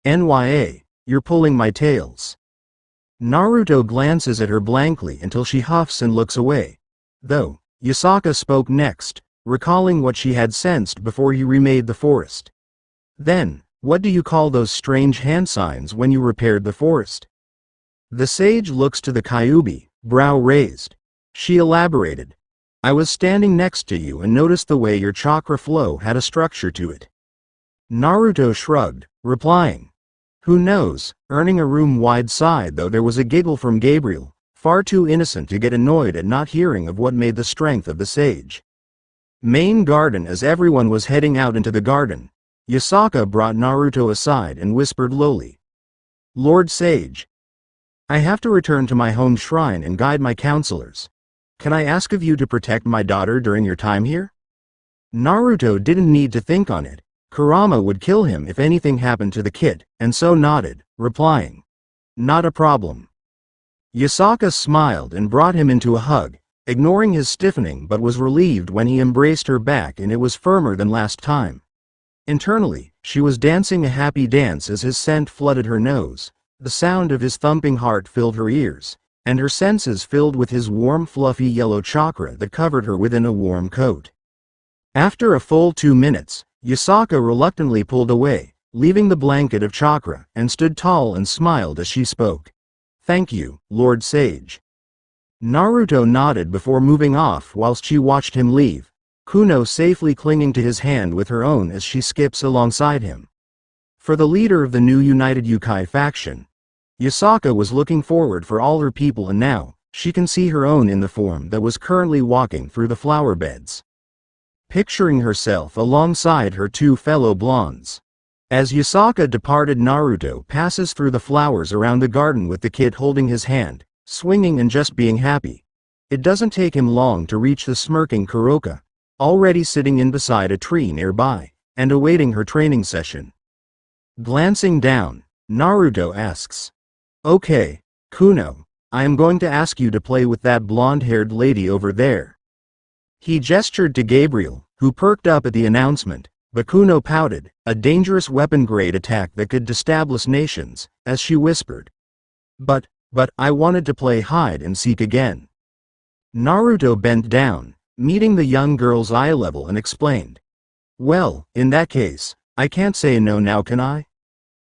"Nya, you're pulling my tails." Naruto glances at her blankly until she huffs and looks away. Though, Yasaka spoke next, recalling what she had sensed before he remade the forest. "Then, what do you call those strange hand signs when you repaired the forest?" The sage looks to the Kyuubi, brow raised. She elaborated, "I was standing next to you and noticed the way your chakra flow had a structure to it." Naruto shrugged, replying, "Who knows," earning a room-wide sigh though there was a giggle from Gabriel, far too innocent to get annoyed at not hearing of what made the strength of the sage. Main garden. As everyone was heading out into the garden, Yasaka brought Naruto aside and whispered lowly, "Lord Sage, I have to return to my home shrine and guide my counselors. Can I ask of you to protect my daughter during your time here?" Naruto didn't need to think on it. Kurama would kill him if anything happened to the kid, and so nodded, replying, "Not a problem." Yasaka smiled and brought him into a hug, ignoring his stiffening, but was relieved when he embraced her back and it was firmer than last time. Internally, she was dancing a happy dance as his scent flooded her nose, the sound of his thumping heart filled her ears, and her senses filled with his warm fluffy yellow chakra that covered her within a warm coat. After a full 2 minutes, Yasaka reluctantly pulled away, leaving the blanket of chakra, and stood tall and smiled as she spoke. "Thank you, Lord Sage." Naruto nodded before moving off whilst she watched him leave, Kuno safely clinging to his hand with her own as she skips alongside him. For the leader of the new United Yukai faction, Yasaka was looking forward for all her people, and now, she can see her own in the form that was currently walking through the flower beds. Picturing herself alongside her two fellow blondes. As Yasaka departed, Naruto passes through the flowers around the garden with the kid holding his hand, swinging and just being happy. It doesn't take him long to reach the smirking Kuroka, already sitting in beside a tree nearby, and awaiting her training session. Glancing down, Naruto asks, "Okay, Kuno, I am going to ask you to play with that blonde-haired lady over there." He gestured to Gabriel, who perked up at the announcement, but Kuno pouted, a dangerous weapon-grade attack that could destabilize nations, as she whispered, But I wanted to play hide and seek again." Naruto bent down, meeting the young girl's eye level, and explained, "Well, in that case, I can't say no now, can I?"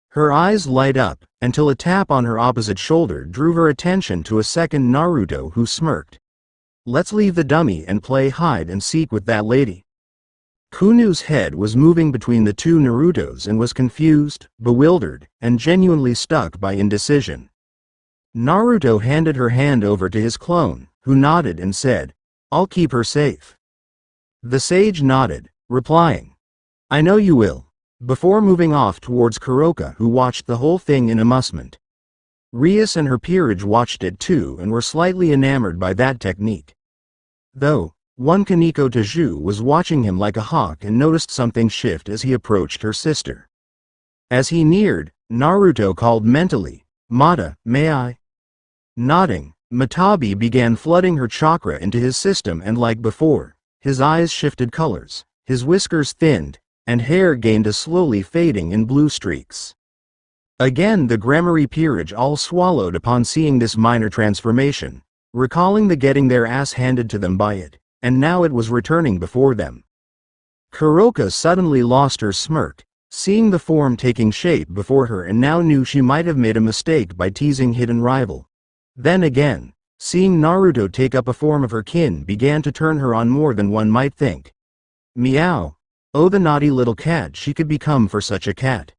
Her eyes light up, until a tap on her opposite shoulder drew her attention to a second Naruto who smirked. "Let's leave the dummy and play hide and seek with that lady." Kuno's head was moving between the two Narutos and was confused, bewildered, and genuinely stuck by indecision. Naruto handed her hand over to his clone, who nodded and said, "I'll keep her safe." The sage nodded, replying, "I know you will," before moving off towards Kuroka, who watched the whole thing in amusement. Rias and her peerage watched it too and were slightly enamored by that technique. Though, one Kaneko Bijuu was watching him like a hawk and noticed something shift as he approached her sister. As he neared, Naruto called mentally, "Mata, may I?" Nodding, Matabi began flooding her chakra into his system, and like before, his eyes shifted colors, his whiskers thinned, and hair gained a slowly fading in blue streaks. Again the Gremory peerage all swallowed upon seeing this minor transformation, recalling the getting their ass handed to them by it, and now it was returning before them. Kuroka suddenly lost her smirk, seeing the form taking shape before her, and now knew she might have made a mistake by teasing hidden rival. Then again, seeing Naruto take up a form of her kin began to turn her on more than one might think. Meow. Oh, the naughty little cat she could become for such a cat.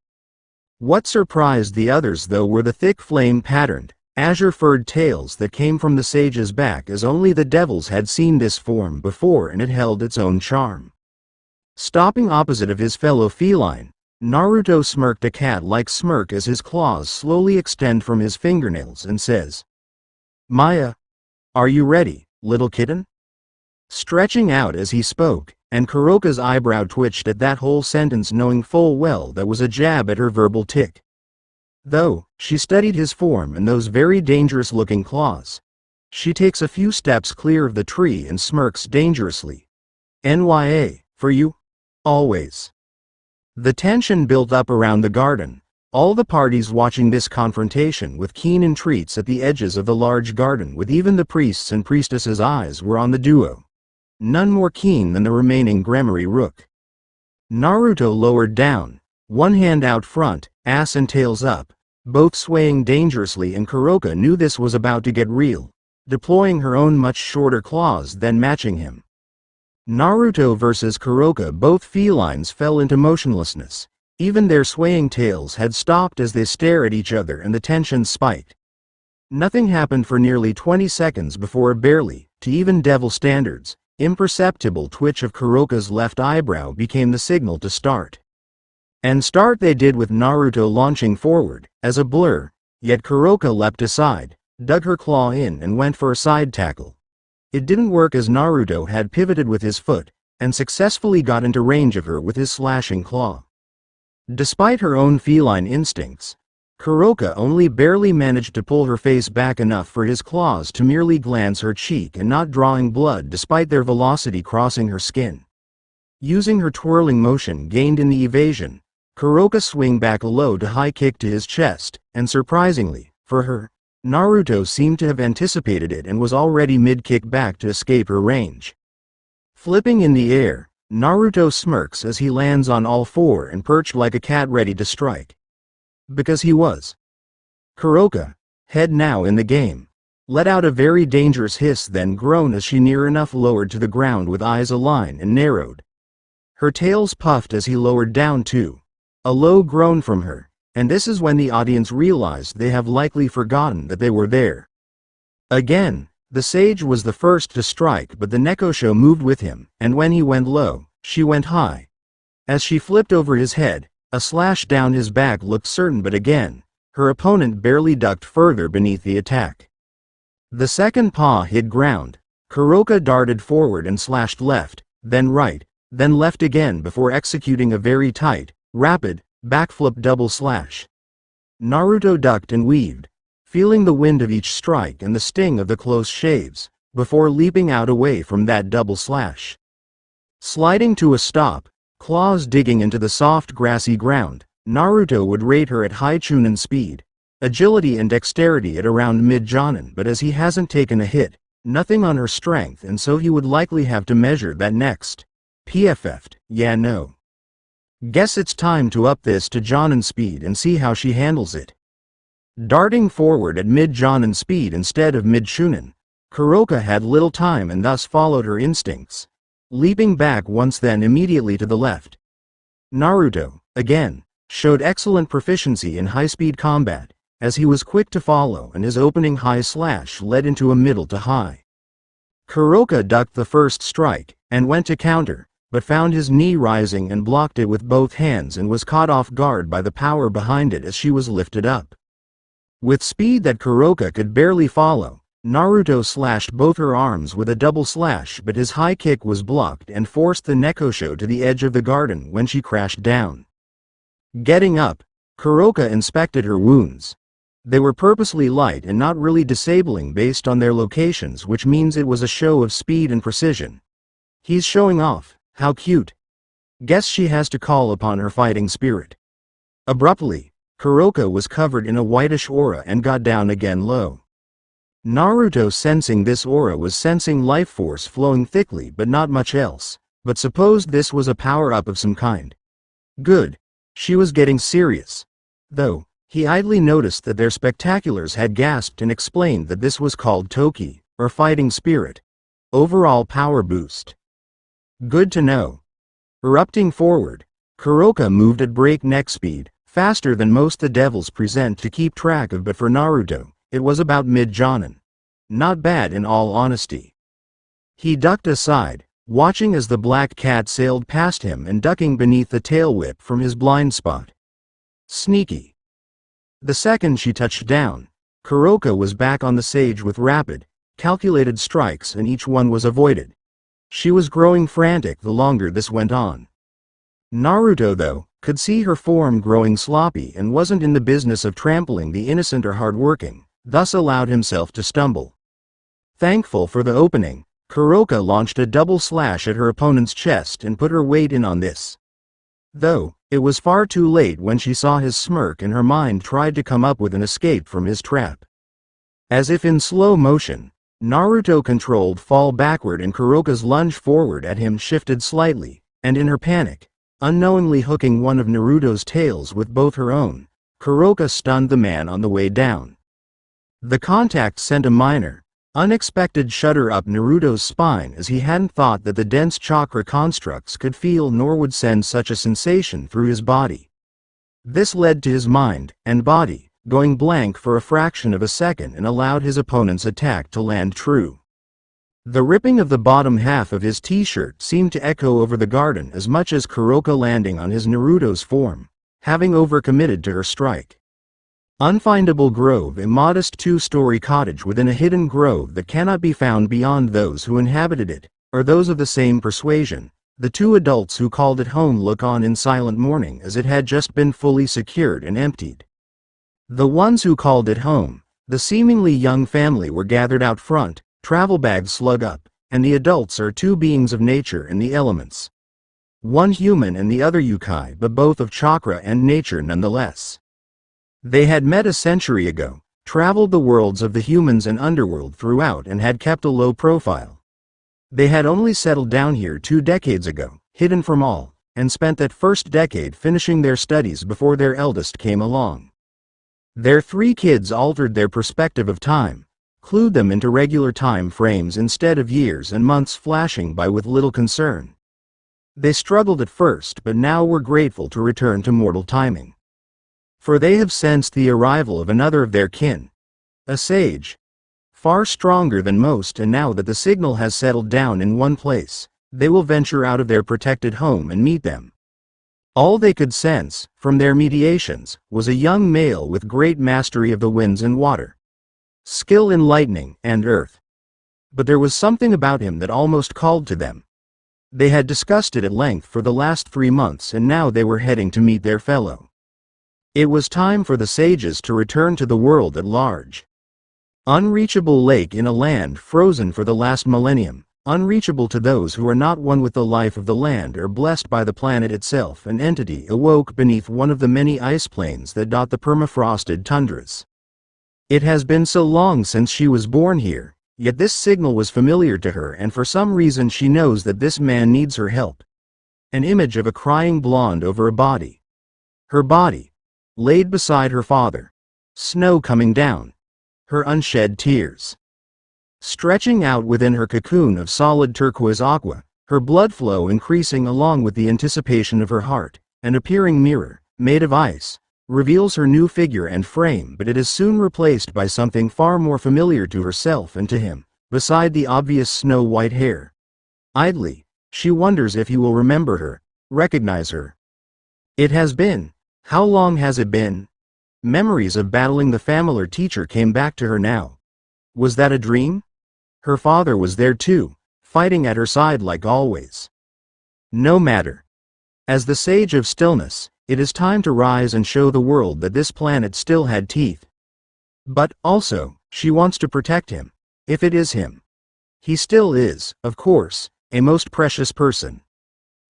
What surprised the others though were the thick flame-patterned, azure-furred tails that came from the sage's back, as only the devils had seen this form before, and it held its own charm. Stopping opposite of his fellow feline, Naruto smirked a cat-like smirk as his claws slowly extend from his fingernails and says, "Maya, are you ready, little kitten?" Stretching out as he spoke, and Kuroka's eyebrow twitched at that whole sentence, knowing full well that was a jab at her verbal tick. Though, she studied his form and those very dangerous-looking claws. She takes a few steps clear of the tree and smirks dangerously. "NYA, for you? Always." The tension built up around the garden, all the parties watching this confrontation with keen entreats at the edges of the large garden, with even the priests and priestesses' eyes were on the duo. None more keen than the remaining Gremory rook. Naruto lowered down, one hand out front, ass and tails up, both swaying dangerously, and Kuroka knew this was about to get real, deploying her own much shorter claws then matching him. Naruto versus Kuroka, both felines fell into motionlessness. Even their swaying tails had stopped as they stare at each other, and the tension spiked. Nothing happened for nearly 20 seconds before a barely, to even devil standards, imperceptible twitch of Kuroka's left eyebrow became the signal to start. And start they did, with Naruto launching forward, as a blur, yet Kuroka leapt aside, dug her claw in and went for a side tackle. It didn't work, as Naruto had pivoted with his foot, and successfully got into range of her with his slashing claw. Despite her own feline instincts, Kuroka only barely managed to pull her face back enough for his claws to merely glance her cheek and not drawing blood despite their velocity crossing her skin. Using her twirling motion gained in the evasion, Kuroka swung back a low to high kick to his chest, and surprisingly, for her, Naruto seemed to have anticipated it and was already mid-kick back to escape her range. Flipping in the air, Naruto smirks as he lands on all four and perched like a cat ready to strike. Because he was. Kuroka, head now in the game, let out a very dangerous hiss, then groaned as she near enough lowered to the ground with eyes aligned and narrowed. Her tails puffed as he lowered down too. A low groan from her, and this is when the audience realized they have likely forgotten that they were there. Again, the sage was the first to strike, but the Nekosho moved with him, and when he went low, she went high. As she flipped over his head, a slash down his back looked certain, but again, her opponent barely ducked further beneath the attack. The second paw hit ground. Kuroka darted forward and slashed left, then right, then left again before executing a very tight, rapid, backflip double slash. Naruto ducked and weaved, feeling the wind of each strike and the sting of the close shaves, before leaping out away from that double slash. Sliding to a stop, claws digging into the soft grassy ground, Naruto would rate her at high chunin speed, agility and dexterity at around mid-jonin, but as he hasn't taken a hit, nothing on her strength, and so he would likely have to measure that next. PFF'd, yeah no. Guess it's time to up this to jonin speed and see how she handles it. Darting forward at mid-jonin speed instead of mid-chunin, Kuroka had little time and thus followed her instincts, leaping back once then immediately to the left. Naruto, again, showed excellent proficiency in high-speed combat, as he was quick to follow and his opening high slash led into a middle to high. Kuroka ducked the first strike, and went to counter, but found his knee rising and blocked it with both hands and was caught off guard by the power behind it as she was lifted up. With speed that Kuroka could barely follow, Naruto slashed both her arms with a double slash, but his high kick was blocked and forced the Nekosho to the edge of the garden when she crashed down. Getting up, Kuroka inspected her wounds. They were purposely light and not really disabling based on their locations, which means it was a show of speed and precision. He's showing off, how cute. Guess she has to call upon her fighting spirit. Abruptly, Kuroka was covered in a whitish aura and got down again low. Naruto, sensing this aura, was sensing life force flowing thickly but not much else, but supposed this was a power-up of some kind. Good. She was getting serious. Though, he idly noticed that their spectaculars had gasped and explained that this was called Toki, or fighting spirit. Overall power boost. Good to know. Erupting forward, Kuroka moved at breakneck speed, faster than most the devils present to keep track of, but for Naruto, it was about mid-jonin. Not bad in all honesty. He ducked aside, watching as the black cat sailed past him and ducking beneath the tail whip from his blind spot. Sneaky. The second she touched down, Kuroka was back on the sage with rapid, calculated strikes, and each one was avoided. She was growing frantic the longer this went on. Naruto, though, could see her form growing sloppy and wasn't in the business of trampling the innocent or hardworking, thus allowed himself to stumble. Thankful for the opening, Kuroka launched a double slash at her opponent's chest and put her weight in on this. Though, it was far too late when she saw his smirk and her mind tried to come up with an escape from his trap. As if in slow motion, Naruto controlled fall backward and Kuroka's lunge forward at him shifted slightly, and in her panic, unknowingly hooking one of Naruto's tails with both her own, Kuroka stunned the man on the way down. The contact sent a minor, unexpected shudder up Naruto's spine as he hadn't thought that the dense chakra constructs could feel nor would send such a sensation through his body. This led to his mind and body going blank for a fraction of a second and allowed his opponent's attack to land true. The ripping of the bottom half of his t-shirt seemed to echo over the garden as much as Kuroka landing on his Naruto's form, having overcommitted to her strike. Unfindable grove, a modest two-story cottage within a hidden grove that cannot be found beyond those who inhabited it, or those of the same persuasion. The two adults who called it home look on in silent mourning as it had just been fully secured and emptied. The ones who called it home, the seemingly young family, were gathered out front, travel bags slung up, and the adults are two beings of nature and the elements. One human and the other yokai, but both of chakra and nature nonetheless. They had met a century ago, traveled the worlds of the humans and underworld throughout and had kept a low profile. They had only settled down here 2 decades ago, hidden from all, and spent that first decade finishing their studies before their eldest came along. Their 3 kids altered their perspective of time, clued them into regular time frames instead of years and months flashing by with little concern. They struggled at first but now were grateful to return to mortal timing. For they have sensed the arrival of another of their kin, a sage, far stronger than most, and now that the signal has settled down in one place, they will venture out of their protected home and meet them. All they could sense, from their mediations, was a young male with great mastery of the winds and water, skill in lightning and earth. But there was something about him that almost called to them. They had discussed it at length for the last 3 months and now they were heading to meet their fellow. It was time for the sages to return to the world at large. Unreachable lake in a land frozen for the last millennium, unreachable to those who are not one with the life of the land or blessed by the planet itself. An entity awoke beneath one of the many ice plains that dot the permafrosted tundras. It has been so long since she was born here, yet this signal was familiar to her, and for some reason she knows that this man needs her help. An image of a crying blonde over a body. Her body, laid beside her father. Snow coming down. Her unshed tears stretching out within her cocoon of solid turquoise aqua, her blood flow increasing along with the anticipation of her heart. An appearing mirror, made of ice, reveals her new figure and frame, but it is soon replaced by something far more familiar to herself and to him, beside the obvious snow-white hair. Idly, she wonders if he will remember her, recognize her. It has been. How long has it been? Memories of battling the familiar teacher came back to her now. Was that a dream? Her father was there too, fighting at her side like always. No matter. As the sage of stillness, it is time to rise and show the world that this planet still had teeth. But, also, she wants to protect him, if it is him. He still is, of course, a most precious person.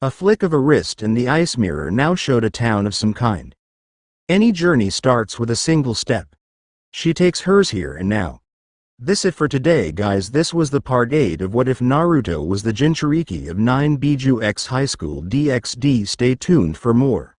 A flick of a wrist and the ice mirror now showed a town of some kind. Any journey starts with a single step. She takes hers here and now. This it for today, guys. This was the part 8 of What If Naruto Was the Jinchuuriki of 9 Bijuu X Highschool DxD. Stay tuned for more.